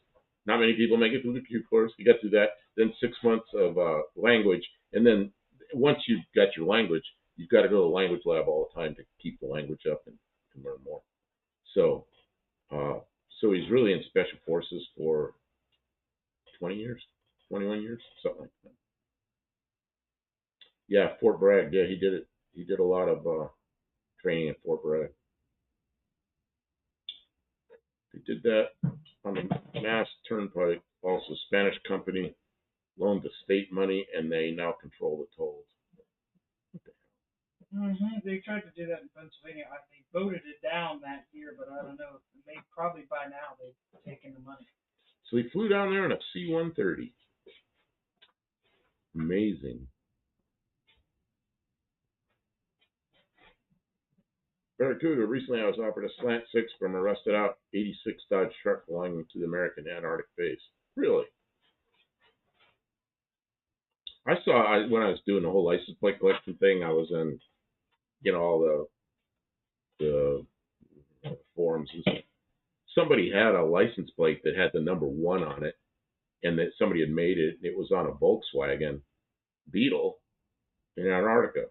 Not many people make it through the Q course. He got through that. Then 6 months of language, and then once you've got your language, you've got to go to the language lab all the time to keep the language up and to learn more. So, so he's really in special forces for 20 years, 21 years, something like that. Yeah, Fort Bragg. Yeah, he did it. He did a lot of training at Fort Bragg. They did that on the Mass Turnpike. Also, Spanish company loaned the state money, and they now control the tolls. They tried to do that in Pennsylvania. They voted it down that year, but I don't know. They probably by now they've taken the money. So he flew down there in a C-130. Amazing. Barracuda, recently I was offered a slant six from a rusted out 86 Dodge truck belonging to the American Antarctic base. Really? When I was doing the whole license plate collection thing, I was in, all the forums and stuff. Somebody had a license plate that had the number 1 on it, and that somebody had made it. It was on a Volkswagen Beetle in Antarctica,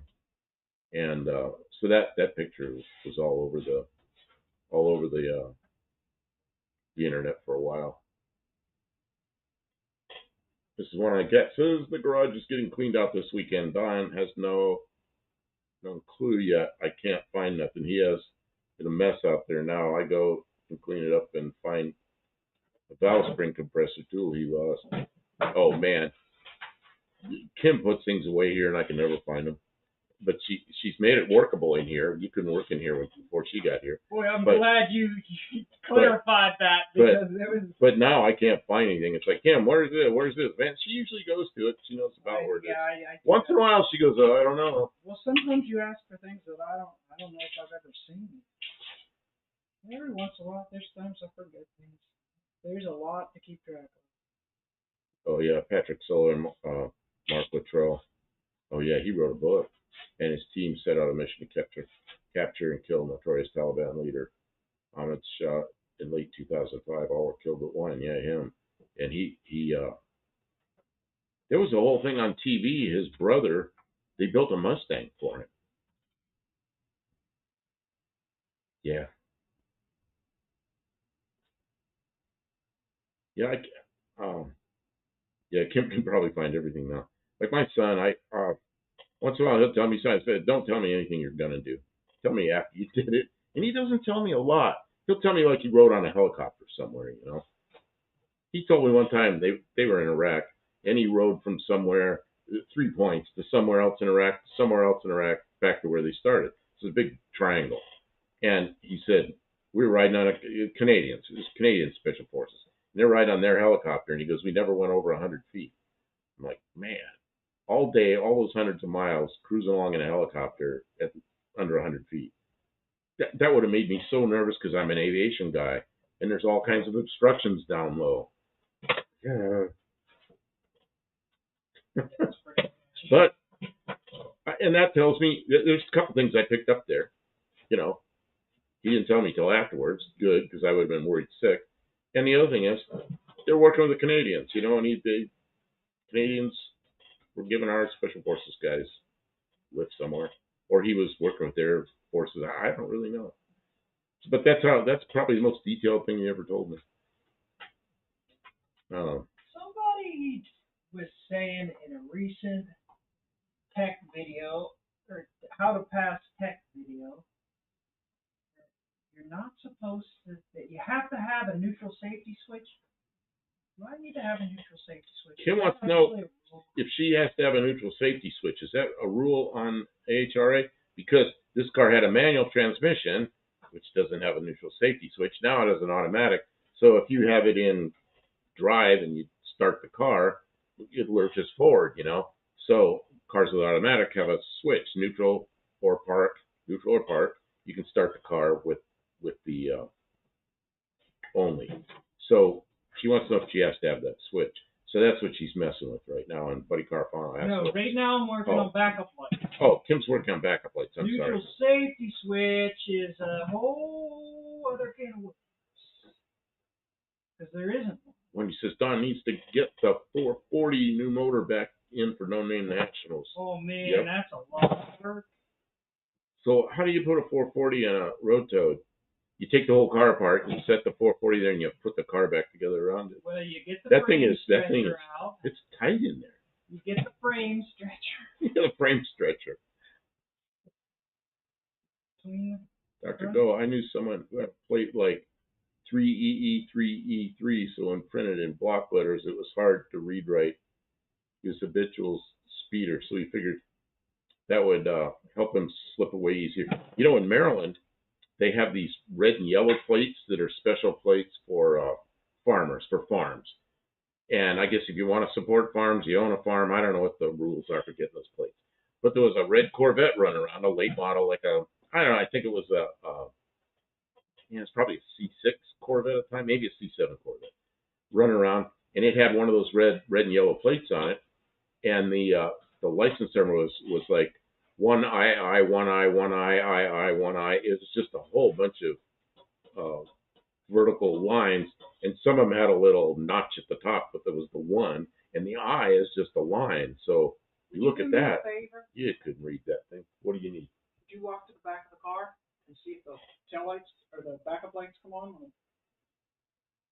and so that picture was all over the internet for a while. This is one I get. Says the garage is getting cleaned out this weekend. Don has no clue yet. I can't find nothing. He has a mess out there now. I go and clean it up and find a valve spring compressor tool he lost. Oh man, Kim puts things away here and I can never find them. But she's made it workable in here. You couldn't work in here before she got here. Boy, I'm glad you clarified that, because it was. But now I can't find anything. It's like, Kim, where's this? Where's this? Man, she usually goes to it. She knows about where it is. Once in a while, she goes, I don't know. Well, sometimes you ask for things that I don't know if I've ever seen. Every once in a while, there's times I forget things. There's a lot to keep track of. Oh yeah, Patrick Solar and Mark Luttrell. Oh yeah, he wrote a book, and his team set out a mission to capture and kill notorious Taliban leader Ahmed Shah in late 2005. All were killed but one. Yeah, him. And he there was a whole thing on TV. His brother, they built a Mustang for him. Yeah. Yeah, yeah, Kim can probably find everything now. Like my son, once in a while he'll tell me something. Don't tell me anything you're gonna do. Tell me after you did it. And he doesn't tell me a lot. He'll tell me like he rode on a helicopter somewhere. He told me one time they were in Iraq, and he rode from somewhere 3 points to somewhere else in Iraq, back to where they started. It's a big triangle. And he said we were riding on Canadians. It was Canadian Special Forces. And they're riding on their helicopter, and he goes, we never went over 100 feet. I'm like, man, all day, all those hundreds of miles, cruising along in a helicopter at under 100 feet. That would have made me so nervous because I'm an aviation guy, and there's all kinds of obstructions down low. Yeah. But, and that tells me, there's a couple things I picked up there. He didn't tell me till afterwards. Good, because I would have been worried sick. And the other thing is, they're working with the Canadians, and the Canadians were giving our Special Forces guys lift somewhere. Or he was working with their forces. I don't really know. But that's probably the most detailed thing he ever told me. Somebody was saying in a recent tech video, or how to pass tech video, you're not supposed to, that you have to have a neutral safety switch. Do I need to have a neutral safety switch? Kim wants to know if she has to have a neutral safety switch. Is that a rule on AHRA? Because this car had a manual transmission, which doesn't have a neutral safety switch. Now it has an automatic. So if you have it in drive and you start the car, it lurches forward, So cars with automatic have a switch, neutral or park. You can start the car with the only. So she wants to know if she has to have that switch. So that's what she's messing with right now on Buddy Car Farm. No, right now I'm working on backup lights. Oh, Kim's working on backup lights. I'm sorry. Neutral safety switch is a whole other can of worms. Because there isn't one. When he says Don needs to get the 440 new motor back in for No Name Nationals. Oh man, That's a lot of work. So how do you put a 440 in a road toad? You take the whole car apart and you set the 440 there and you put the car back together around it. Well, you get the frame stretcher out. It's tight in there. You get the frame stretcher. You get a frame stretcher. Dr. Go, I knew someone who had a plate like 3EE3E3, so when printed in block letters, it was hard to read right. He was a habitual speeder, so he figured that would help him slip away easier. In Maryland, they have these red and yellow plates that are special plates for farmers, for farms. And I guess if you want to support farms, you own a farm. I don't know what the rules are for getting those plates. But there was a red Corvette running around, a late model, like a I don't know. I think it was it's probably a C6 Corvette at the time, maybe a C7 Corvette, running around, and it had one of those red and yellow plates on it, and the license number was like one I, one I, one I, one I. It was just a whole bunch of vertical lines, and some of them had a little notch at the top, but there was the one, and the I is just a line. So you look at that, you couldn't read that thing. What do you need? Did you walk to the back of the car and see if the tail lights or the backup lights come on?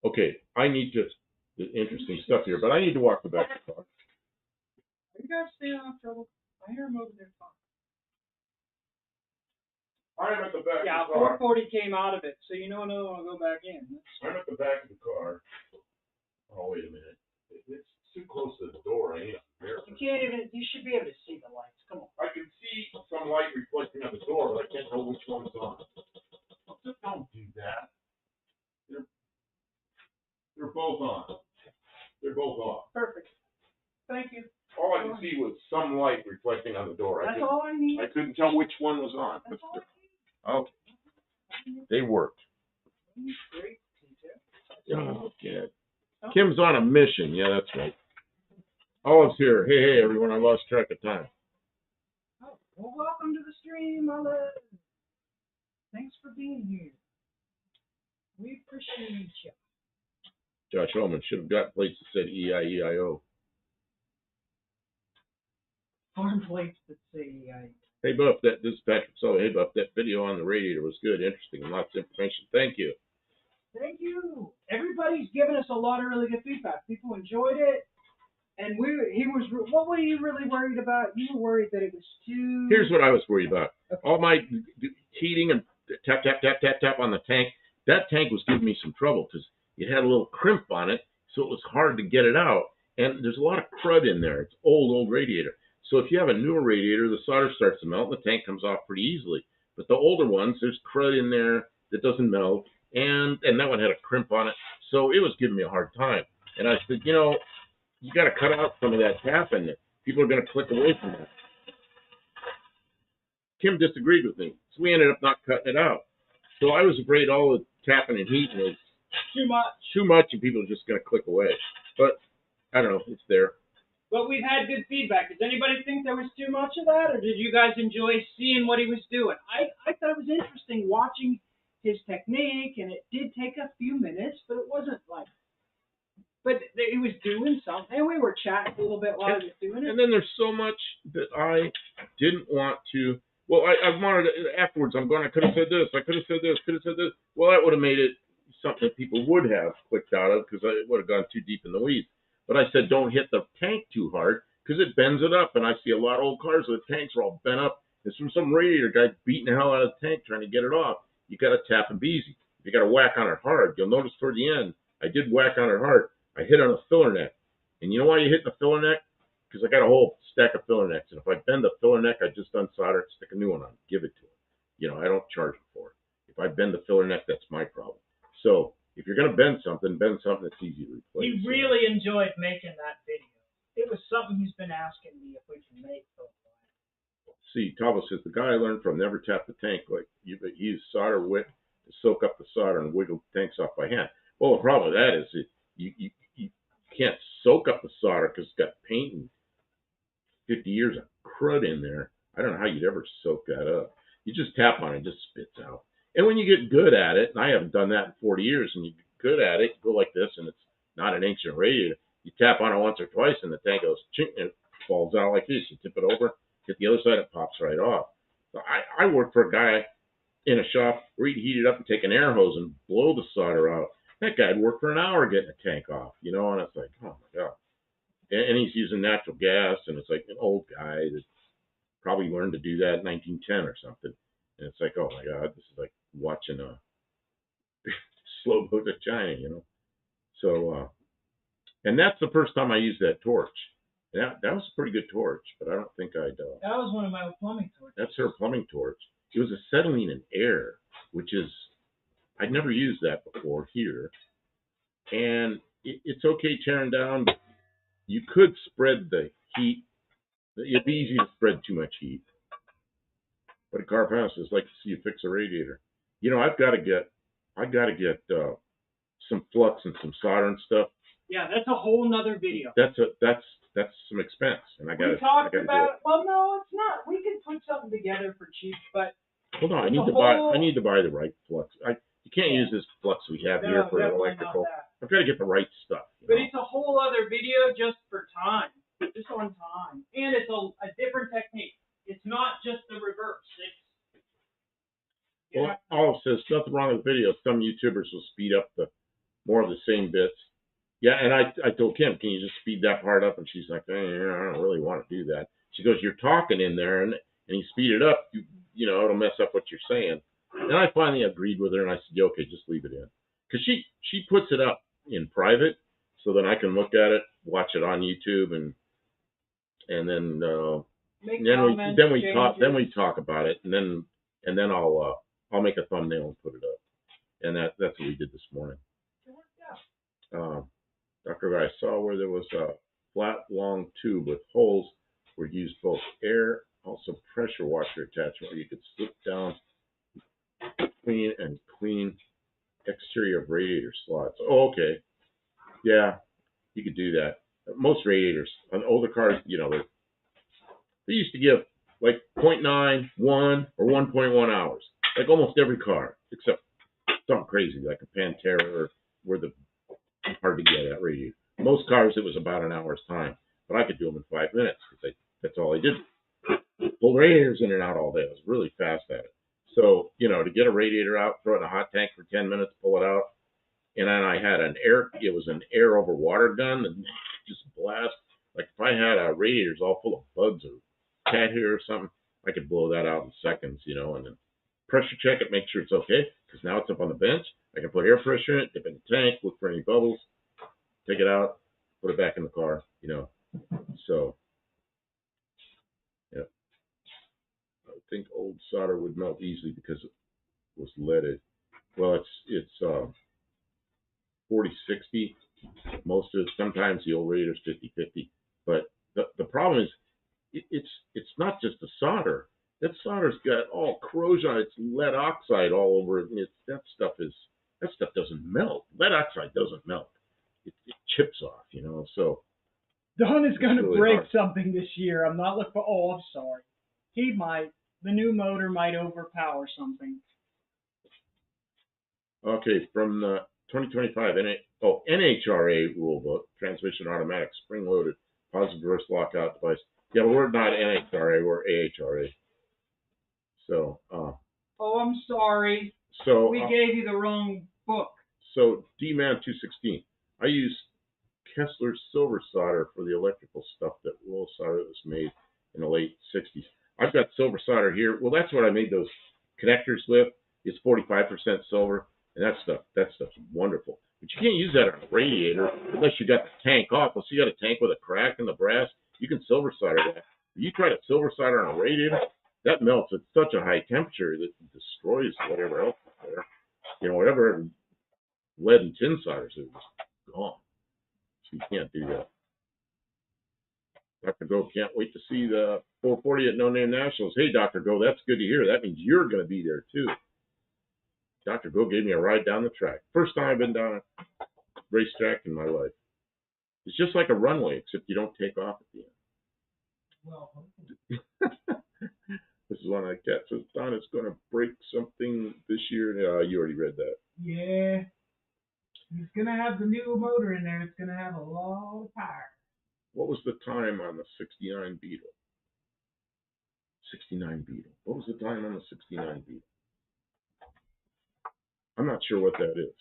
Okay, I need to. Interesting stuff here, but I need to walk the back of the car. Are you guys staying out of trouble? I hear them over there talking. I'm at the back Yeah, of the car. 440 came out of it, so you know another one will go back in. I'm at the back of the car. Oh, wait a minute. It's too close to the door. I need a mirror. You can't even, you should be able to see the lights. Come on. I can see some light reflecting on the door, but I can't tell which one's on. Don't do that. They're both on. They're both off. Perfect. Thank you. All I could see was some light reflecting on the door. That's all I need. I couldn't tell which one was on. That's all I need. Okay. They worked. Great. Oh, God. Kim's on a mission. Yeah, that's right. Olive's here. Hey, everyone. I lost track of time. Oh, well, welcome to the stream, Olive. Thanks for being here. We appreciate you. Josh Holman should have got plates that said EIEIO. Farm plates that say Hey, Buff, this is Patrick Sully. Hey, Buff, that video on the radiator was good, interesting, and lots of information. Thank you. Thank you. Everybody's given us a lot of really good feedback. People enjoyed it. And what were you really worried about? You were worried that it was too... Here's what I was worried about. Okay. All my heating and tap, tap, tap, tap, tap on the tank, that tank was giving me some trouble because it had a little crimp on it, so it was hard to get it out. And there's a lot of crud in there. It's old radiator. So if you have a newer radiator, the solder starts to melt and the tank comes off pretty easily. But the older ones, there's crud in there that doesn't melt, and that one had a crimp on it. So it was giving me a hard time. And I said, you got to cut out some of that tapping. People are going to click away from that. Kim disagreed with me, so we ended up not cutting it out. So I was afraid all the tapping and heating was too much, and people are just going to click away. But I don't know, it's there. But we've had good feedback. Does anybody think there was too much of that, or did you guys enjoy seeing what he was doing? I thought it was interesting watching his technique, and it did take a few minutes, but it wasn't like. But he was doing something, and we were chatting a little bit while he was doing it. And then there's so much that I didn't want to. Well, I wanted to, afterwards. I could have said this. I could have said this. Could have said this. Well, that would have made it something that people would have clicked out of because I would have gone too deep in the weeds. But I said don't hit the tank too hard because it bends it up. And I see a lot of old cars where the tanks are all bent up. It's from some radiator guy beating the hell out of the tank trying to get it off. You got to tap and be easy. You got to whack on it hard. You'll notice toward the end, I did whack on it hard. I hit on a filler neck. And you know why you hit the filler neck? Because I got a whole stack of filler necks. And if I bend the filler neck, I just unsolder it, stick a new one on, give it to him. I don't charge him for it. If I bend the filler neck, that's my problem. So if you're going to bend something that's easy to replace. He really enjoyed making that video. It was something he's been asking me if we can make for a while. See, Tavo says, the guy I learned from never tapped the tank like you, but he used solder wick to soak up the solder and wiggle the tanks off by hand. Well, the problem with that is you can't soak up the solder because it's got paint and 50 years of crud in there. I don't know how you'd ever soak that up. You just tap on it, it just spits out. And when you get good at it, and I haven't done that in 40 years, and you get good at it, you go like this, and it's not an ancient radiator. You tap on it once or twice, and the tank goes chink, and it falls out like this. You tip it over, hit the other side, it pops right off. So I worked for a guy in a shop where he'd heat it up and take an air hose and blow the solder out. That guy'd work for an hour getting a tank off, and it's like, oh my God. And he's using natural gas, and it's like an old guy that probably learned to do that in 1910 or something. And it's like, oh my God, this is like watching a slow boat to China, So, and that's the first time I used that torch. That was a pretty good torch, but I don't think I'd. That was one of my plumbing torches. That's her plumbing torch. It was acetylene and air, which is, I'd never used that before here. And it's okay tearing down, but you could spread the heat. It'd be easy to spread too much heat. But a carpenter's is like to see you fix a radiator. You know, I got to get some flux and some solder and stuff. Yeah, that's a whole nother video. That's some expense, and I got to. We talked about. Well, no, it's not. We can put something together for cheap, but. Hold on, I need to buy the right flux. You can't use this flux we have here for electrical. I've got to get the right stuff. But it's a whole other video just for time, just on time, and it's a different technique. It's not just the reverse. Well, all it says nothing wrong with the video. Some YouTubers will speed up the more of the same bits. Yeah, and I told Kim, can you just speed that part up? And she's like, I don't really want to do that. She goes, you're talking in there, and you speed it up, you know, it'll mess up what you're saying. And I finally agreed with her, and I said, yeah, okay, just leave it in. Because she puts it up in private, so then I can look at it, watch it on YouTube, and then we talk about it, and then I'll make a thumbnail and put it up. And that's what we did this morning. Dr. I saw where there was a flat, long tube with holes where you used both air, also pressure washer attachment, where you could slip down, clean exterior of radiator slots. Oh, okay. Yeah, you could do that. Most radiators on older cars, you know, they used to give like 0.9, 1, or 1.1 hours, like almost every car, except something crazy like a Pantera where the hard to get at radiator. Most cars it was about an hour's time, but I could do them in 5 minutes because that's all I did. Pull radiators in and out all day. I was really fast at it. So, you know, to get a radiator out, throw it in a hot tank for 10 minutes, pull it out. And then I had it was an air over water gun and just blast. Like if I had radiators all full of bugs or cat hair or something, I could blow that out in seconds, you know, and then pressure check it, make sure it's okay, because now it's up on the bench. I can put air pressure in it, dip in the tank, look for any bubbles, take it out, put it back in the car, you know. So, yeah. I think old solder would melt easily because it was leaded. Well, it's 40-60. Most of it, sometimes the old radiator's 50-50. But the problem is it's not just the solder. That solder's got all corrosion on it. It's lead oxide all over it. That stuff doesn't melt. Lead oxide doesn't melt. It chips off, you know. So Don is going to really break something this year. I'm not looking for. Oh, I'm sorry. He might. The new motor might overpower something. Okay, from the 2025 NHRA rulebook, transmission automatic spring-loaded positive reverse lockout device. Yeah, but we're not NHRA, we're AHRA. So. Oh, I'm sorry. So we gave you the wrong book. So D-Man 216. I use Kessler silver solder for the electrical stuff, that roll solder that was made in the late 60s. I've got silver solder here. Well, that's what I made those connectors with. It's 45% silver, and that stuff's wonderful. But you can't use that on a radiator unless you got the tank off. Well, so you got a tank with a crack in the brass, you can silver solder that. If you try to silver solder on a radiator, that melts at such a high temperature that it destroys whatever else is there. You know, whatever lead and tin solders is gone. So you can't do that. Dr. Go can't wait to see the 440 at No Name Nationals. Hey, Dr. Go, that's good to hear. That means you're going to be there too. Dr. Go gave me a ride down the track. First time I've been down a racetrack in my life. It's just like a runway, except you don't take off at the end. Well, this is one of the cats says, Don is going to break something this year. You already read that. Yeah. He's going to have the new motor in there. It's going to have a lot of power. What was the time on the 69 Beetle? 69 Beetle. What was the time on the 69 Beetle? I'm not sure what that is.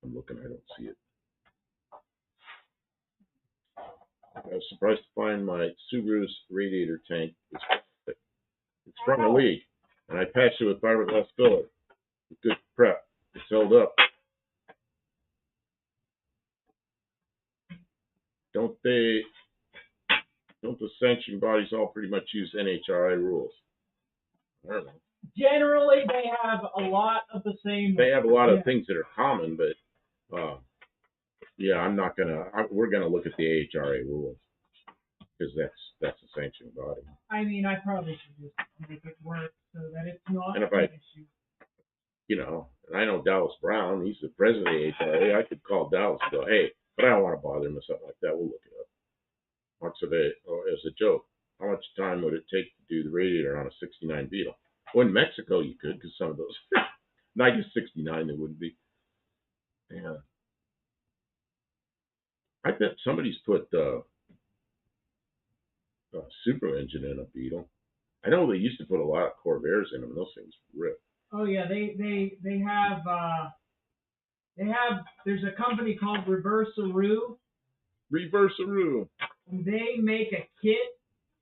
I'm looking, I don't see it. I was surprised to find my Subaru's radiator tank is plastic. It's from a leak, and I patched it with fiberglass filler. With good prep. It's held up. Don't the sanctioning bodies all pretty much use NHRI rules? I don't know. Generally, they have a lot of the same. They have a lot of things that are common, but yeah, we're gonna look at the AHRA rules. because that's a sanctioned body. I mean, I probably should just make it work so that it's not And if an I, issue. and I know Dallas Brown, he's the president of the AHRA, I could call Dallas and go, hey, but I don't want to bother him with something like that. We'll look it up. Mark Survey, as a joke, how much time would it take to do the radiator on a 69 Beetle? Well, in Mexico you could, because some of those, not just 69 there wouldn't be. Yeah. I bet somebody's put a super engine in a Beetle. I know they used to put a lot of Corvairs in them, and those things rip. Oh yeah, they have there's a company called Reverse-A-Roo. Reverse-A-Roo. They make a kit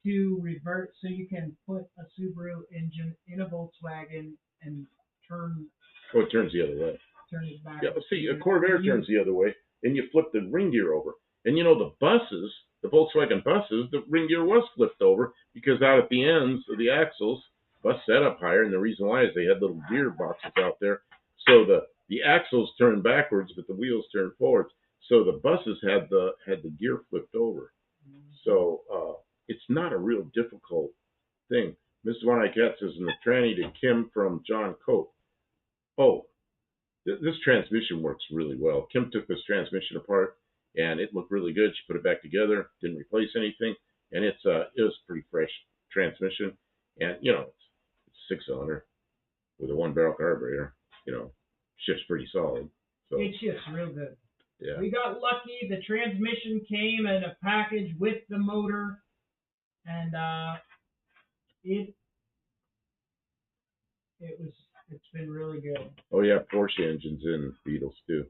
to revert, so you can put a Subaru engine in a Volkswagen and turn Oh, it turns the other way. it back. Yeah, see, a Corvair turns the other way, and you flip the ring gear over. And the buses, the Volkswagen buses, the ring gear was flipped over because out at the ends of the axles, bus set up higher, and the reason why is they had little gear boxes out there, so the axles turned backwards, but the wheels turned forwards. So the buses had the gear flipped over. So it's not a real difficult thing. Mr. One Eye Cat says in the tranny to Kim from John Cope. Oh, this transmission works really well. Kim took this transmission apart, and it looked really good. She put it back together, didn't replace anything, and it was pretty fresh transmission. And it's 6-cylinder with a 1-barrel carburetor. Shifts pretty solid. So It shifts real good. yeah. We got lucky. The transmission came in a package with the motor, and it's been really good. Oh yeah, Porsche engines in Beetles too.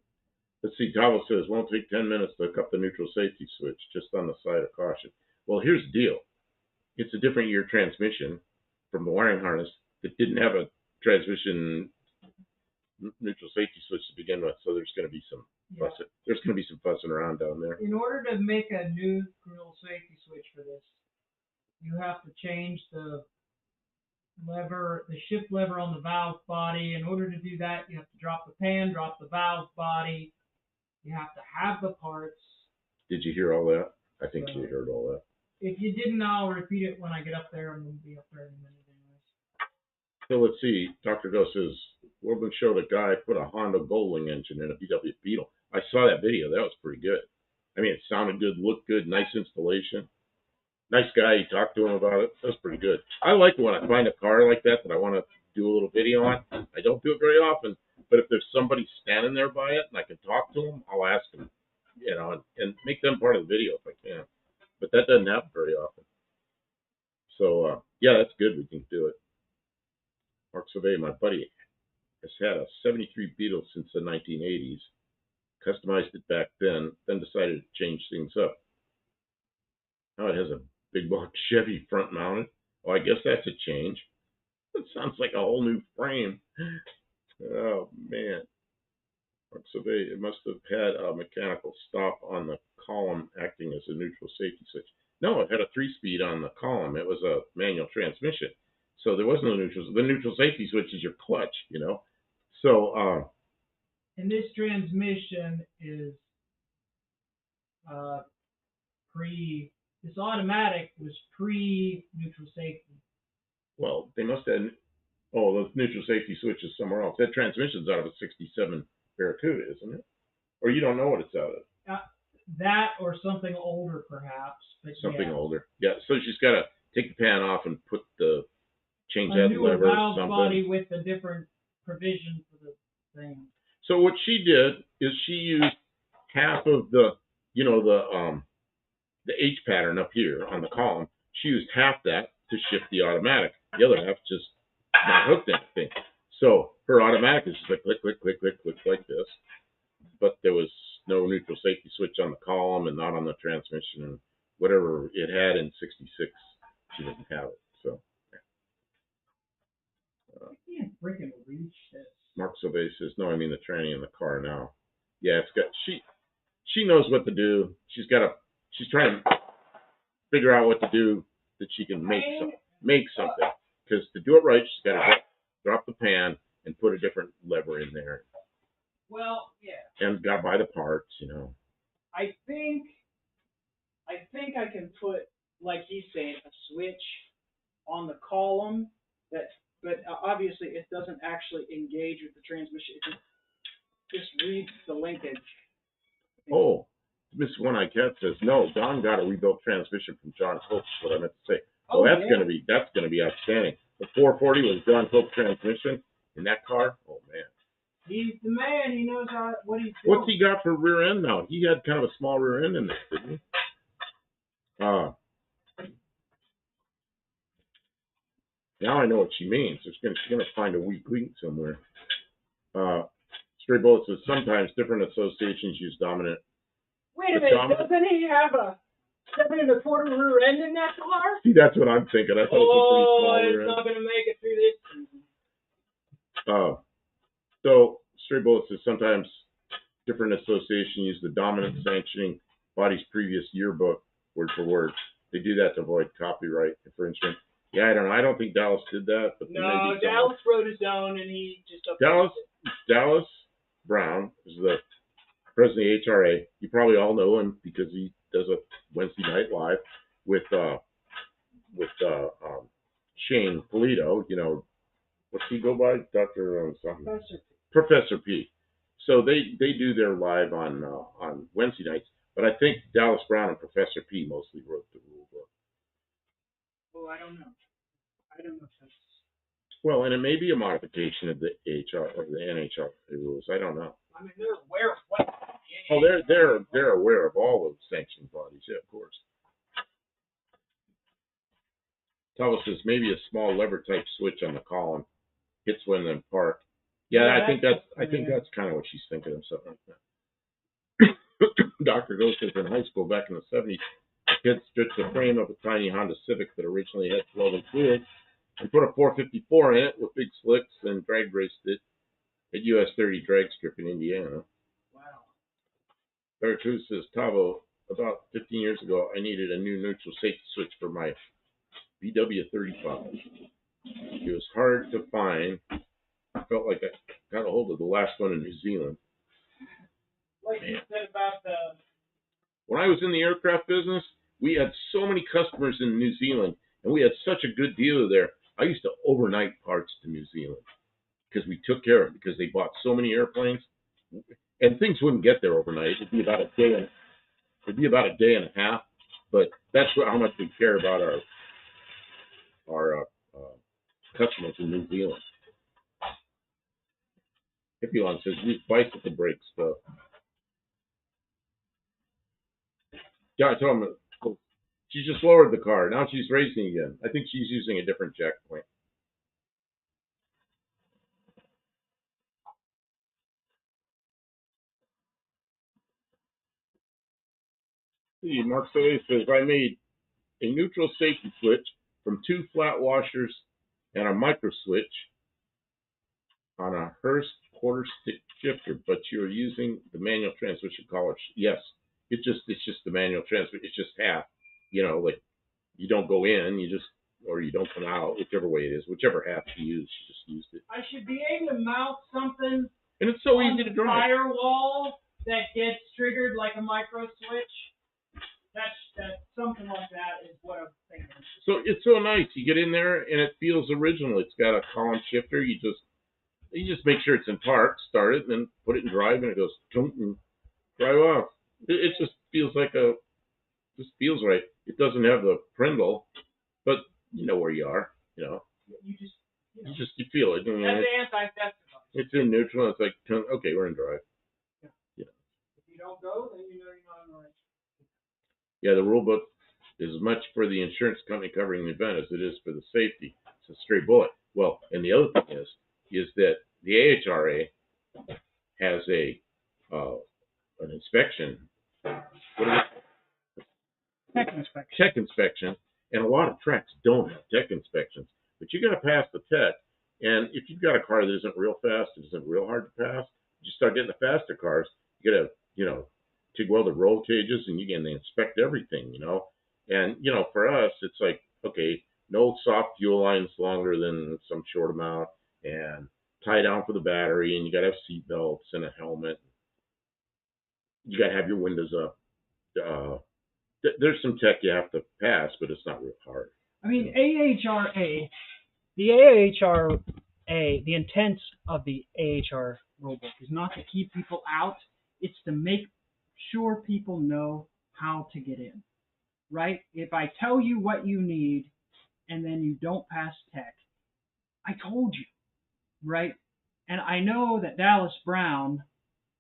Let's see. Tavo says won't take 10 minutes to hook up the neutral safety switch, just on the side of caution. Well, here's the deal. It's a different year transmission from the wiring harness that didn't have a transmission neutral safety switch to begin with, so there's going to be some fussing. There's going to be some fussing around down there. In order to make a neutral safety switch for this, you have to change the shift lever on the valve body. In order to do that, you have to drop the pan, drop the valve body. You have to have the parts. Did you hear all that? I think you heard all that. If you didn't, I'll repeat it when I get up there. I'm going to be up there in a minute anyways. So let's see. Dr. Go says, Worldman showed a guy put a Honda Goldwing engine in a VW Beetle. I saw that video. That was pretty good. I mean, it sounded good, looked good, nice installation. Nice guy. He talked to him about it. That was pretty good. I like when I find a car like that I want to do a little video on. I don't do it very often, but if there's somebody standing there by it and I can talk to them, I'll ask them, and make them part of the video if I can. But that doesn't happen very often. So, yeah, that's good. We can do it. Mark Survey, my buddy, has had a 73 Beetle since the 1980s. Customized it back then decided to change things up. Now it has a big block Chevy front mounted. Oh, I guess that's a change. That sounds like a whole new frame. Oh, man. Mark Survey, it must have had a mechanical stop on the column acting as a neutral safety switch. No, it had a 3-speed on the column. It was a manual transmission. So there was no neutral. The neutral safety switch is your clutch, So, and this transmission is this automatic was pre-neutral safety. Well, they must have. Oh, the neutral safety switch is somewhere else. That transmission's out of a '67 Barracuda, isn't it? Or you don't know what it's out of. That or something older, perhaps. But something older. Yeah. So she's got to take the pan off and change a that newer lever or valve something. body with a different provision for the thing. So what she did is she used half of the H pattern up here on the column. She used half that to shift the automatic. The other half just not hooked anything. So her automatic is just like click, click, click, click, click, like this. But there was no neutral safety switch on the column and not on the transmission, and whatever it had in '66, she didn't have it. So I can't freaking reach this. Mark Silvey says, no, I mean the tranny in the car now. Yeah, it's got she knows what to do. She's trying to figure out what to do that she can make something. Because to do it right, she's got to drop the pan and put a different lever in there. Well, yeah. And got to buy the parts, I think I can put like he's saying, a switch on the column that, but obviously it doesn't actually engage with the transmission. It just reads the linkage. Oh, Miss One Eye Cat says no. Don got a rebuilt transmission from John Cope. Is what I meant to say. Oh, Oh, that's yeah. gonna be outstanding. The 440 was John Cope transmission in that car. Oh man. He's the man. He knows what he's doing. What's he got for rear end now? He had kind of a small rear end in this, didn't he? Now I know what she means. She's gonna find a weak link somewhere. Stray Bullet says sometimes different associations use dominant. Wait a minute, doesn't he have a 7 1/4 rear end in that car? See, that's what I'm thinking. I thought it was a pretty small rear end. It's not going to make it through this season. So Stray Bullet says sometimes different associations use the dominant sanctioning body's previous yearbook word for word. They do that to avoid copyright infringement. Yeah, I don't know. I don't think Dallas did that, but no, Dallas wrote his own, and he just Dallas Brown is the president of the HRA. You probably all know him because he does a Wednesday night live with Shane Polito. You know, what's he go by? Professor P. So they do their live on Wednesday nights. But I think Dallas Brown and Professor P mostly wrote the rule book. Oh, I don't know. If that's... Well, and it may be a modification of the HR or the NHR rules. I don't know. I mean, they're aware of what. Oh, they're aware of all those sanctioned bodies. Yeah, of course. Tell us this, maybe a small lever type switch on the column hits when in park. Yeah, I think that's kind of what she's thinking of, something like that. Dr. Ghost says in high school back in the 70s, kids stripped the frame of a tiny Honda Civic that originally had 12-inch wheels and put a 454 in it with big slicks and drag raced it at US 30 drag strip in Indiana. Wow. Dr. Cruz says, Tavo, about 15 years ago, I needed a new neutral safety switch for my BW35. It was hard to find. I felt like I got a hold of the last one in New Zealand. Like you said about the... When I was in the aircraft business, we had so many customers in New Zealand, and we had such a good deal there. I used to overnight parts to New Zealand because we took care of it because they bought so many airplanes, and things wouldn't get there overnight. It'd be about a day and a half, but that's how much we care about our customers in New Zealand. Hippilon says use bicycle brakes stuff. Yeah, I told him she just lowered the car. Now she's racing again. I think she's using a different jack point. See, Mark Solis says I made a neutral safety switch from 2 flat washers and a micro switch on a Hurst quarter stick shifter, but you're using the manual transmission collar. Yes, it's just the manual transmission. It's just half. You know, like you don't go in, or you don't come out, whichever way it is, whichever half you use, you just used it. I should be able to mount something. And it's so easy to drive. Firewall that gets triggered like a micro switch. That's something like that is what I'm thinking. So it's so nice. You get in there and it feels original. It's got a column shifter. You just make sure it's in park, start it, and then put it in drive, and it goes and drive off. It just feels feels right. It doesn't have the Prindle, but you know where you are. You feel it. That's the anti-theft device. It's in neutral. It's like, okay, we're in drive. Yeah. If you don't go, then you know you're not in the right. Yeah, the rule book is as much for the insurance company covering the event as it is for the safety. It's a straight bullet. Well, and the other thing is that the AHRA has an inspection. Tech inspection, and a lot of tracks don't have tech inspections. But you got to pass the tech, and if you've got a car that isn't real fast, it isn't real hard to pass. You start getting the faster cars. You got to, TIG welded roll cages, and you can inspect everything, And for us, it's like, okay, no soft fuel lines longer than some short amount, and tie down for the battery, and you got to have seat belts and a helmet. You got to have your windows up. There's some tech you have to pass, but it's not real hard. I You mean, know. the intent of the AHR rulebook is not to keep people out. It's to make sure people know how to get in, right? If I tell you what you need and then you don't pass tech, I told you, right? And I know that Dallas Brown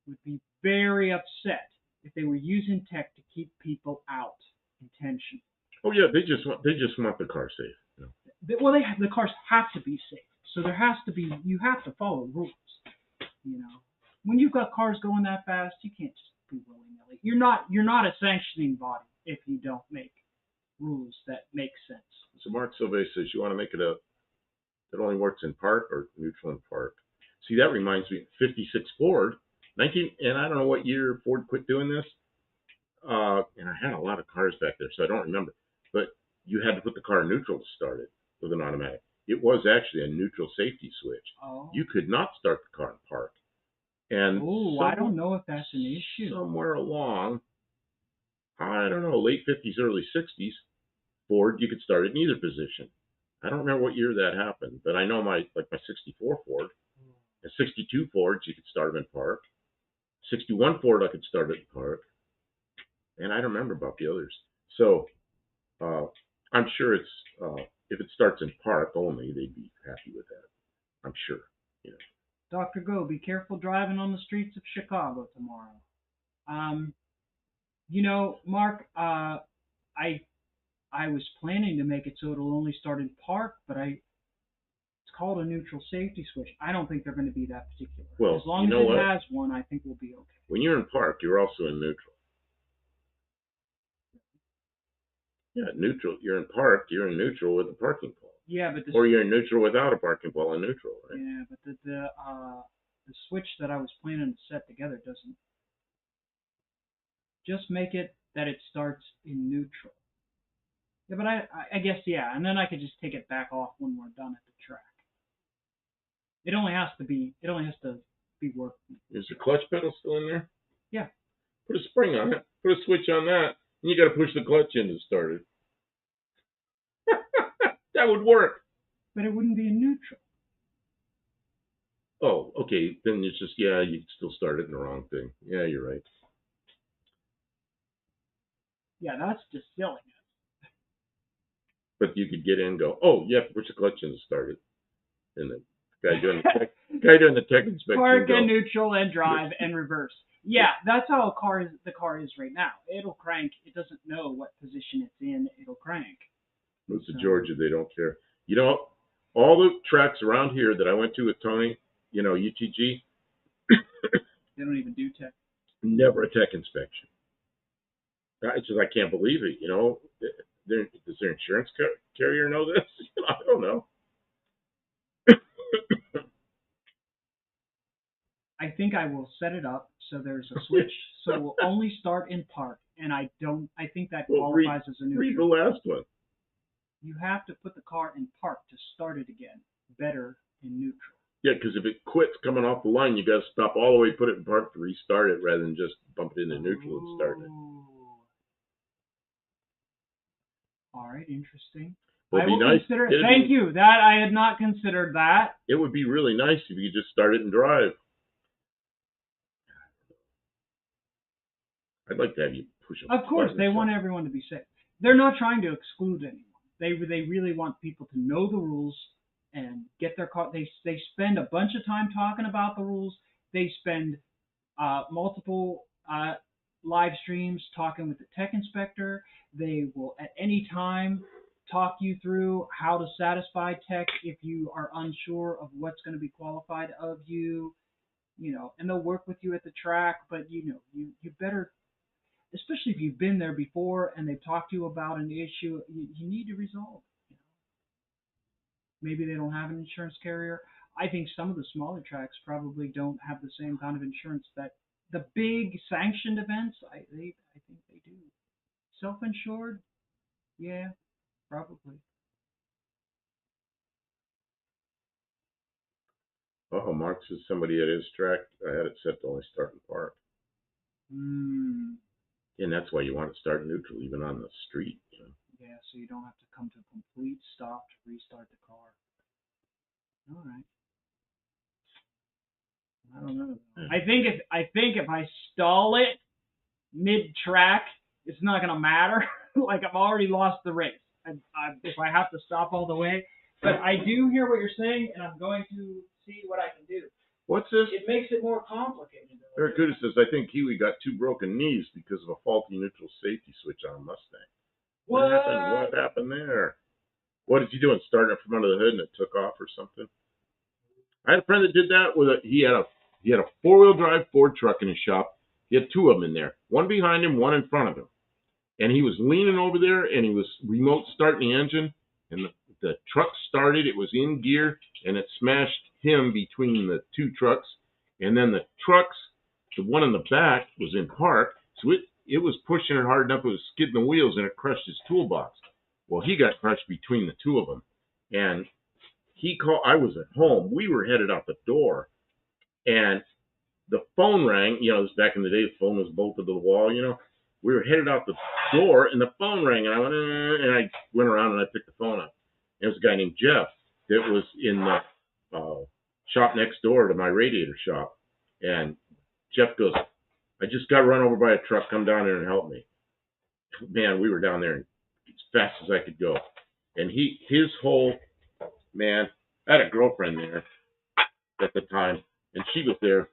would be very upset if they were using tech to keep people out intentionally. Oh yeah, they just want the car safe. You know. Well, the cars have to be safe, so there has to be you have to follow rules. You know, when you've got cars going that fast, you can't just be willy nilly. You're not a sanctioning body if you don't make rules that make sense. So Mark Silve says you want to make it a that only works in park or neutral in park. See, that reminds me, 56 Ford, 19, and I don't know what year Ford quit doing this. And I had a lot of cars back there, so I don't remember. But you had to put the car in neutral to start it with an automatic. It was actually a neutral safety switch. Oh. You could not start the car in park. And Oh, I don't know if that's an issue. somewhere along, I don't know, late 50s, early 60s, Ford, you could start it in either position. I don't remember what year that happened, but I know my 64 Ford and 62 Fords, you could start them in park. 61 Ford, I could start it in park. And I don't remember about the others. So uh, I'm sure it's if it starts in park only, they'd be happy with that. I'm sure. You know. Dr. Go, be careful driving on the streets of Chicago tomorrow. Um, Mark, I was planning to make it so it'll only start in park, but it's called a neutral safety switch. I don't think they're going to be that particular. Well, As long you as know it what? has one, I think we'll be okay. When you're in park, you're also in neutral. Yeah, neutral. You're in park. You're in neutral with a parking pole. Yeah, but Or you're in neutral without a parking pole in neutral, right? yeah, but the switch that I was planning to set together doesn't just make it that it starts in neutral. Yeah, but I guess yeah, and then I could just take it back off when we're done at the track. It only has to be working. Is the clutch pedal still in there? Yeah. Put a spring on it. Put a switch on that, and you got to push the clutch in to start it. That would work. But it wouldn't be in neutral. Oh, okay. Then it's just you can still start it in the wrong thing. Yeah, you're right. Yeah, that's just silliness. But you could get in and go, oh, you have to push the clutch in to start it. And the guy doing the tech inspection Park go, and neutral and drive and reverse. Yeah, that's how the car is right now. It'll crank. It doesn't know what position it's in. It'll crank. Most of Georgia, they don't care. You know, all the tracks around here that I went to with Tony, UTG, They don't even do tech. never a tech inspection. It's just I can't believe it. Does their insurance carrier know this? I don't know. I think I will set it up so there's a switch, so it will only start in park, and I think that qualifies as a Read the neutral. last one. You have to put the car in park to start it again. Better in neutral. Yeah, because if it quits coming off the line, you got to stop all the way, put it in park to restart it, rather than just bump it into neutral and start it. All right, interesting. Well, I will nice. consider it. Thank you. That I had not considered that. It would be really nice if you could just start it and drive. I'd like to have you push a Of course, they want everyone to be safe. They're not trying to exclude anyone. They really want people to know the rules and get their car. They spend a bunch of time talking about the rules. They spend multiple live streams talking with the tech inspector. They will at any time talk you through how to satisfy tech if you are unsure of what's going to be qualified of you. And they'll work with you at the track. But you better, especially if you've been there before and they've talked to you about an issue, you need to resolve it. Maybe they don't have an insurance carrier. I think some of the smaller tracks probably don't have the same kind of insurance that the big sanctioned events. I think they do. Self-insured, yeah, probably. Oh, Mark says somebody at his track, I had it set to only start in park. Hmm. And that's why you want to start neutral, even on the street. Yeah, so you don't have to come to a complete stop to restart the car. All right. I don't know. I think if I stall it mid track, it's not gonna matter. Like I've already lost the race. If I have to stop all the way, but I do hear what you're saying, and I'm going to see what I can do. What's this? It makes it more complicated. Barracuda says, I think Kiwi got 2 broken knees because of a faulty neutral safety switch on a Mustang. What happened? What happened there? What is he doing? Starting it from under the hood and it took off or something? I had a friend that did that with he had a 4-wheel drive Ford truck in his shop. He had 2 of them in there, one behind him, one in front of him. And he was leaning over there and he was remote starting the engine, and the truck started. It was in gear and it smashed him between the 2 trucks. And then the trucks, the one in the back was in park, so it was pushing it hard enough. It was skidding the wheels and it crushed his toolbox. Well, he got crushed between the 2 of them, and he called. I was at home. We were headed out the door, and the phone rang. It was back in the day. The phone was bolted to the wall. We were headed out the door, and the phone rang, and I went, and I went around and I picked the phone up. It was a guy named Jeff that was in the shop next door to my radiator shop, and Jeff goes, "I just got run over by a truck. Come down there and help me." Man, we were down there as fast as I could go, and his whole man. I had a girlfriend there at the time, and she was there,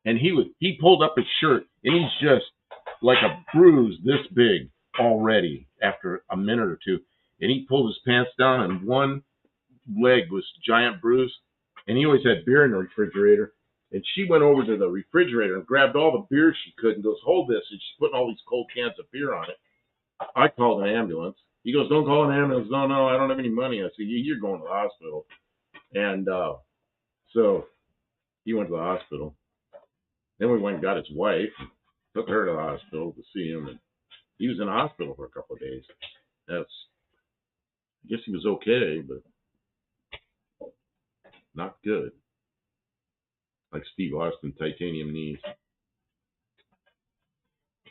and he pulled up his shirt, and he's just like a bruise this big already after a minute or two, and he pulled his pants down, and one leg was giant bruise, and he always had beer in the refrigerator, and she went over to the refrigerator and grabbed all the beer she could and goes, "Hold this," and she's putting all these cold cans of beer on it. I called an ambulance. He goes, "Don't call an ambulance." "No, I don't have any money." I said, "You're going to the hospital." And so he went to the hospital. Then we went and got his wife, and took her to the hospital to see him, and he was in the hospital for a couple of days. I guess he was okay, but not good. Like Steve Austin, titanium knees.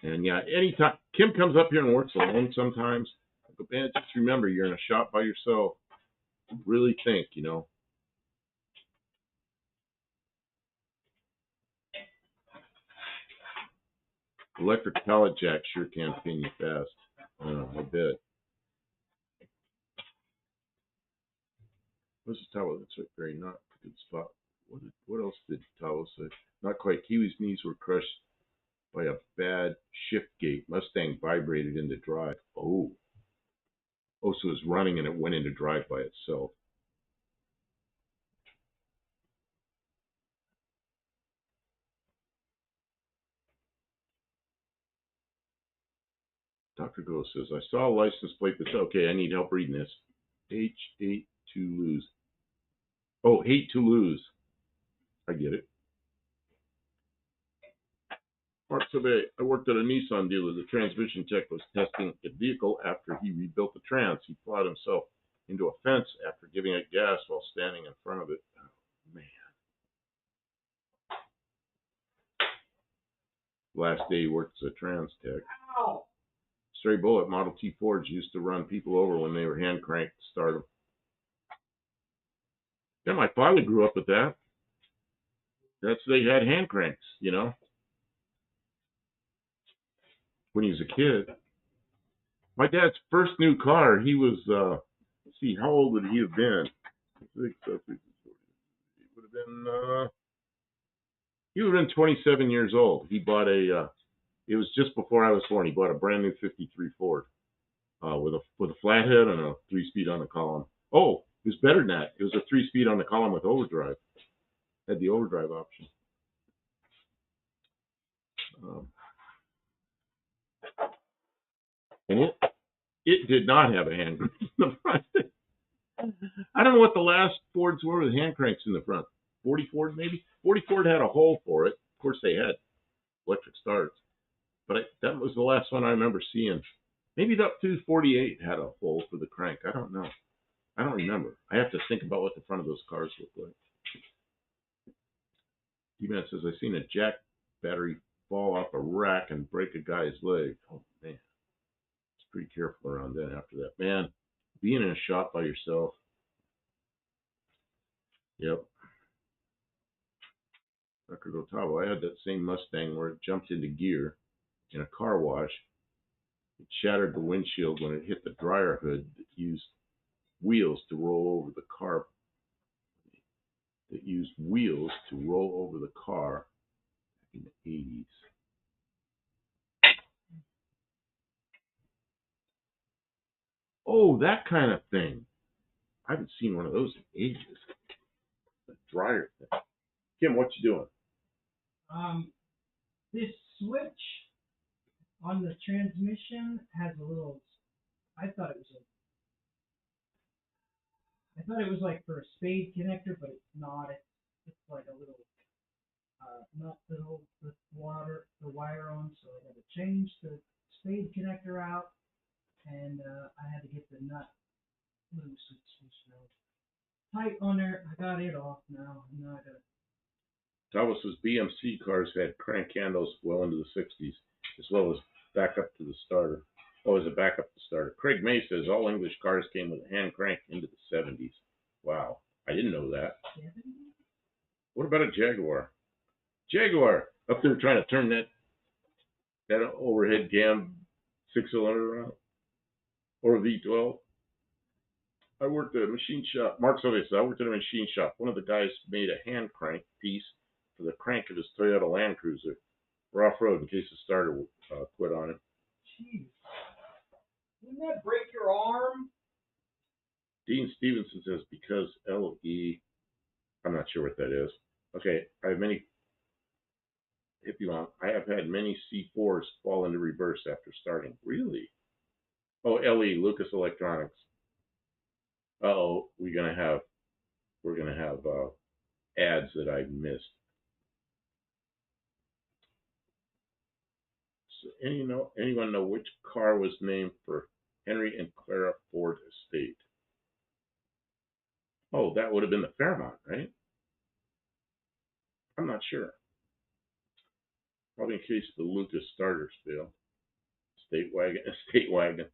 And yeah, anytime Kim comes up here and works alone sometimes, I go, "Man, just remember you're in a shop by yourself. Really think, Electric pallet jack sure can pin you fast. I bet. What's the Tahoe? That's right, very not a good spot. What else did Tahoe say? Not quite. Kiwi's knees were crushed by a bad shift gate. Mustang vibrated into drive. Oh, so it was running and it went into drive by itself. Dr. Go says, I saw a license plate that's okay. I need help reading this. H8 to lose. Oh, hate to lose. I get it. Parts of I worked at a Nissan dealer. The transmission tech was testing a vehicle after he rebuilt the trans. He plowed himself into a fence after giving it gas while standing in front of it. Oh, man. Last day he worked as a trans tech. Ow! Stray Bullet Model T Fords used to run people over when they were hand cranked to start them. Yeah, my father grew up with that. They had hand cranks, when he was a kid. My dad's first new car, he was, let's see, how old would he have been? He would have been, he would have been 27 years old. He bought it was just before I was born. He bought a brand new 53 Ford with a flathead and a 3-speed on the column. Oh, it was better than that. It was a 3-speed on the column with overdrive. Had the overdrive option. And it did not have a hand crank in the front. I don't know what the last Fords were with hand cranks in the front. 40 Ford maybe? 40 Ford had a hole for it. Of course they had electric starts. But that was the last one I remember seeing. Maybe up to 48 had a hole for the crank. I don't know. I don't remember. I have to think about what the front of those cars look like. D-Man says, I've seen a jack battery fall off a rack and break a guy's leg. Oh man, it's pretty careful around then. After that, man, being in a shop by yourself. Yep. Dr. Gotavo, I had that same Mustang where it jumped into gear in a car wash. It shattered the windshield when it hit the dryer hood that used wheels to roll over the car. That used wheels to roll over the car back in the 80s. Oh, that kind of thing. I haven't seen one of those in ages. The dryer thing. Kim, what you doing? This switch on the transmission has a little. I thought it was like for a spade connector, but it's not. It's like a little nut that holds the wire on. So I had to change the spade connector out, and I had to get the nut loose. It's tight on there. I got it off now. Now I got. Thomas's BMC cars had crank handles well into the 60s, as well as backup to the starter. Oh, as a backup to the starter. Craig May says all English cars came with a hand crank into the 70s. Wow, I didn't know that. 70? What about a Jaguar? Jaguar up there trying to turn that overhead cam 6-cylinder around, or a V12. I worked at a machine shop. Mark Sylvia said I worked at a machine shop. One of the guys made a hand crank piece for the crank of his Toyota Land Cruiser for off-road in case the starter would quit on him. Jeez. Wouldn't that break your arm? Dean Stevenson says because LE. I'm not sure what that is. Okay, I have many. If you want, I have had many C4s fall into reverse after starting. Really? Oh, LE, Lucas Electronics. Uh-oh, we're gonna have ads that I missed. So anyone know which car was named for Henry and Clara Ford estate? Oh, that would have been the Fairmont, right? I'm not sure. Probably in case the Lucas starters fail. Estate wagon.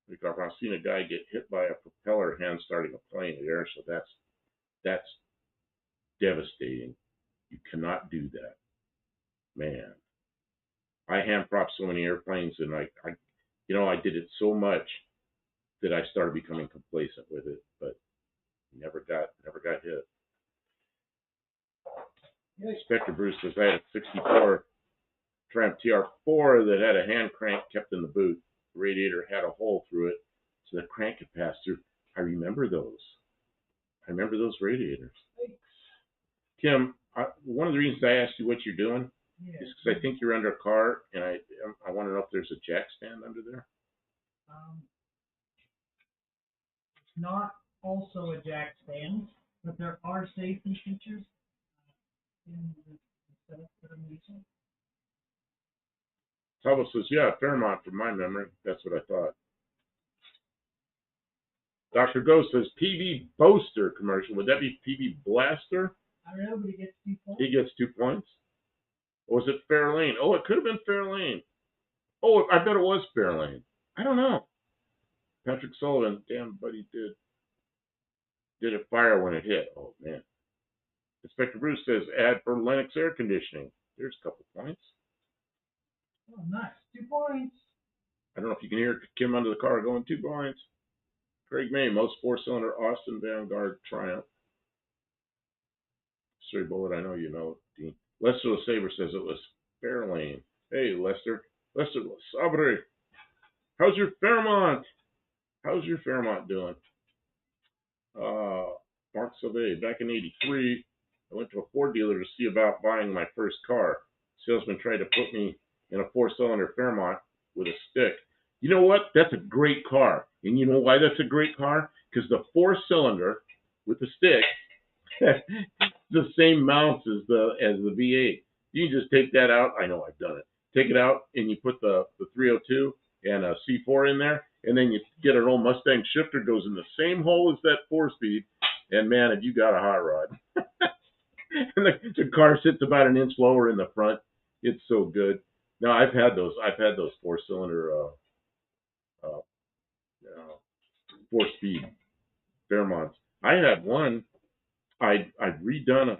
Because I've seen a guy get hit by a propeller hand starting a plane in air, so that's devastating. You cannot do that. Man. I hand prop so many airplanes and I did it so much that I started becoming complacent with it, but never got hit. Inspector Bruce says I had a 64 Triumph TR4 that had a hand crank kept in the boot. The radiator had a hole through it so the crank could pass through. I remember those radiators. Thanks. Kim, one of the reasons I asked you what you're doing is because I think you're under a car, and I want to know if there's a jack stand under there. It's not also a jack stand, but there are safety features in the setup that I'm using. Tabo says, yeah, Fairmont from my memory. That's what I thought. Dr. Ghost says, PB Boaster commercial. Would that be PB Blaster? I don't know, but he gets 2 points. He gets 2 points. Or was it Fairlane? Oh, it could have been Fairlane. Oh, I bet it was Fairlane. I don't know. Patrick Sullivan, damn buddy, did it fire when it hit? Oh, man. Inspector Bruce says, ad for Lennox air conditioning. There's a couple points. Oh, nice. 2 points. I don't know if you can hear Kim under the car going 2 points. Craig May, most 4-cylinder Austin Vanguard Triumph. Sorry, Bullet, I know you know, Dean. Lester LeSabre says it was Fairlane. Hey, Lester. Lester LeSabre. How's your Fairmont? How's your Fairmont doing? Mark Sauvé, back in 83, I went to a Ford dealer to see about buying my first car. Salesman tried to put me in a 4-cylinder Fairmont with a stick. You know what? That's a great car. And you know why that's a great car? Because the 4-cylinder with the stick the same mounts as the V8. You can just take that out. I know I've done it. Take it out and you put the 302 and a C4 in there, and then you get an old Mustang shifter, goes in the same hole as that 4-speed, and man, have you got a hot rod. and the car sits about an inch lower in the front. It's so good. No, I've had those. I've had those four-cylinder, uh, uh, four-speed Fairmonts. I had one. I'd redone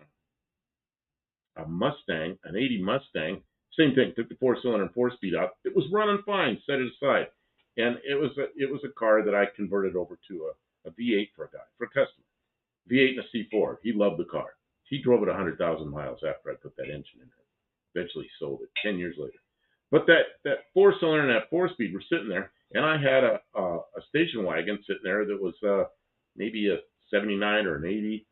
a Mustang, an '80 Mustang. Same thing. Took the four-cylinder and four-speed out. It was running fine. Set it aside, and it was a car that I converted over to a V8 for a guy, for a customer. V8 and a C4. He loved the car. He drove it 100,000 miles after I put that engine in it. Eventually sold it 10 years later. But that four-cylinder and that four-speed were sitting there, and I had a station wagon sitting there that was maybe a 79 or an 80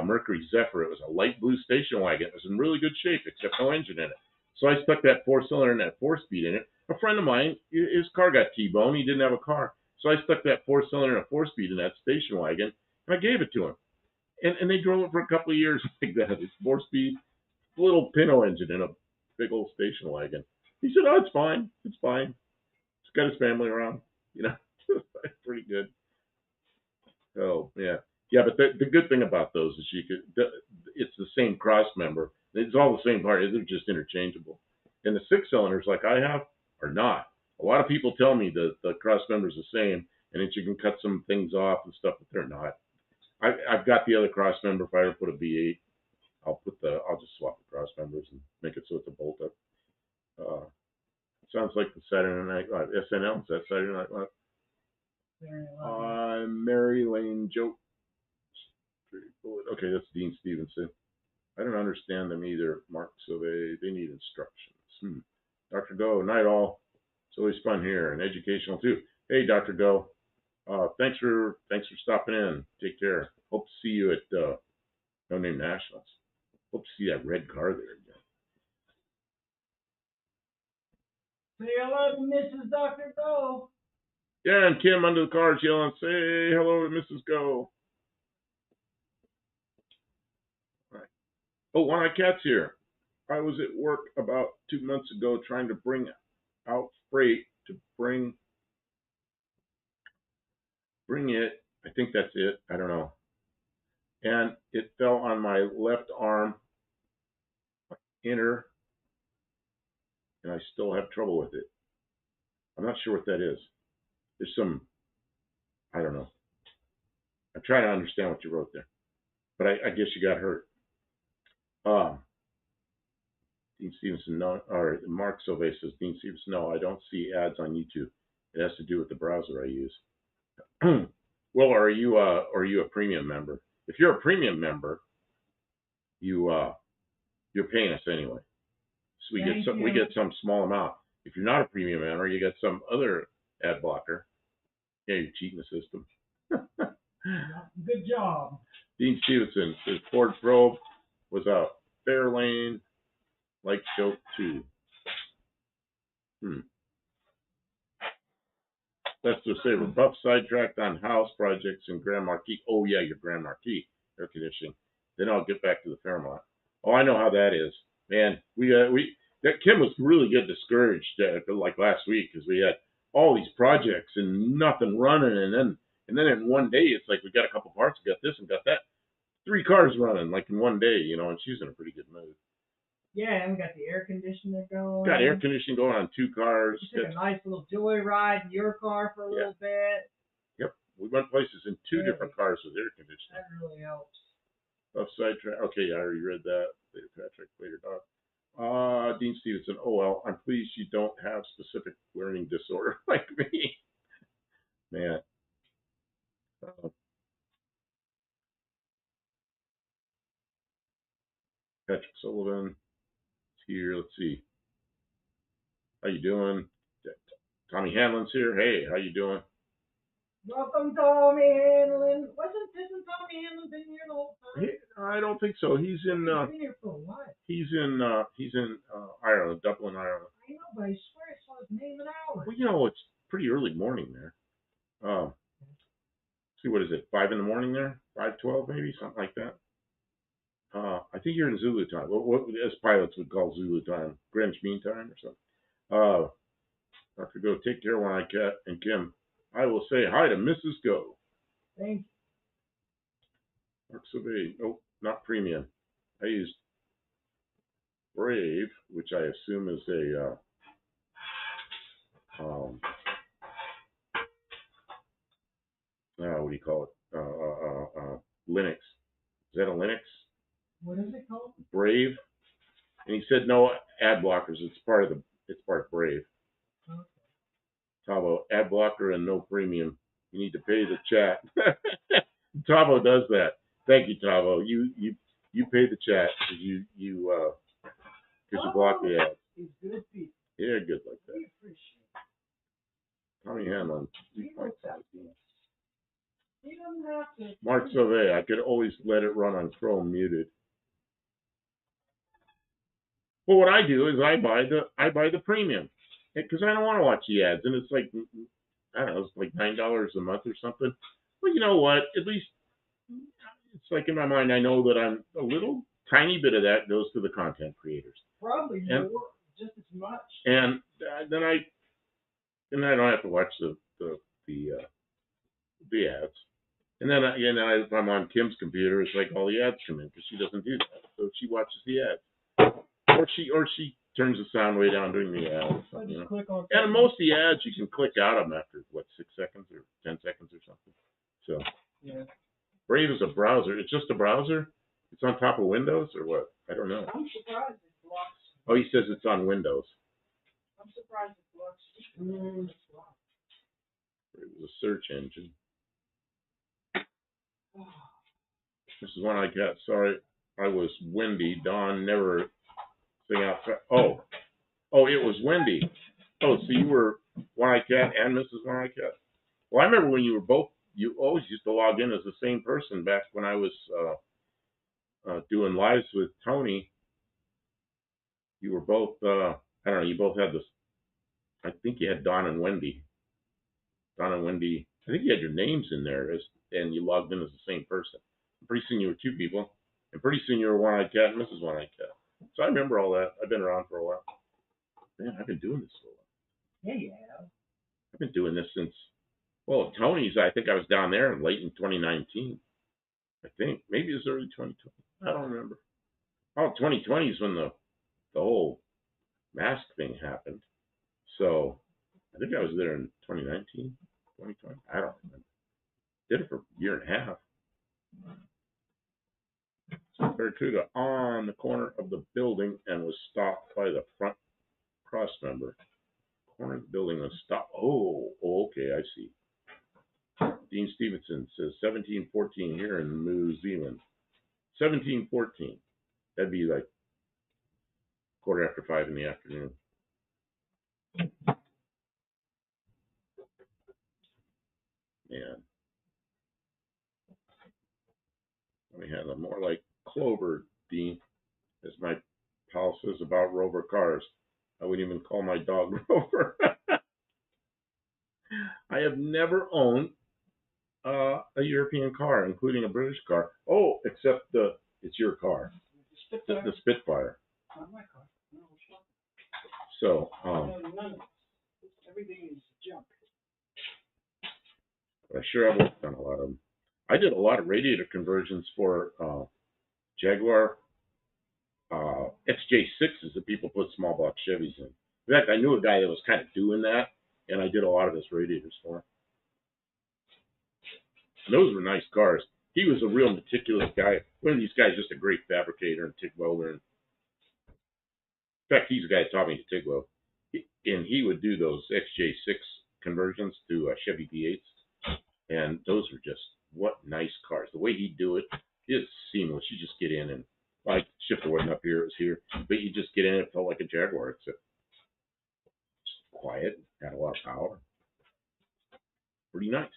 Mercury Zephyr. It was a light blue station wagon. It was in really good shape, except no engine in it. So I stuck that four-cylinder and that four-speed in it. A friend of mine, his car got T-boned. He didn't have a car. So I stuck that four-cylinder and a four-speed in that station wagon, and I gave it to him. And they drove it for a couple of years like that. It's four-speed, little Pinto engine in a big old station wagon. He said, "Oh, it's fine. It's fine. He's got his family around. You know, it's pretty good." Oh, yeah. Yeah, but the good thing about those is it's the same cross member. It's all the same part. They're just interchangeable. And the six cylinders, like I have, are not. A lot of people tell me that the cross member is the same and that you can cut some things off and stuff, but they're not. I've got the other cross member. If I ever put a V8, I'll just swap the cross members and make it so it's a bolt up. Uh, Sounds like the Saturday Night Live. SNL, is that Saturday Night Live? Mary Lane joke. Okay, that's Dean Stevenson. I don't understand them either, Mark, so they need instructions. Dr. Go, night all. It's always fun here and educational too. Hey, Dr. Go, thanks for stopping in. Take care. Hope to see you at No Name Nationals. Hope to see that red car there again. Say hello to Mrs. Dr. Go. Yeah, and Kim under the cars yelling, "Say hello to Mrs. Go." All right. Oh, one of my cats here. I was at work about 2 months ago trying to bring out freight to bring it. I think that's it. I don't know. And it fell on my left arm, inner, and I still have trouble with it. I'm not sure what that is. There's some, I don't know. I'm trying to understand what you wrote there, but I guess you got hurt. Dean Stevenson, no, or Mark Silve says, Dean Stevenson, no, I don't see ads on YouTube. It has to do with the browser I use. Well, are you a premium member? If you're a premium member, you're paying us anyway. So we get some small amount. If you're not a premium member, you get some other ad blocker. Yeah, you're cheating the system. Good job. Dean Stevenson says Ford Probe was a Fairlane like joke too. That's to say we're buff sidetracked on house projects in Grand Marquis. Oh yeah, your Grand Marquis air conditioning. Then I'll get back to the Fairmont. Oh, I know how that is, man. That Kim was really getting discouraged like last week because we had all these projects and nothing running, and then in one day it's like we got a couple parts, we got this and got that, 3 cars running like in one day, and she's in a pretty good mood. Yeah, and we got the air conditioner going. Got air conditioning going on 2 cars. We took a nice little joyride in your car for a little bit. Yep, we went places in 2 different cars with air conditioning. That really helps. Upside track. Okay, I already read that. Later, Patrick. Later, Doc. Dean Stevenson. Oh well, I'm pleased you don't have specific learning disorder like me. Man. Patrick Sullivan. Here. Let's see. How you doing? Tommy Hanlon's here. Hey, how you doing? Welcome, Tommy Hanlon. Isn't Tommy Hanlon been here the whole time? I don't think so. He's in. He's been here for a while. He's in Ireland, Dublin, Ireland. I know, but I swear I saw his name in hours. Well, it's pretty early morning there. See, what is it? 5 in the morning there? 5:12 maybe, something like that. I think you're in Zulu time. What as pilots would call Zulu time, Greenwich Mean Time or something. Dr. Go, take care when I cat and Kim. I will say hi to Mrs. Go. Thank you. Mark Survey. Nope, not premium. I used Brave, which I assume is a what do you call it? Linux. Is that a Linux? What is it called? Brave. And he said no ad blockers. It's part of Brave. Okay. Tavo, ad blocker and no premium. You need to pay the chat. Tavo does that. Thank you, Tavo. You pay the chat because you block the ads. He's good people. Yeah, good like that. We appreciate it. Tommy Hanlon. He looks at this. He doesn't have to. Mark Sauvé, I could always let it run on Chrome muted. Well, what I do is I buy the premium because I don't want to watch the ads, and it's like I don't know, it's like $9 a month or something. Well, you know what? At least it's like in my mind, I know that I'm a little tiny bit of that goes to the content creators. Probably more, just as much. And then I don't have to watch the ads. And then if I'm on Kim's computer, it's like all the ads come in because she doesn't do that, so she watches the ads, or she turns the sound way down during the ads. You know? Click on and most of the ads you can click out of them after 6 seconds or 10 seconds or something. So yeah. Brave is a browser. It's just a browser. It's on top of Windows or what? I don't know. I'm surprised it blocks. Oh, he says it's on Windows. I'm surprised it blocks. It was a search engine. This is one I got. Sorry, I was windy. Dawn never sing outside. Oh, it was windy. Oh, so you were One-Eyed Cat and Mrs. One-Eyed Cat. Well, I remember when you were both. You always used to log in as the same person back when I was doing lives with Tony. You were both. I don't know. You both had this. I think you had Dawn and Wendy. Dawn and Wendy. I think you had your names in there and you logged in as the same person. Pretty soon you were two people, and pretty soon you were One-Eyed Cat and Mrs. One-Eyed Cat. So I remember all that. I've been around for a while. Man, I've been doing this for a while. Yeah, you have. I've been doing this since, well, Tony's, I think I was down there late in 2019. I think. Maybe it was early 2020. I don't remember. Oh, 2020 is when the whole mask thing happened. So I think I was there in 2019, 2020. I don't remember. Did it for a year and a half. Barracuda on the corner of the building and was stopped by the front cross member. Corner of the building was stopped. Oh, okay, I see. Dean Stevenson says 1714 here in New Zealand. 1714. That'd be like 5:15 in the afternoon. Man. We had a more like Clover, Dean, as my pal says about Rover cars. I wouldn't even call my dog Rover. I have never owned a European car, including a British car. Oh, except it's your car, the Spitfire. Not my car. No, so, everything is junk. I sure have worked on a lot of them. I did a lot of radiator conversions for Jaguar XJ6s that people put small block Chevys in. In fact, I knew a guy that was kind of doing that, and I did a lot of his radiators for him. And those were nice cars. He was a real meticulous guy. One of these guys, just a great fabricator and TIG welder. In fact, he's the guy that taught me to TIG weld. And he would do those XJ6 conversions to Chevy V8s. And those were just, what nice cars. The way he'd do it is seamless. You just get in and, like, shifter wasn't up here, it was here. But you just get in, it felt like a Jaguar, except just quiet, had a lot of power. Pretty nice.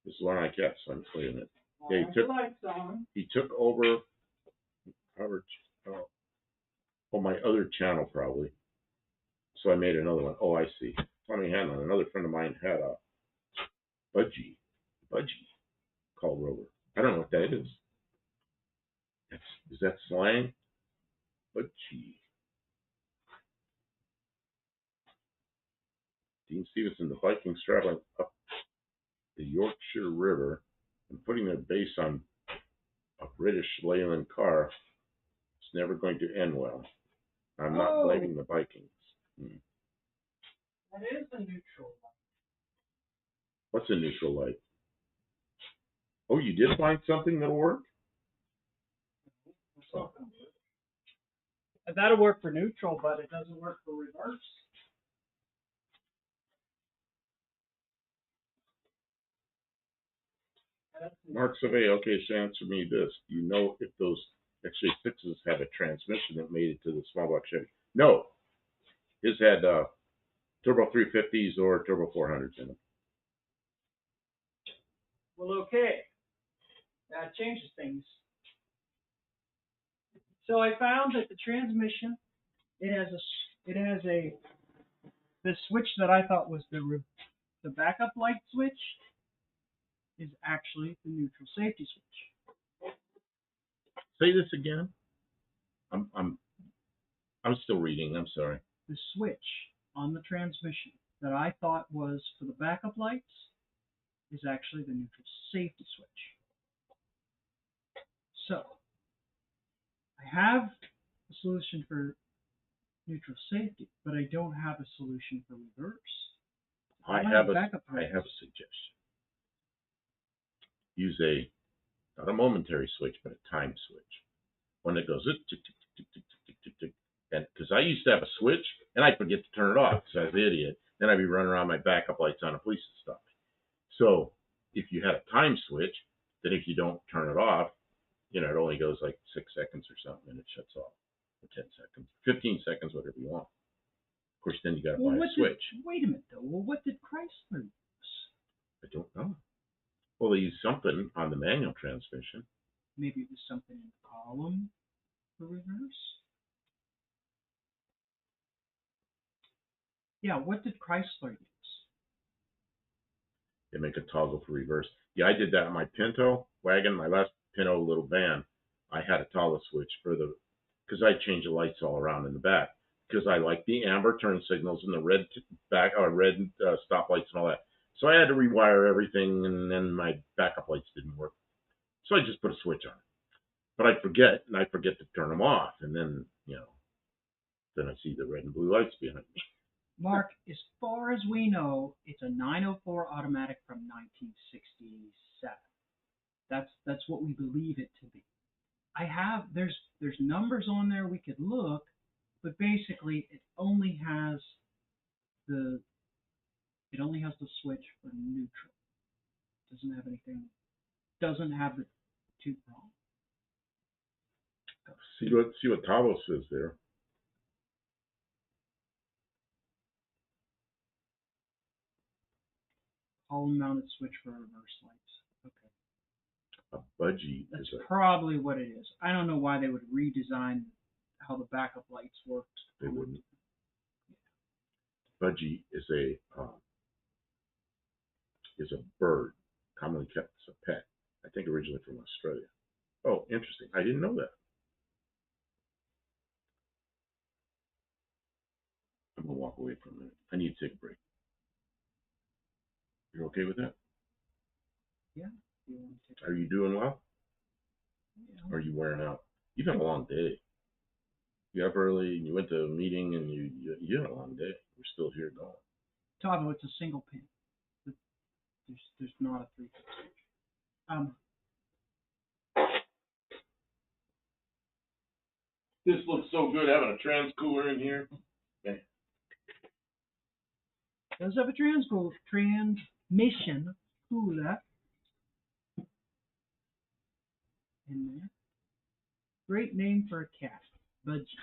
This is one I kept, so I'm clearing it. Yeah, he took over my other channel probably. So I made another one. Oh, I see. Tommy Hanlon, another friend of mine, had a budgie called Rover. I don't know what that is. Is that slang? Budgie. Dean Stevenson, the Vikings traveling up the Yorkshire River and putting their base on a British Leyland car, it's never going to end well. I'm not Oh, blaming the Vikings. that is a neutral light. What's a neutral light? Oh, you did find something that'll work? Oh. That'll work for neutral, but it doesn't work for reverse. Mark Survey, okay, so answer me this. Do you know if those XJ6s have a transmission that made it to the small block Chevy? No. His had turbo 350s or turbo 400s in them. Well, okay. That changes things. So I found that the transmission, the switch that I thought was the backup light switch is actually the neutral safety switch. Say this again. I'm still reading. I'm sorry. The switch on the transmission that I thought was for the backup lights is actually the neutral safety switch. So I have a solution for neutral safety, but I don't have a solution for reverse. I have a suggestion. Use not a momentary switch, but a time switch. One that goes tick, tick, tick, tick, tick, tick, tick. And because I used to have a switch and I'd forget to turn it off because I was an idiot. Then I'd be running around my backup lights on, the police would stop me. So if you had a time switch, then if you don't turn it off, it only goes like 6 seconds or something and it shuts off. Or 10 seconds, 15 seconds, whatever you want. Of course, then you got to buy a switch. Wait a minute, though. Well, what did Chrysler use? I don't know. Well, they used something on the manual transmission. Maybe it was something in the column for reverse? Yeah, what did Chrysler use? They make a toggle for reverse. Yeah, I did that on my Pinto wagon, my last Pinto little van. I had a toggle switch because I changed the lights all around in the back. Because I like the amber turn signals and the red stoplights and all that. So I had to rewire everything, and then my backup lights didn't work. So I just put a switch on it. But I forget to turn them off, and then then I see the red and blue lights behind me. Mark, as far as we know, it's a 904 automatic from 1967. That's what we believe it to be. There's numbers on there we could look, but basically it only has the switch for neutral. Doesn't have the two prong. See what Tavo says there. Column mounted switch for reverse lights. Okay. A budgie. That's probably what it is. I don't know why they would redesign how the backup lights worked. They wouldn't. Budgie is a bird, commonly kept as a pet. I think originally from Australia. Oh, interesting. I didn't know that. I'm gonna walk away for a minute. I need to take a break. You're okay with that? Yeah. Are you doing well? Yeah. Or are you wearing out? You've had a long day. You got up early, and you went to a meeting, and you had a long day. We're still here going. Tavo, it's a single pin. There's not a 3-phase switch. This looks so good having a trans cooler in here. Okay. It does have a transmission cooler in there. Great name for a cat, Budgie.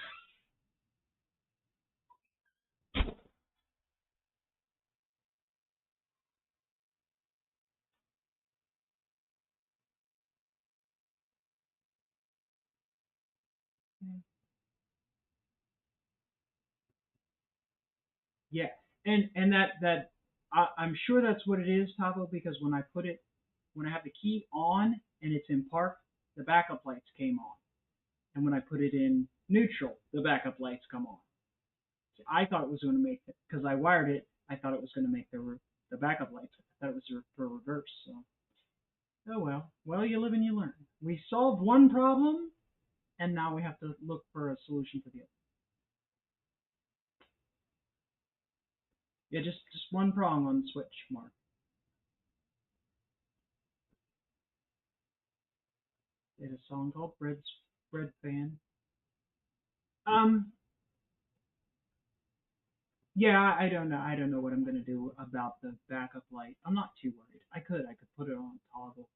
Yeah, and I'm sure that's what it is, Tavo, because when I have the key on and it's in park, the backup lights came on, and when I put it in neutral, the backup lights come on. So I thought it was going to make it because I wired it. I thought it was going to make the backup lights. I thought it was for reverse. So Oh well. Well, you live and you learn. We solved one problem, and now we have to look for a solution for the other. Yeah, just one prong on the switch, Mark. They had a song called Bread Fan. Um, yeah, I don't know. I don't know what I'm gonna do about the backup light. I'm not too worried. I could put it on toggle,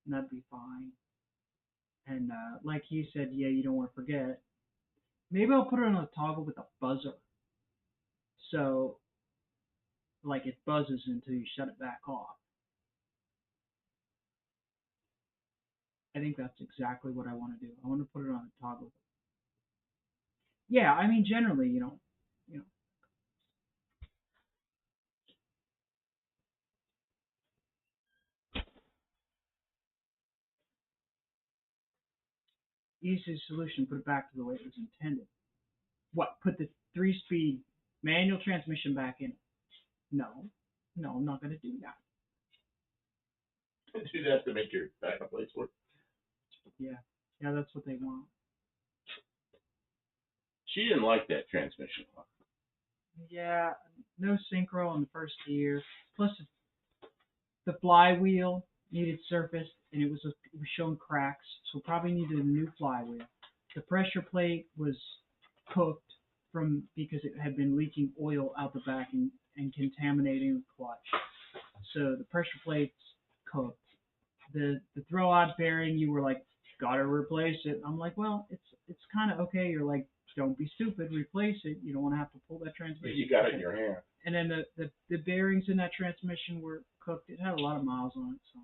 and that'd be fine. And like you said, yeah, you don't want to forget. Maybe I'll put it on a toggle with a buzzer, so like it buzzes until you shut it back off. I think that's exactly what I want to do. I want to put it on a toggle. Yeah, I mean, generally, you know, easiest solution, put it back to the way it was intended. What? Put the three-speed manual transmission back in it? No, no, I'm not going to do that. Do that to make your backup lights work. Yeah, yeah, that's what they want. She didn't like that transmission lock. Yeah, no synchro on the first gear. Plus, the flywheel needed surfaced, and it was showing cracks, so probably needed a new flywheel. The pressure plate was cooked from because it had been leaking oil out the back and contaminating the clutch. So the pressure plate's cooked. The throw out bearing, you were like, gotta replace it. I'm like, well, it's kind of okay. You're like, don't be stupid, replace it. You don't want to have to pull that transmission. You got it in your hand. And then the bearings in that transmission were cooked. It had a lot of miles on it, so.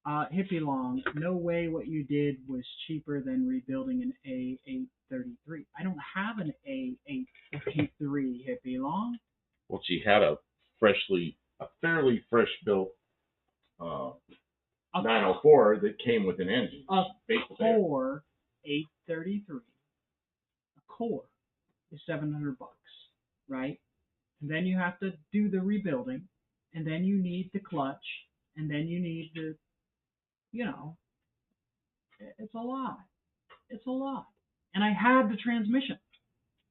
Hippie Long, no way what you did was cheaper than rebuilding an A833. I don't have an A833, Hippie Long. Well, she had a fairly fresh built uh, A, 904 that came with an engine. a Basically. core 833, a core is 700 bucks, right? And then you have to do the rebuilding, and then you need the clutch, and then you need the, you know, it's a lot. It's a lot. And I had the transmission.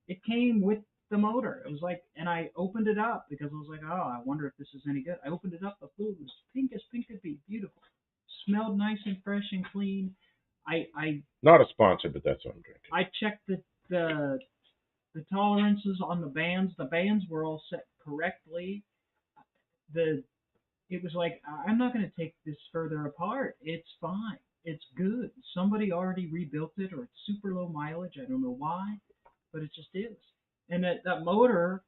It came with the motor. It was like, and I opened it up because I was like, oh, I wonder if this is any good. I opened it up. The food was pink as pink could be, beautiful. Smelled nice and fresh and clean. I Not a sponsor, but that's what I'm drinking. I checked the the tolerances on the bands. The bands were all set correctly. The It was like, I'm not going to take this further apart. It's fine. It's good. Somebody already rebuilt it, or it's super low mileage. I don't know why, but it just is. And that motor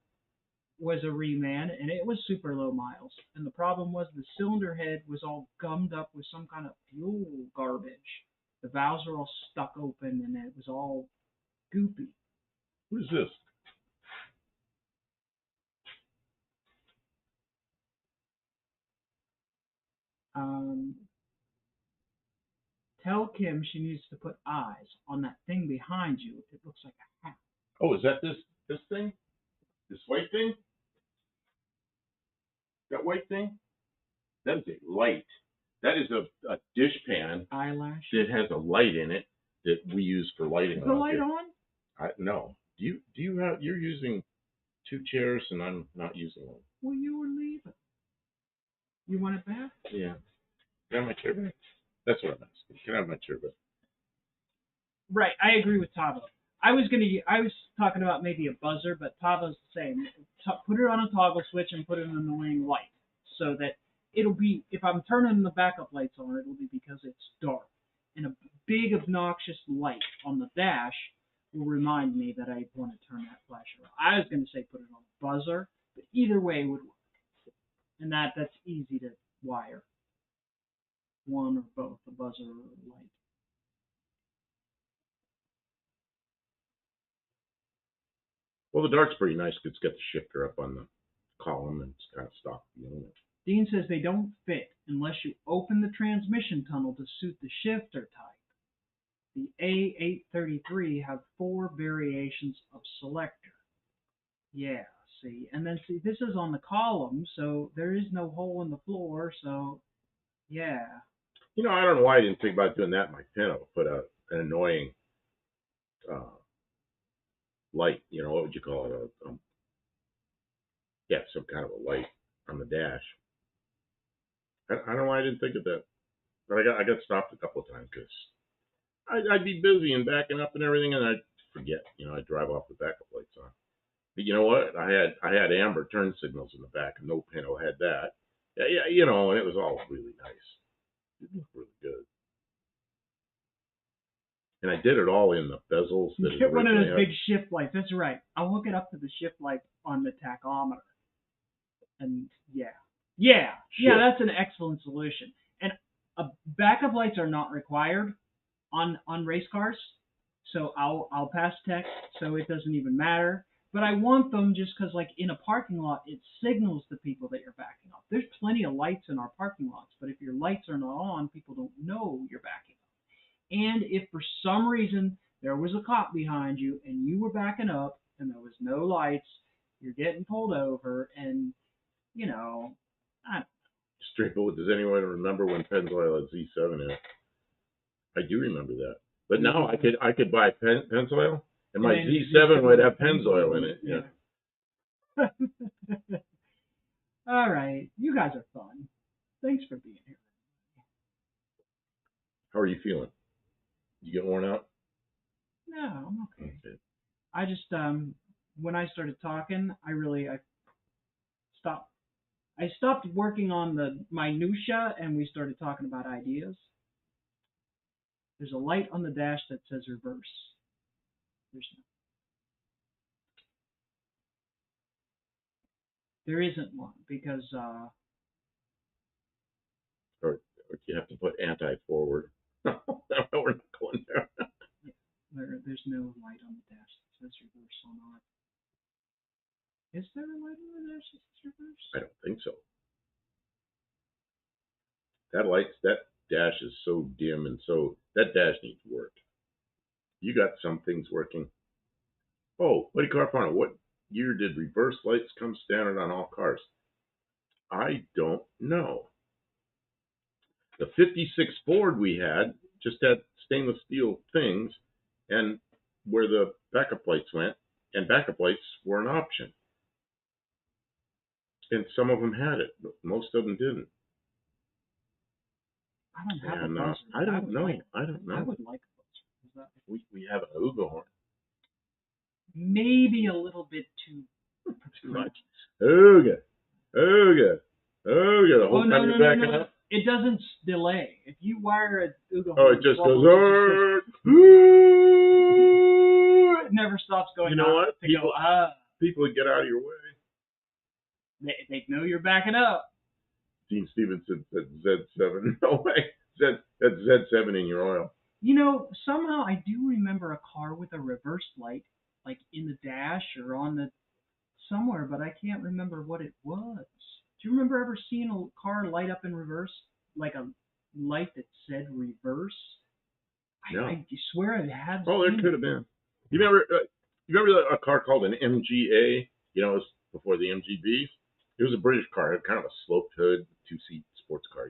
was a reman, and it was super low miles. And the problem was the cylinder head was all gummed up with some kind of fuel garbage. The valves were all stuck open, and it was all goopy. Who's this? Um, Tell Kim she needs to put eyes on that thing behind you. It looks like a hat. Oh, is that this thing? This white thing? That white thing? That is a light. That is a dish pan Eyelash. that has a light in it that we use for lighting. Is the light on? No. Do you have? You're using two chairs and I'm not using one. Well, you were leaving. You want it back? Yeah. Can I have my chair back? That's what I'm asking. Can I have my chair back? Right. I agree with Tavo. I was talking about maybe a buzzer, but Tavo's the same. Put it on a toggle switch and put an annoying light so that it'll be, if I'm turning the backup lights on, it'll be because it's dark. And a big obnoxious light on the dash will remind me that I want to turn that flasher on. I was going to say put it on a buzzer, but either way would work. And that's easy to wire. One or both, a buzzer or a light. Well, the dart's pretty nice. It's got the shifter up on the column and it's kind of stock feeling. Dean says they don't fit unless you open the transmission tunnel to suit the shifter type. The A833 have 4 variations of selector. Yeah, see, and then see, this is on the column, so there is no hole in the floor, so yeah. I don't know why I didn't think about doing that in my Pinto. Put an annoying uh, light. What would you call it? Yeah, some kind of a light on the dash. I don't know why I didn't think of that. But I got stopped a couple of times because I'd be busy and backing up and everything, and I'd forget. I'd drive off with backup lights on. But you know what? I had amber turn signals in the back, and no Pinto had that. Yeah, and it was all really nice. It looked really good. And I did it all in the bezels. Get one of those big shift lights. That's right. I'll hook it up to the shift light on the tachometer. And yeah, that's an excellent solution. And backup lights are not required on race cars, so I'll pass text, so it doesn't even matter. But I want them just because, like, in a parking lot, it signals to people that you're backing up. There's plenty of lights in our parking lots, but if your lights are not on, people don't know you're backing up. And if for some reason there was a cop behind you and you were backing up and there was no lights, you're getting pulled over, and I Straight bullet. Does anyone remember when Pennzoil had Z7 in it? I do remember that. But now I could buy Pennzoil, and my Z7 would have Pennzoil in it. Yeah. All right, you guys are fun. Thanks for being here. How are you feeling? You get worn out? No, I'm okay. I just when I started talking, I stopped. I stopped working on the minutia, and we started talking about ideas. There's a light on the dash that says reverse. There isn't one because or you have to put anti-forward. No, we're not going there. there's no light on the dash that says reverse on our. Is there a light on the dash that says reverse? I don't think so. That dash is so dim, and that dash needs work. You got some things working. Oh, Buddy Carpano, what year did reverse lights come standard on all cars? I don't know. The 56 Ford we had just had stainless steel things, and where the backup lights went, and backup lights were an option. And some of them had it, but most of them didn't. I don't have a buzzer. I don't know. I don't know. I would like a buzzer. We have an Ugo horn. Maybe a little bit too much. Ooga. The whole time you're backing up. It doesn't delay. If you wire a Ugo horn, it just goes. It never stops going. You know what? People would get out of your way. They know you're backing up. Gene Stevenson said Z7. No way. That's Z7 in your oil. Somehow I do remember a car with a reverse light, like in the dash or on the somewhere, but I can't remember what it was. Do you remember ever seeing a car light up in reverse, like a light that said reverse? No. I swear it had. Oh, there could have been. You remember a car called an MGA? It was before the MGBs. It was a British car. It had kind of a sloped hood, 2-seat sports car,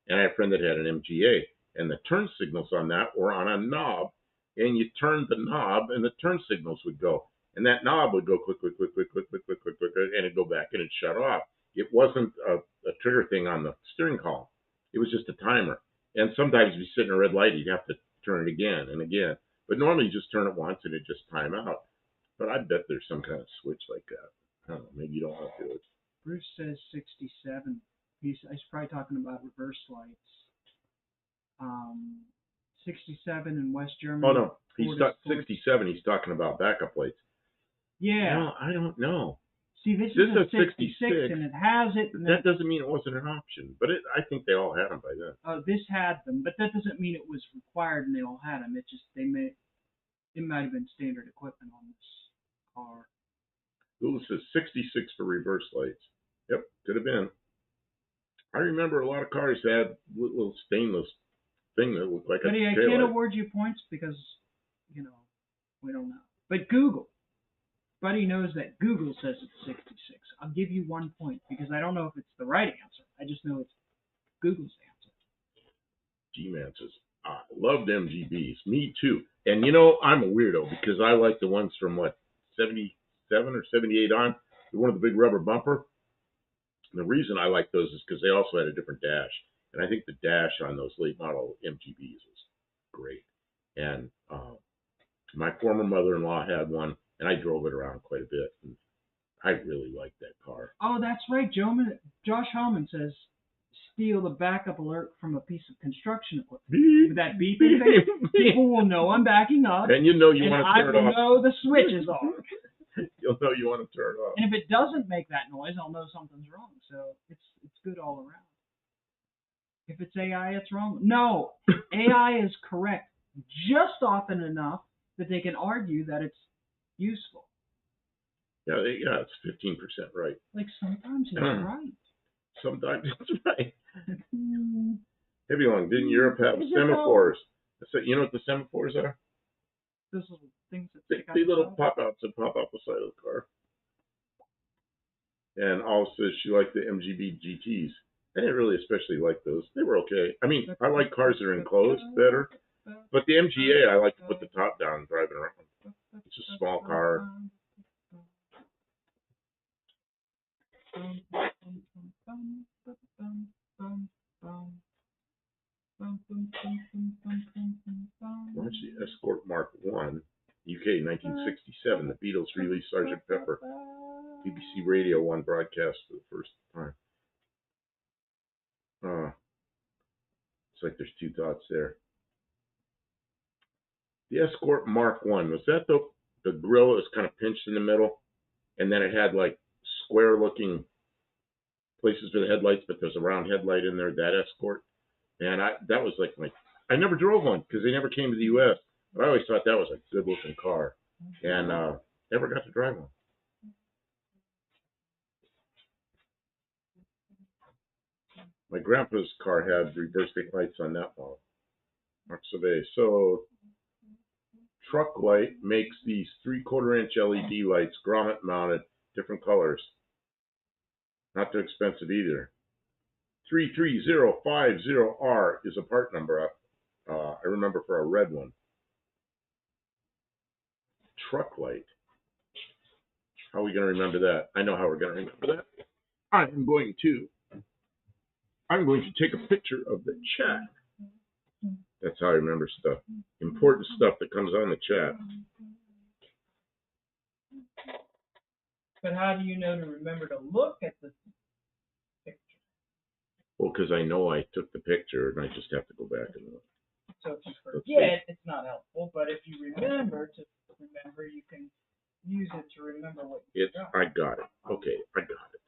And I had a friend that had an MGA, and the turn signals on that were on a knob, and you turned the knob, and the turn signals would go. And that knob would go click, click, click, click, click, click, click, click, click, and it'd go back and it'd shut off. It wasn't a trigger thing on the steering column. It was just a timer. And sometimes if you sit in a red light, you'd have to turn it again and again. But normally you just turn it once and it just time out. But I bet there's some kind of switch like that. I don't know. Maybe you don't want to do it. Bruce says 67. He's probably talking about reverse lights. 67 in West Germany. Oh, no. He's got 67. He's talking about backup lights. Yeah. No, I don't know. See, this is a 66, and it has it. That doesn't mean it wasn't an option. But I think they all had them by then. This had them, but that doesn't mean it was required and they all had them. It might have been standard equipment on this car. Lewis says 66 for reverse lights. Yep, could have been. I remember a lot of cars had little stainless thing that looked like a But I tail can't light. award you points because, you know, we don't know. But Google. Buddy knows that Google says it's 66. I'll give you 1 point because I don't know if it's the right answer. I just know it's Google's answer. G-Man says, I loved MGBs. Me too. And you know, I'm a weirdo because I like the ones from what, 77 or 78 on, the one with the big rubber bumper. And the reason I like those is because they also had a different dash. And I think the dash on those late model MGBs was great. And my former mother-in-law had one, and I drove it around quite a bit. And I really liked that car. Oh, that's right. Josh Hellman says, steal the backup alert from a piece of construction equipment. Beep, With that beeping thing, people will know I'm backing up. And you know you and want to I turn it will off. know the switch is on. You'll know you want to turn it off. And if it doesn't make that noise, I'll know something's wrong. So it's good all around. If it's AI, it's wrong. No, AI is correct just often enough that they can argue that it's useful. Yeah, it's 15% right. Like sometimes it's right. Sometimes it's right. Heavy Long, didn't Europe have semaphores? So, you know what the semaphores are? Those little things that The little pop-outs that pop out the side of the car. And Alice says she liked the MGB GTs. I didn't really especially like those. They were okay. I mean, I like cars that are enclosed better. But the MGA, I like to put the top down and drive it around. It's a small car. Watch the Escort Mark I, UK 1967. The Beatles released Sgt. Pepper. BBC Radio 1 broadcast for the first time. It's like there's two thoughts there. The Escort Mark I, was that the grill that was kind of pinched in the middle? And then it had like square looking places for the headlights, but there's a round headlight in there, that Escort. And that was like I never drove one because they never came to the U.S. But I always thought that was a good looking car. And never got to drive one. My grandpa's car had reversing lights on that model. Mark Sauvé. So, Truck Light makes these 3/4 inch LED lights, grommet mounted, different colors. Not too expensive either. 33050R is a part number. I remember for a red one. Truck Light. How are we going to remember that? I know how we're going to remember that. I'm going to take a picture of the chat. That's how I remember stuff. Important stuff that comes on the chat. But how do you know to remember to look at the picture? Well, because I know I took the picture and I just have to go back and look. So if you forget, it's not helpful. But if you remember, you can use it to remember what you got. I got it. Okay, I got it.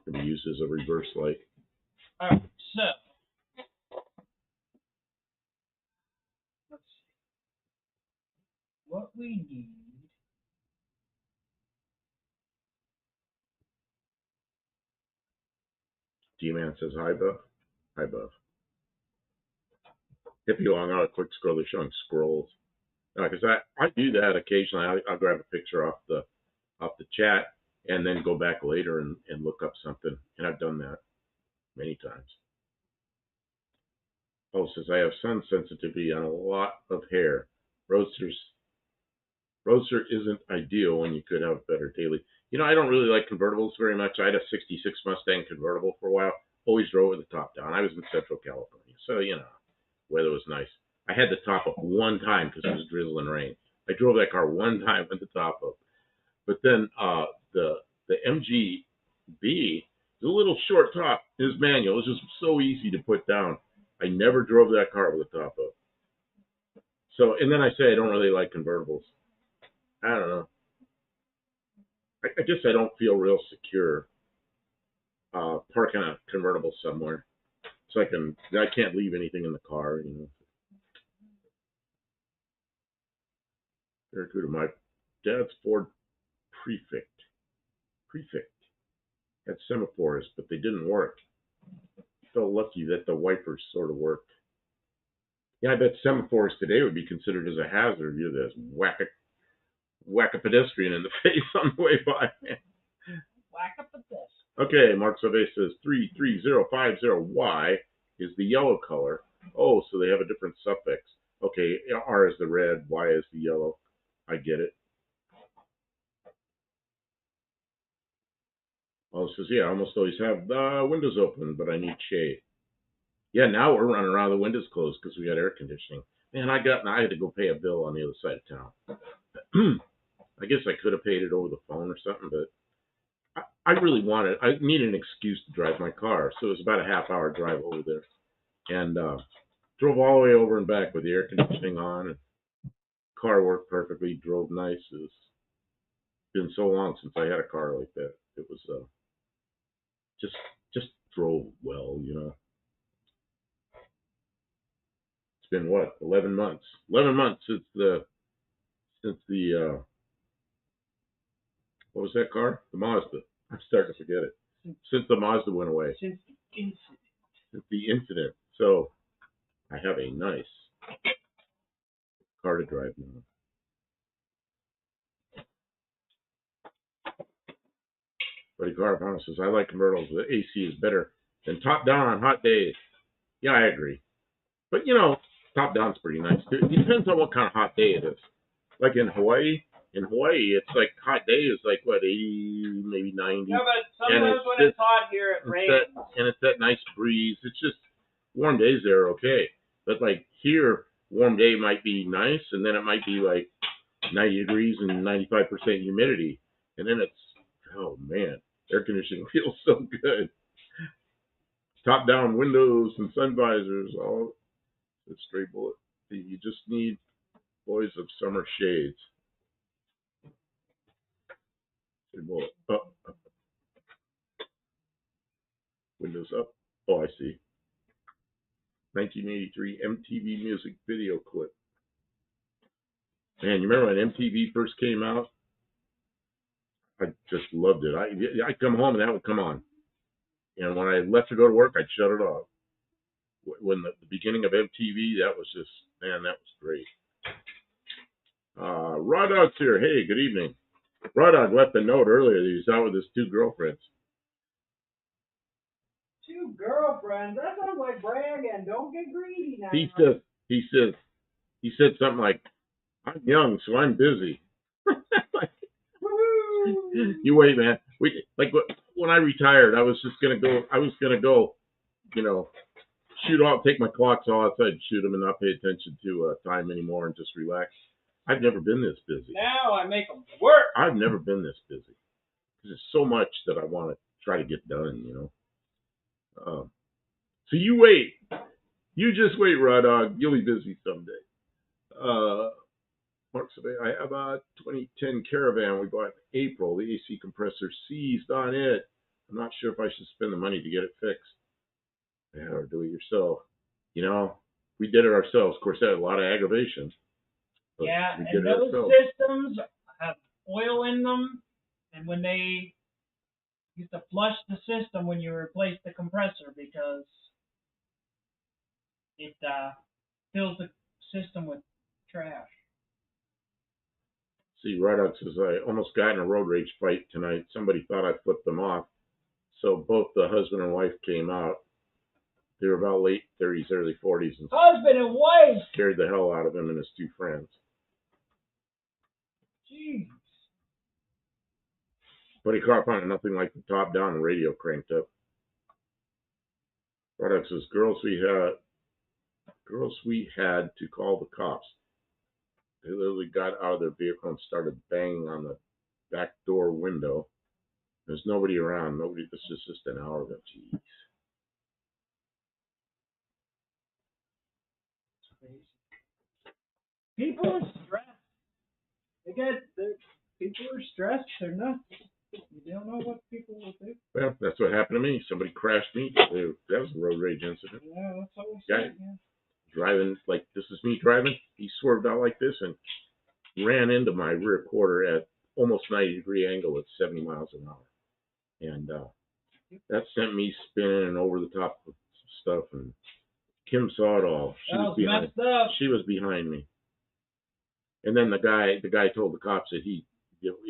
Can be used as a reverse light. All right, so let's see. What we need. G-Man says hi, Buff. Hi, Buff. Hippie Long, I'll quick scroll. They're showing scrolls. Because I do that occasionally. I'll grab a picture off the chat and then go back later and look up something. And I've done that many times. Paul says, I have sun sensitivity on a lot of hair. Roadster isn't ideal when you could have better daily. You know, I don't really like convertibles very much. I had a 66 Mustang convertible for a while. Always drove with the top down. I was in Central California. So, you know, weather was nice. I had the top up one time because it was drizzling rain. I drove that car one time with the top up. But then the MGB, the little short top, is manual. It's just so easy to put down. I never drove that car with the top up. So, and then I say I don't really like convertibles. I don't know. I guess I don't feel real secure parking a convertible somewhere. So I can't leave anything in the car, you know. Very good. My dad's Ford Prefect had semaphores, but they didn't work. felt lucky that the wipers sort of worked. Yeah, I bet semaphores today would be considered as a hazard. You just whack a pedestrian in the face on the way by. Whack up the desk. Okay, Mark Sauvé says 33050Y is the yellow color. Oh, so they have a different suffix. Okay, R is the red, Y is the yellow. I get it. Oh, it says, yeah, I almost always have the windows open, but I need shade. Yeah, now we're running around the windows closed because we got air conditioning. Man, I had to go pay a bill on the other side of town. I guess I could have paid it over the phone or something, but I really I needed an excuse to drive my car. So it was about a half-hour drive over there. And drove all the way over and back with the air conditioning on. And car worked perfectly, drove nice. It's been so long since I had a car like that. It was just drove well, you know. It's been what, 11 months? 11 months since the what was that car? The Mazda. I'm starting to forget it. Since the Mazda went away. Since the incident. Since the incident. So I have a nice car to drive now. Buddy Carvana says, I like convertibles. The AC is better than top down on hot days. Yeah, I agree. But, you know, top down's pretty nice, too. It depends on what kind of hot day it is. Like in Hawaii, it's like hot day is like, what, 80, maybe 90. Yeah, but sometimes when it's hot here, it rains. And it's that nice breeze. It's just, warm days there are okay. But, like, here, warm day might be nice, and then it might be, like, 90 degrees and 95% humidity. And then it's, oh, man, air conditioning feels so good. Top down windows and sun visors, all a straight bullet. You just need boys of summer shades. Straight bullet. Up. Windows up. Oh, I see. 1983 MTV music video clip. Man, you remember when MTV first came out? I just loved it. I'd come home and that would come on. And when I left to go to work, I'd shut it off. When the beginning of MTV, that was just, man, that was great. Raw Dog's here. Hey, good evening. Raw Dog left a note earlier that he's out with his 2 girlfriends. 2 girlfriends? That sounds like bragging. Don't get greedy now. He said something like, I'm young, so I'm busy. You wait, man. When I retired, I was gonna go, you know, shoot off, take my clocks all outside and shoot them and not pay attention to time anymore and just relax. I've never been this busy. Now I make them work. I've never been this busy. There's so much that I want to try to get done, you know. So you wait. You just wait, Raw Dog. You'll be busy someday. Mark Sauvé, I have a 2010 Caravan we bought in April. The AC compressor seized on it. I'm not sure if I should spend the money to get it fixed. Yeah, or do it yourself. You know, we did it ourselves. Of course, that had a lot of aggravation. Yeah, and those systems have oil in them, and when they used to flush the system when you replace the compressor because it fills the system with trash. See, Redux says, I almost got in a road rage fight tonight. Somebody thought I flipped them off. So both the husband and wife came out. They were about late 30s, early 40s. And husband and wife! Scared the hell out of him and his 2 friends. Jeez. Buddy Carpenter, nothing like the top down and radio cranked up. Redux says, girls we had to call the cops. They literally got out of their vehicle and started banging on the back door window. There's nobody around. This is just an hour ago. Jeez. People are stressed. People are stressed. They're nuts. You don't know what people will do. Well, that's what happened to me. Somebody crashed me. That was a road rage incident. Yeah, that's what we said. Yeah. Driving, like this is me driving. He swerved out like this and ran into my rear quarter at almost 90-degree angle at 70 miles an hour. And that sent me spinning and over the top of stuff, and Kim saw it all. That was messed up. She was behind me. And then the guy told the cops that it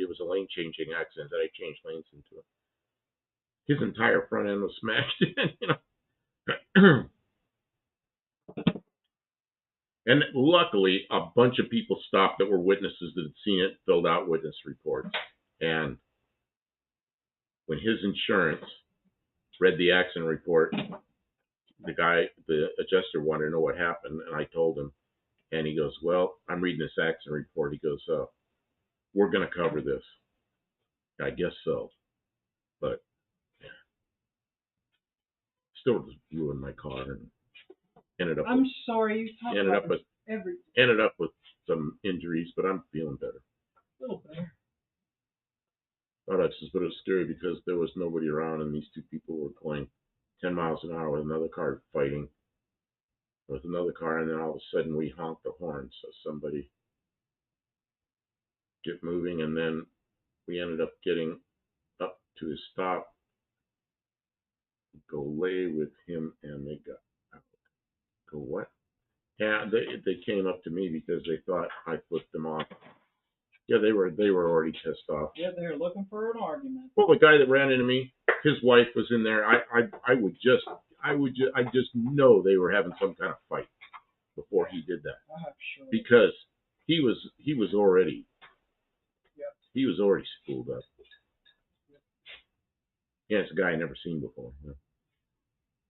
was a lane changing accident that I changed lanes into. His entire front end was smashed in, you know. And luckily, a bunch of people stopped that were witnesses that had seen it, filled out witness reports. And when his insurance read the accident report, the adjuster wanted to know what happened, and I told him. And he goes, well, I'm reading this accident report. He goes, we're going to cover this. I guess so. But yeah, still just ruined my car and ended up with some injuries, but I'm feeling better. A little better. Oh, that's just, but it was scary because there was nobody around, and these two people were going 10 miles an hour with another car fighting with another car, and then all of a sudden we honked the horn, so somebody get moving, and then we ended up getting up to his stop, go lay with him, and they got out. Go what? Yeah, they came up to me because they thought I flipped them off. Yeah, they were already pissed off. Yeah, they were looking for an argument. Well, the guy that ran into me, his wife was in there. I just know they were having some kind of fight before he did that. Sure. Because he was already spooled up. Yeah, it's a guy I never seen before. Yeah.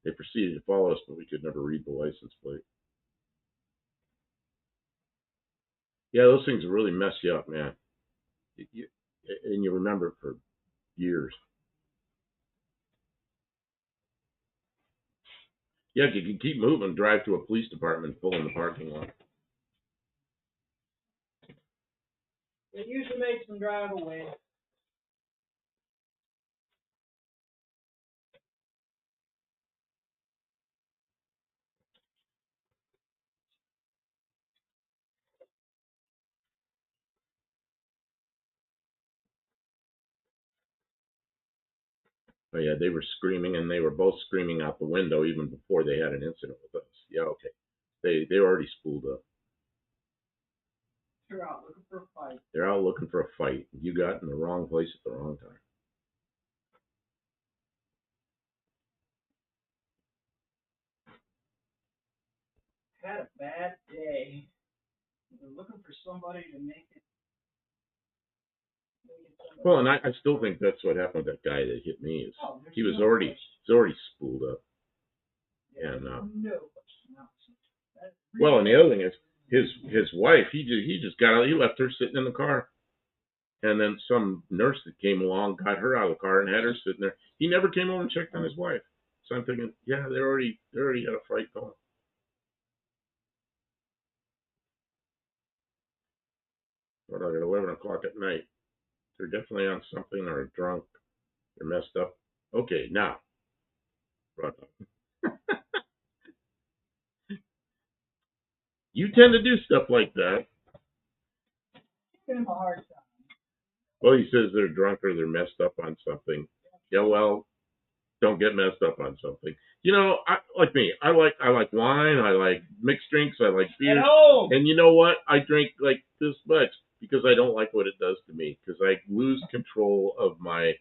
They proceeded to follow us, but we could never read the license plate. Yeah, those things really mess you up, man. And you remember it for years. Yeah, you can keep moving, drive to a police department, pull in the parking lot. It usually makes them drive away. Oh yeah, they were screaming, and they were both screaming out the window even before they had an incident with us. Yeah, okay. They were already spooled up. They're out looking for a fight. They're out looking for a fight. You got in the wrong place at the wrong time. Had a bad day. They're looking for somebody to make it. Well, and I still think that's what happened with that guy that hit me. He was already spooled up. And well, and the other thing is his wife. He just got out. He left her sitting in the car, and then some nurse that came along got her out of the car and had her sitting there. He never came over and checked on his wife. So I'm thinking, yeah, they already had a fight going. But at 11 o'clock at night, they're definitely on something or drunk. They're messed up. Okay, now, right up. You tend to do stuff like that. Give him a hard time. Well, he says they're drunk or they're messed up on something. Yeah, well, don't get messed up on something. You know, like me, I like wine, I like mixed drinks, I like beer. And you know what? I drink like this much because I don't like what it does to me, because I lose control of my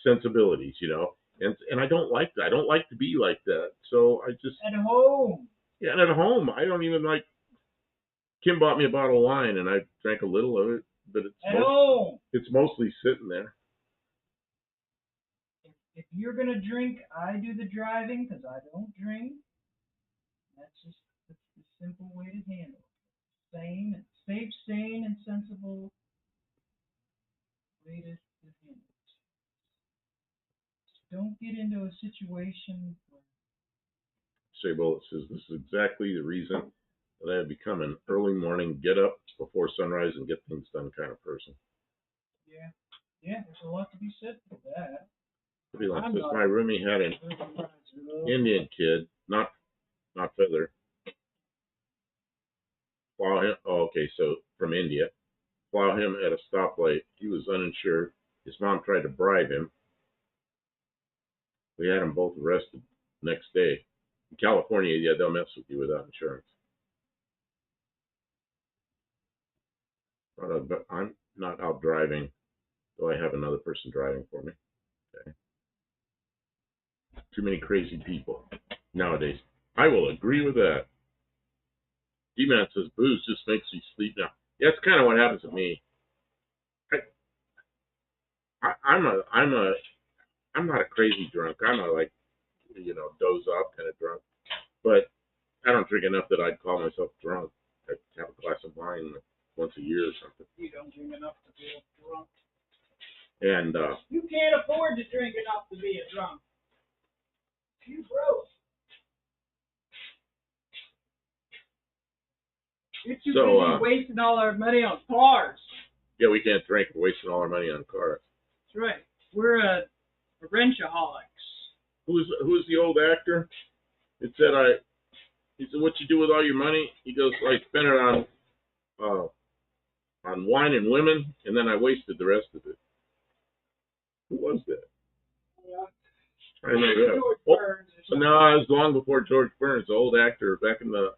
sensibilities, you know. And I don't like that. I don't like to be like that. So I just at home. Yeah, and at home I don't even like. Kim bought me a bottle of wine and I drank a little of it, but it's mostly sitting there. If you're gonna drink, I do the driving because I don't drink. That's the simple way to handle it. Safe, sane, and sensible way to handle it. Don't get into a situation where Shea Bullet says this is exactly the reason that I have become an early morning, get up before sunrise and get things done kind of person. Yeah, there's a lot to be said for that. Like this, my roomie had an Indian kid, not Feather. Plow him. Oh, okay, so from India. Plow him at a stoplight. He was uninsured. His mom tried to bribe him. We had them both arrested. next day. In California, yeah, they'll mess with you without insurance. But I'm not out driving, though I have another person driving for me. Okay. Too many crazy people nowadays. I will agree with that. D-Man says booze just makes you sleep now. Yeah, that's kind of what happens to me. I, I'm not a crazy drunk. I'm a like, doze off kind of drunk. But I don't drink enough that I'd call myself drunk. I have a glass of wine once a year or something. You don't drink enough to be a drunk. And You can't afford to drink enough to be a drunk. You broke. You're too busy wasting all our money on cars. Yeah, we can't drink. We're wasting all our money on cars. That's right. We're a wrenchaholics. Who's the old actor? He said, what you do with all your money? He goes, I spent it on wine and women, and then I wasted the rest of it. Who was that? Yeah. I know that. George Burns. No, it was long before George Burns, the old actor back in the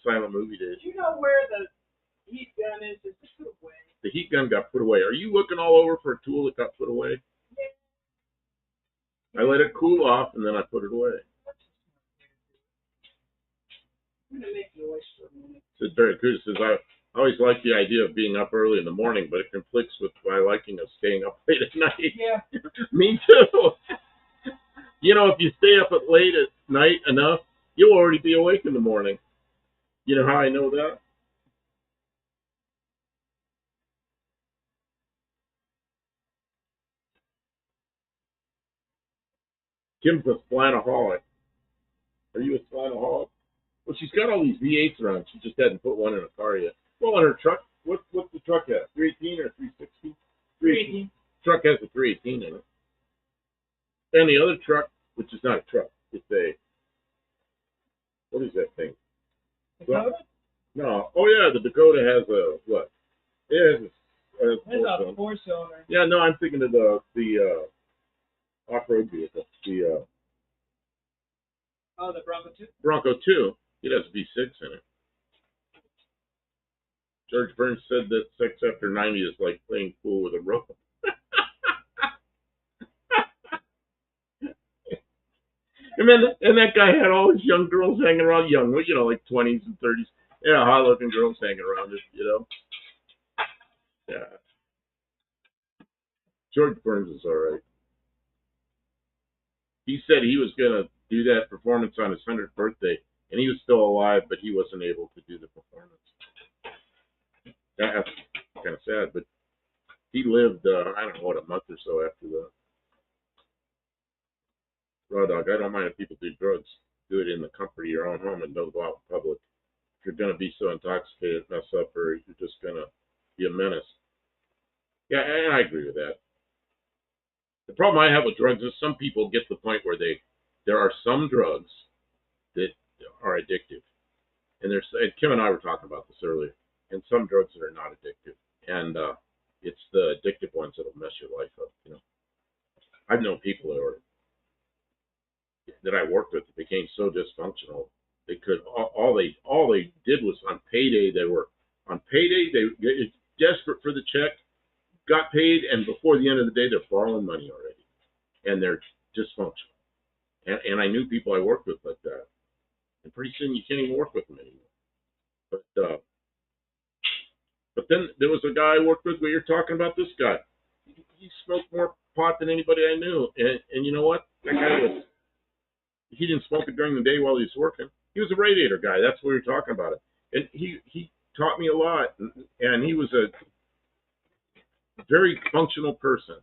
silent movie days. Do you know where the heat gun is? Is it put away? The heat gun got put away. Are you looking all over for a tool that got put away? Yeah. I let it cool off, and then I put it away. I'm going to make noise for a minute. It's very good. It says, I always like the idea of being up early in the morning, but it conflicts with my liking of staying up late at night. Yeah. Me too. If you stay up at late at night enough, you'll already be awake in the morning. You know how I know that? Kim's a flannaholic. Are you a flannaholic? Well, she's got all these V8s around. She just hadn't put one in a car yet. Well, on her truck, what's the truck at? 318 or 360? 318. Truck has a 318 in it. And the other truck, which is not a truck, it's what is that thing? Dakota? No. Oh, yeah, the Dakota has a, what? It has a four-cylinder. Yeah, no, I'm thinking of the off-road vehicle. The Bronco 2? Bronco 2. It has a V6 in it. George Burns said that sex after 90 is like playing pool with a rope. And that guy had all his young girls hanging around, young, like 20s and 30s. Yeah, hot-looking girls hanging around it, Yeah. George Burns is all right. He said he was going to do that performance on his 100th birthday, and he was still alive, but he wasn't able to do the performance. That's kind of sad, but he lived, I don't know, a month or so after that. Raw dog, I don't mind if people do drugs. Do it in the comfort of your own home and don't go out in public. If you're going to be so intoxicated, mess up, or you're just going to be a menace. Yeah, I agree with that. The problem I have with drugs is some people get to the point where there are some drugs that are addictive. And Kim and I were talking about this earlier. And some drugs that are not addictive. And it's the addictive ones that'll mess your life up, I've known people that I worked with that became so dysfunctional. They could all they did was on payday they were desperate for the check, got paid, and before the end of the day they're borrowing money already, and they're dysfunctional. And I knew people I worked with like that, and pretty soon you can't even work with them anymore. But then there was a guy I worked with. We were talking about this guy. He smoked more pot than anybody I knew, and you know what? That guy he didn't smoke it during the day while he was working. He was a radiator guy. That's what we were talking about it. And he taught me a lot, and he was a very functional person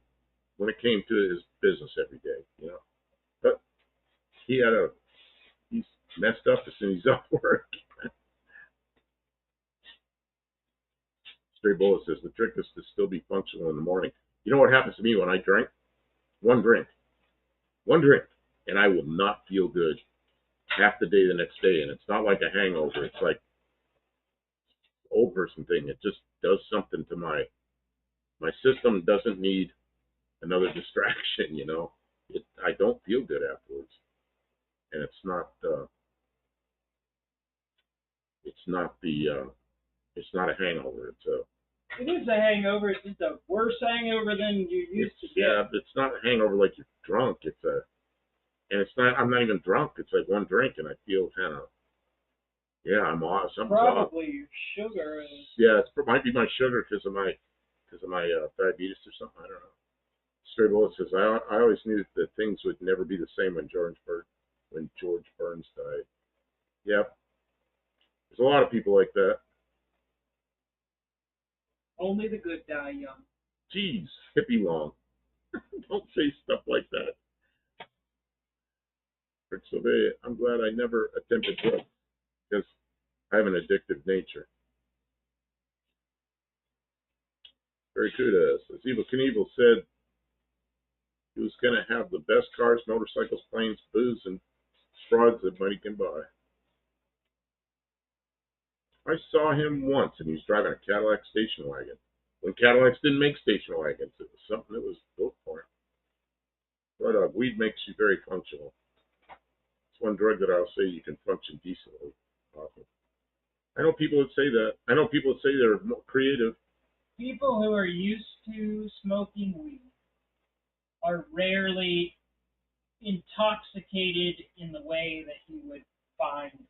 when it came to his business every day, But he's messed up as soon as he's off work. Stray Bullet says the trick is to still be functional in the morning. You know what happens to me when I drink? One drink, and I will not feel good half the day the next day. And it's not like a hangover. It's like an old person thing. It just does something to my system. Doesn't need another distraction. I don't feel good afterwards. and it's not a hangover. It is a hangover. It's just a worse hangover than you used to get. Yeah, it's not a hangover like you're drunk. And it's not. I'm not even drunk. It's like one drink, and I feel kind of, yeah, I'm off. Something's off. Probably your sugar is. Yeah, it might be my sugar because of my diabetes or something. I don't know. Stray Bullet says I always knew that things would never be the same when George Burns died. Yep, there's a lot of people like that. Only the good die young. Jeez, hippie long. Don't say stuff like that. Rick Sylvia, I'm glad I never attempted drugs because I have an addictive nature. Very kudos. As Evil Knievel said, he was going to have the best cars, motorcycles, planes, booze, and frauds that money can buy. I saw him once, and he was driving a Cadillac station wagon. When Cadillacs didn't make station wagons, it was something that was built for him. But weed makes you very functional. It's one drug that I'll say you can function decently. Often. I know people that say that. I know people that say they're more creative. People who are used to smoking weed are rarely intoxicated in the way that you would find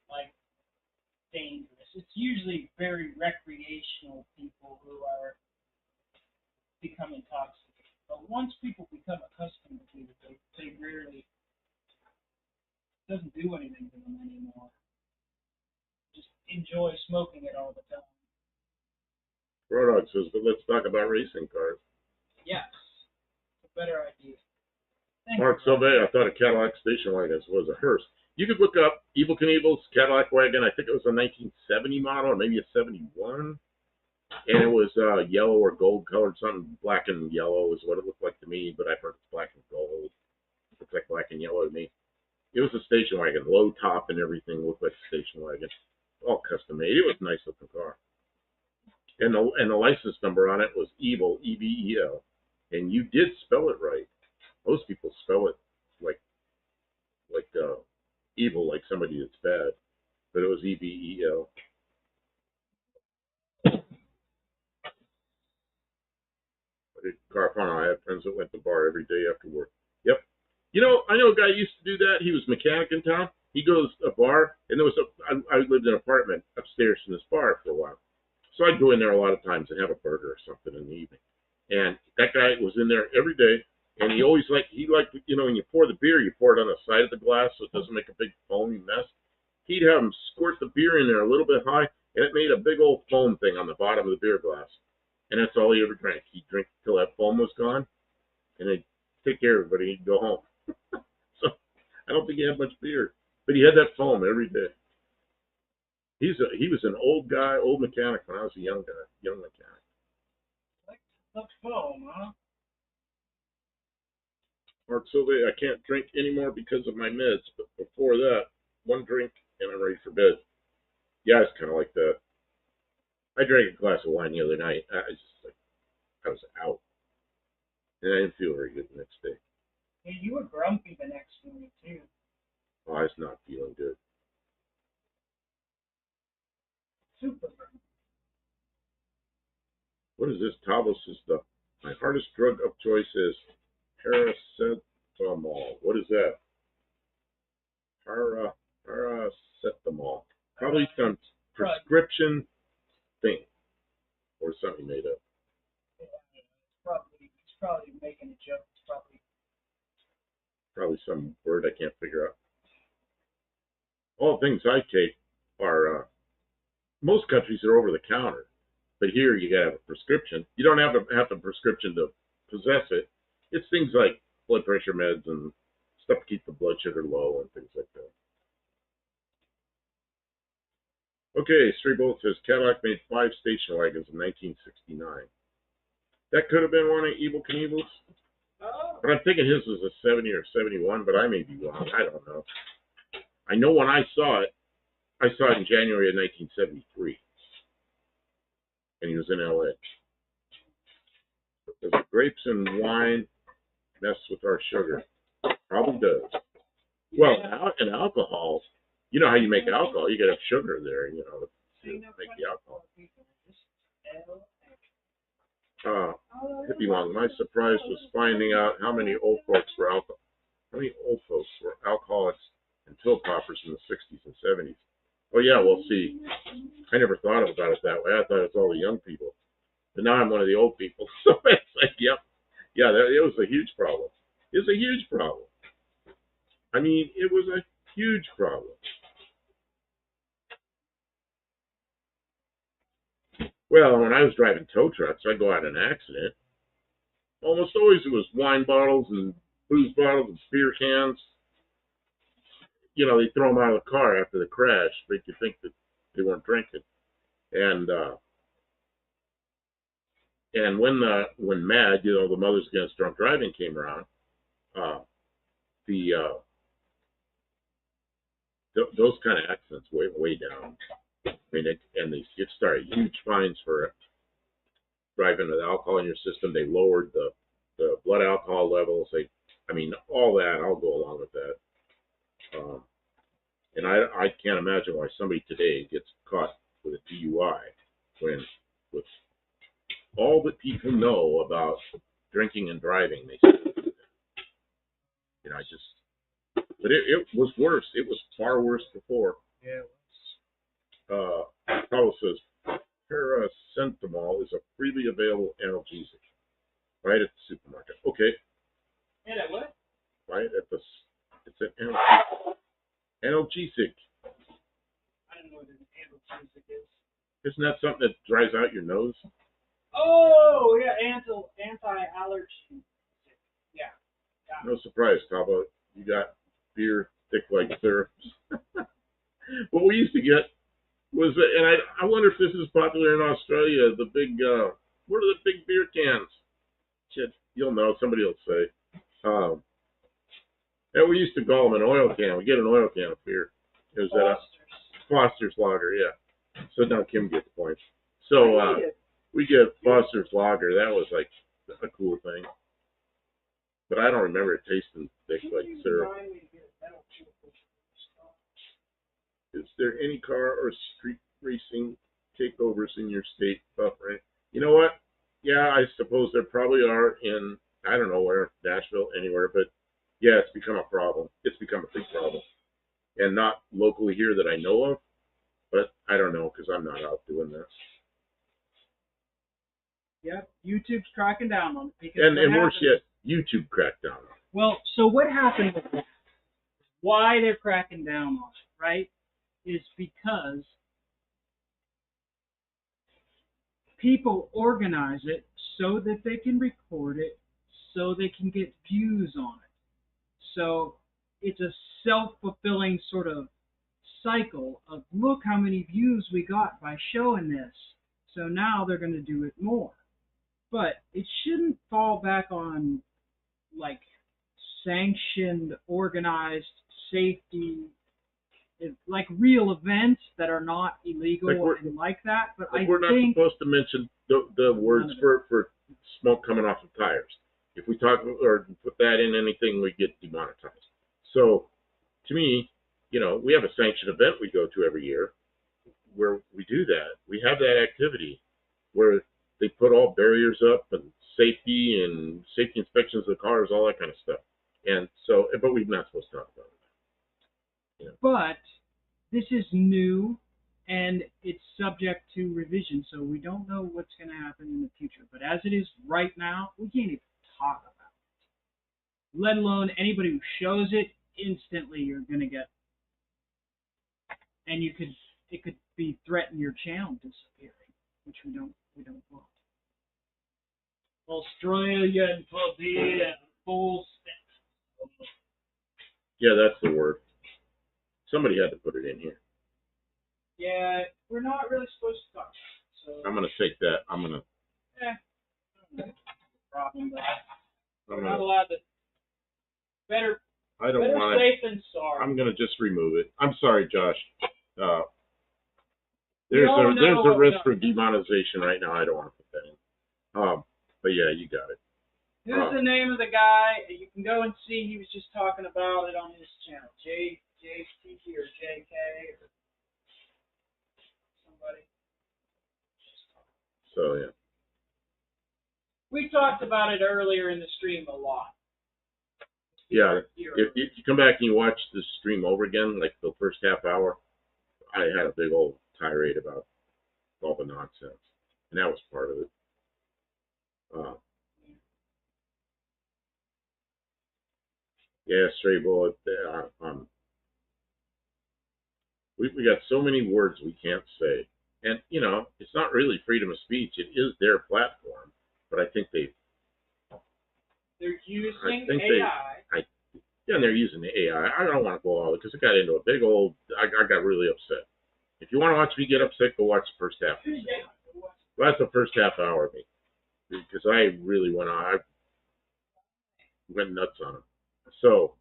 like dangerous. It's usually very recreational people who are become intoxicated. But once people become accustomed to it, they rarely it doesn't do anything to them anymore. Just enjoy smoking it all the time. Rodog says, but let's talk about racing cars. Yes, it's a better idea. Thank Mark Sylvia, I thought a Cadillac station wagon was a hearse. You could look up Evil Knievel's Cadillac wagon. I think it was a 1970 model or maybe a 71. And it was yellow or gold colored, something black and yellow is what it looked like to me, but I've heard it's black and gold. It looks like black and yellow to me. It was a station wagon, low top and everything, looked like a station wagon. All custom made. It was a nice looking car. And the license number on it was Evil, EVEL. And you did spell it right. Most people spell it like evil, like somebody that's bad. But it was EVEL. Carfano, I had friends that went to the bar every day after work. Yep. You know, I know a guy used to do that. He was a mechanic in town. He goes to a bar, and I lived in an apartment upstairs from this bar for a while. So I'd go in there a lot of times and have a burger or something in the evening. And that guy was in there every day, and he liked, you know, when you pour the beer, you pour it on the side of the glass so it doesn't make a big foamy mess. He'd have him squirt the beer in there a little bit high, and it made a big old foam thing on the bottom of the beer glass. And that's all he ever drank. He'd drink till that foam was gone, and they'd take care of everybody. He'd go home. So I don't think he had much beer, but he had that foam every day. He was an old guy, old mechanic when I was a young guy, young mechanic. Like foam, huh? Mark Sylvia, I can't drink anymore because of my meds, but before that, one drink and I'm ready for bed. Yeah, it's kind of like that. I drank a glass of wine the other night. I was out, and I didn't feel very good the next day. Yeah, you were grumpy the next morning too. Oh, I was not feeling good. Super grumpy. What is this? Tavos is my hardest drug of choice is paracetamol. What is that? Paracetamol. Probably some prescription thing or something made up. Yeah, it's probably making a joke. It's probably some word I can't figure out. All the things I take are most countries are over the counter, but here you gotta have a prescription. You don't have to have the prescription to possess it. It's things like blood pressure meds and stuff to keep the blood sugar low and things like that. Okay, Stray Bullet says Cadillac made 5 station wagons in 1969. That could have been one of Evil Knievel's. Oh. But I'm thinking his was a 70 or 71, but I may be wrong. I don't know. I know when I saw it in January of 1973. And he was in L.A. Does grapes and wine mess with our sugar? Probably does. Well, Yeah. and alcohol, you know how you make alcohol? You got to have sugar there, to make the alcohol. Hippie long. My surprise was finding out how many old folks were alcoholics and pill poppers in the 60s and 70s. Oh yeah, well see, I never thought about it that way. I thought it's all the young people, but now I'm one of the old people. So it's like, yep, yeah, it was a huge problem. It was a huge problem. I mean, it was a huge problem. Well, when I was driving tow trucks, I'd go out in an accident. Almost always it was wine bottles and booze bottles and beer cans. They throw them out of the car after the crash, make you think that they weren't drinking. And when MAD, the Mothers Against Drunk Driving came around, uh, the those kind of accidents way down. I mean, and they started huge fines for driving with alcohol in your system. They lowered the blood alcohol levels. I mean, all that. I'll go along with that. And I can't imagine why somebody today gets caught with a DUI when, with all that people know about drinking and driving, they say, I just, but it was worse. It was far worse before. Yeah. Paulo says, paracetamol is a freely available analgesic, right at the supermarket. Okay. Yeah, what? Right at the, it's an analgesic. I don't know what an analgesic is. Isn't that something that dries out your nose? Oh, yeah, anti-allergy. Yeah. No surprise, Campo. You got beer thick like syrup. What we used to get was, and I wonder if this is popular in Australia, the big, what are the big beer cans? Shit, you'll know, somebody will say. And we used to call them an oil can. We get an oil can of beer. It was at a Foster's Lager, yeah. So now Kim gets points. So we get Foster's Lager. That was like a cool thing. But I don't remember it tasting thick like syrup. Is there any car or street racing takeovers in your state, Buffalo? You know what? Yeah, I suppose there probably are in, I don't know where, Nashville, anywhere, but yeah, it's become a problem. It's become a big problem. And not locally here that I know of, but I don't know because I'm not out doing this. Yep, YouTube's cracking down on it. And worse yet, YouTube cracked down on it. Well, so what happened with that? Why they're cracking down on it, right, is because people organize it so that they can record it, so they can get views on it. So it's a self-fulfilling sort of cycle of look how many views we got by showing this. So now they're going to do it more. But it shouldn't fall back on like sanctioned, organized safety, like real events that are not illegal and like that. But I we're not supposed to mention the words for smoke coming off of tires. If we talk or put that in anything, we get demonetized. So to me, we have a sanctioned event we go to every year where we do that. We have that activity where they put all barriers up and safety inspections of the cars, all that kind of stuff. And so, but we're not supposed to talk about it. But this is new and it's subject to revision, so we don't know what's going to happen in the future. But as it is right now, we can't even talk about it. Let alone anybody who shows it, instantly you're going to get, and it could be threaten your channel disappearing, which we don't want. Australian puppy and full step. Yeah, that's the word. Somebody had to put it in here. Yeah, we're not really supposed to talk about it. So I'm going to take that. I'm going to. Problem, but we're not allowed to. Better. I don't better want safe than sorry. I'm going to just remove it. I'm sorry, Josh. There's a risk for demonetization right now. I don't want to put that in. But yeah, you got it. Here's the name of the guy. You can go and see. He was just talking about it on his channel. JT or JK or somebody. So yeah. We talked about it earlier in the stream a lot. Yeah. If you come back and you watch the stream over again, like the first half hour, I had a big old tirade about all the nonsense, and that was part of it. Yeah, stray bullet. We got so many words we can't say, and it's not really freedom of speech. It is their platform, but I think they're using AI. And they're using the AI. I don't want to go all because it got into a big old. I got really upset. If you want to watch me get upset, go watch the first half. Well, that's the first half hour of me because I really went on. I went nuts on them. So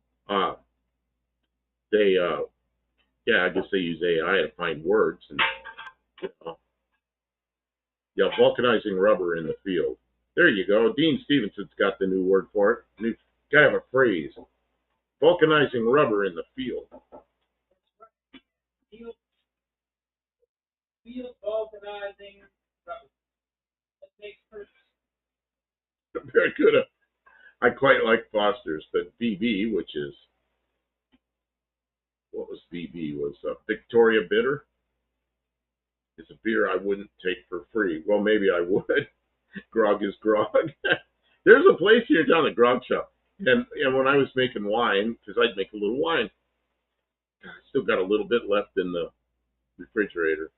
they, I guess they use AI to find words and vulcanizing rubber in the field. There you go. Dean Stevenson's got the new word for it. Gotta have a phrase. Vulcanizing rubber in the field. Field vulcanizing rubber. That makes perfect. Very good. I quite like Foster's, but VB, which is what was VB? Was Victoria Bitter. It's a beer I wouldn't take for free. Well, maybe I would. Grog is grog. There's a place here down the grog shop, and when I was making wine, because I'd make a little wine, I still got a little bit left in the refrigerator,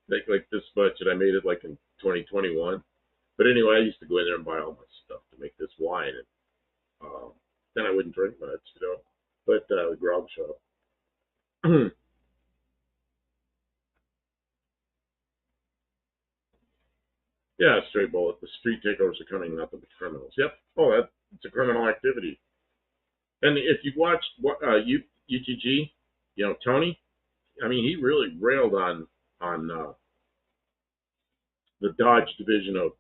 like this much, and I made it like in 2021. But anyway, I used to go in there and buy all my stuff to make this wine, and then I wouldn't drink much, But the grog shop. Yeah, straight bullet. The street takeovers are coming, not the criminals. Yep. Oh, it's a criminal activity. And if you watched UTG, Tony, I mean, he really railed on the Dodge division of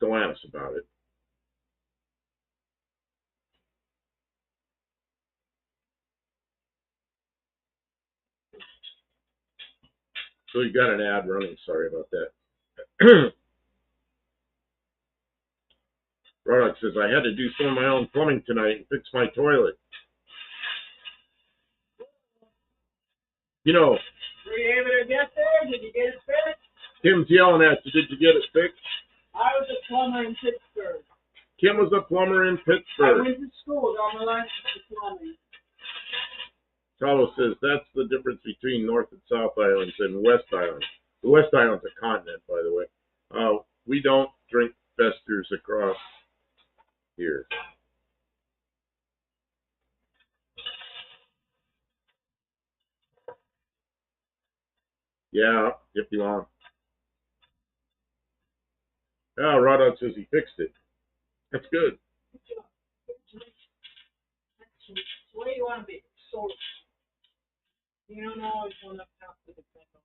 Stellantis about it. So you got an ad running. Sorry about that. Roddock says, I had to do some of my own plumbing tonight and fix my toilet. Were you able to get there? Did you get it fixed? Kim's yelling at you. Did you get it fixed? I was a plumber in Pittsburgh. Kim was a plumber in Pittsburgh. I went to school, got my license for plumbing. Carlos says that's the difference between North and South Islands and West Island. The West Island's a continent, by the way. We don't drink festers across here. Yeah, if you want. Oh, Rodot says he fixed it. That's good. Where do you want to be? So, you don't always want to have to depend on.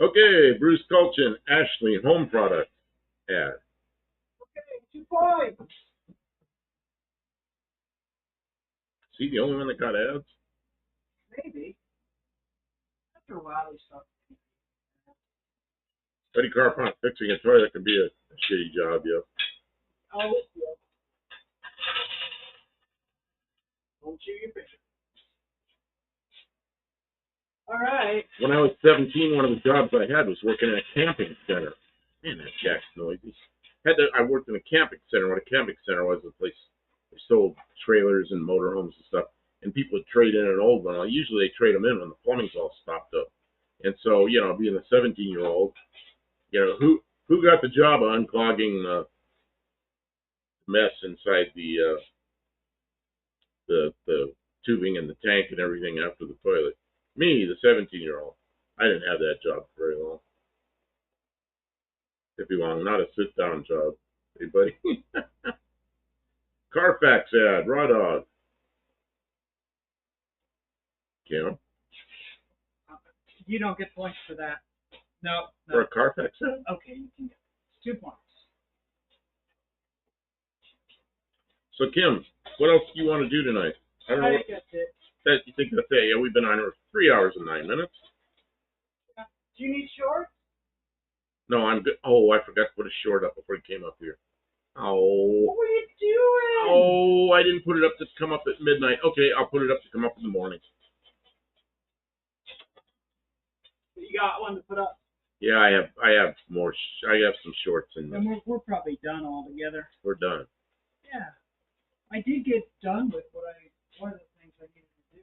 Okay, Bruce Colchin, Ashley, home product ad. Okay, 2 points. See, the only one that got ads? Maybe. After a while, they stop. Betty Carpont fixing a toilet can be a shitty job, yep. Oh, yeah. Don't chew your picture. All right. When I was 17, one of the jobs I had was working in a camping center. Man, that jack's noisy. I worked in a camping center. What a camping center was, a place they sold trailers and motorhomes and stuff, and people would trade in an old one. Usually they trade them in when the plumbing's all stopped up. And so, being a 17-year-old, who got the job of unclogging the mess inside the tubing and the tank and everything after the toilet? Me, the 17-year-old. I didn't have that job for very long. If you want, not a sit-down job. Hey, buddy. Carfax ad, Raw Dog. Kim. You don't get points for that. No, For no. a Carfax set? Okay, you can get 2 points. So, Kim, what else do you want to do tonight? I don't know. I What, think that's it. you think that's it? Yeah, we've been on here 3 hours and 9 minutes. Do you need shorts? No, I'm good. Oh, I forgot to put a short up before you came up here. Oh. What are you doing? Oh, I didn't put it up to come up at midnight. Okay, I'll put it up to come up in the morning. You got one to put up. Yeah, I have more. I have some shorts in Then there. we're probably done altogether. We're done. Yeah. I did get done with one of the things I needed to do.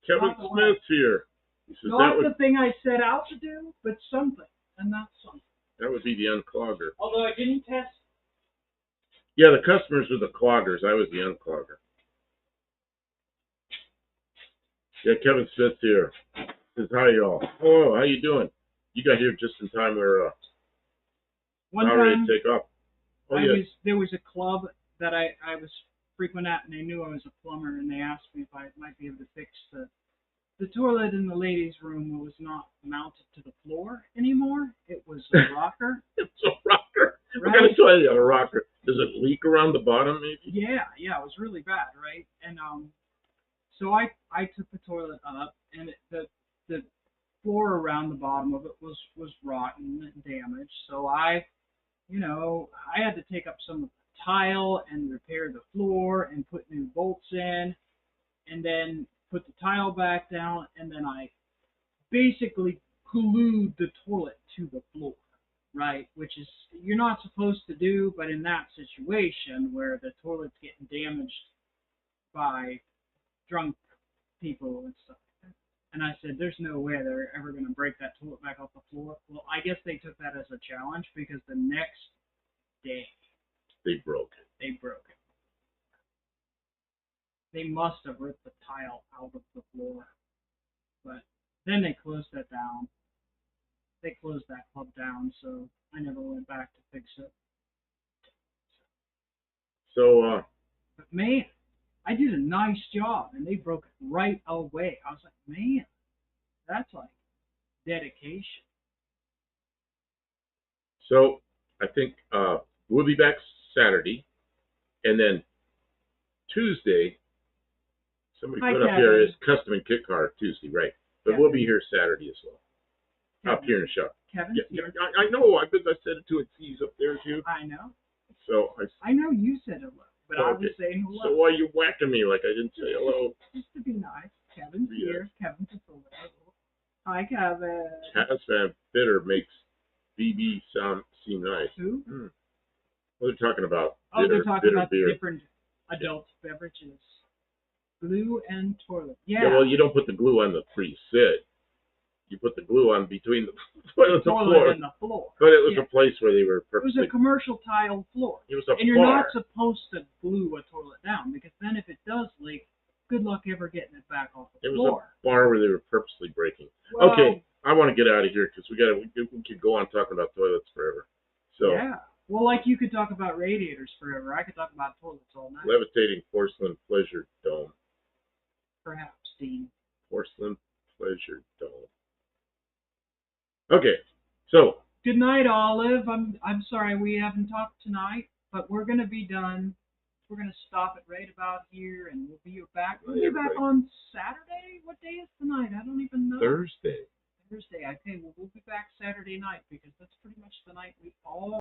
Kevin Not the Smith's here. He says Not the thing I set out to do, but something, and not something. that would be the unclogger. Although I didn't test. Yeah, the customers were the cloggers. I was the unclogger. Yeah, Kevin Smith's here. Says hi, y'all. Oh, how you doing? You got here just in time. We're One not ready time, to take off. Oh yeah. there was a club that I was frequent at, and they knew I was a plumber, and they asked me if I might be able to fix the toilet in the ladies' room was not mounted to the floor anymore. It was a rocker. It's a rocker. Right? What kind of toilet is a rocker? Does it leak around the bottom, maybe? Yeah, it was really bad, right? And so I took the toilet up, and the floor around the bottom of it was rotten and damaged. So I had to take up some of the tile and repair the floor and put new bolts in, and then put the tile back down, and then I basically glued the toilet to the floor, right? Which is you're not supposed to do, but in that situation where the toilet's getting damaged by drunk people and stuff. And I said, there's no way they're ever going to break that toilet back off the floor. Well, I guess they took that as a challenge because the next day They broke it. they broke it. They must have ripped the tile out of the floor. But then they closed that down. They closed that club down, so I never went back to fix it. So, But man, I did a nice job, and they broke it right away. I was like, man, that's like dedication. so I think we'll be back Saturday, and then Tuesday. Somebody Hi, put up Kevin. here is custom and kit car Tuesday, right? But Kevin. we'll be here Saturday as well. Up here in the shop. Kevin's Yeah, here. I know. I said it to it. He's up there too. I know. So I know you said hello, but I was saying hello. So why are you whacking me like I didn't say hello? Just to be nice. Kevin's Yeah. here. Kevin's a hello. Hi, Kevin. Cas Van Bitter makes BB seem nice. Who? What are they talking about? Oh, they're talking about beer. the different adult beverages. Glue and toilet. Yeah. Yeah, well, you don't put the glue on the pre-sit. You put the glue on between the toilet and the toilet floor. and the floor. But it was Yeah. a place where they were It was purposely. a commercial tile floor. It was a And you're bar. not supposed to glue a toilet down because then if it does leak, good luck ever getting it back off the It was floor. a bar where they were purposely breaking. Well, Okay, I want to get out of here because we could go on talking about toilets forever. So yeah. Well, like you could talk about radiators forever. I could talk about toilets all night. levitating porcelain pleasure dome. Perhaps, Dean. Porcelain pleasure dome. Okay, so Good night, Olive. I'm sorry we haven't talked tonight, but we're gonna be done. We're gonna stop it right about here, and we'll be back. We'll be back on Saturday. What day is tonight? I don't even know. Thursday. Thursday. Okay, well we'll be back Saturday night because that's pretty much the night we all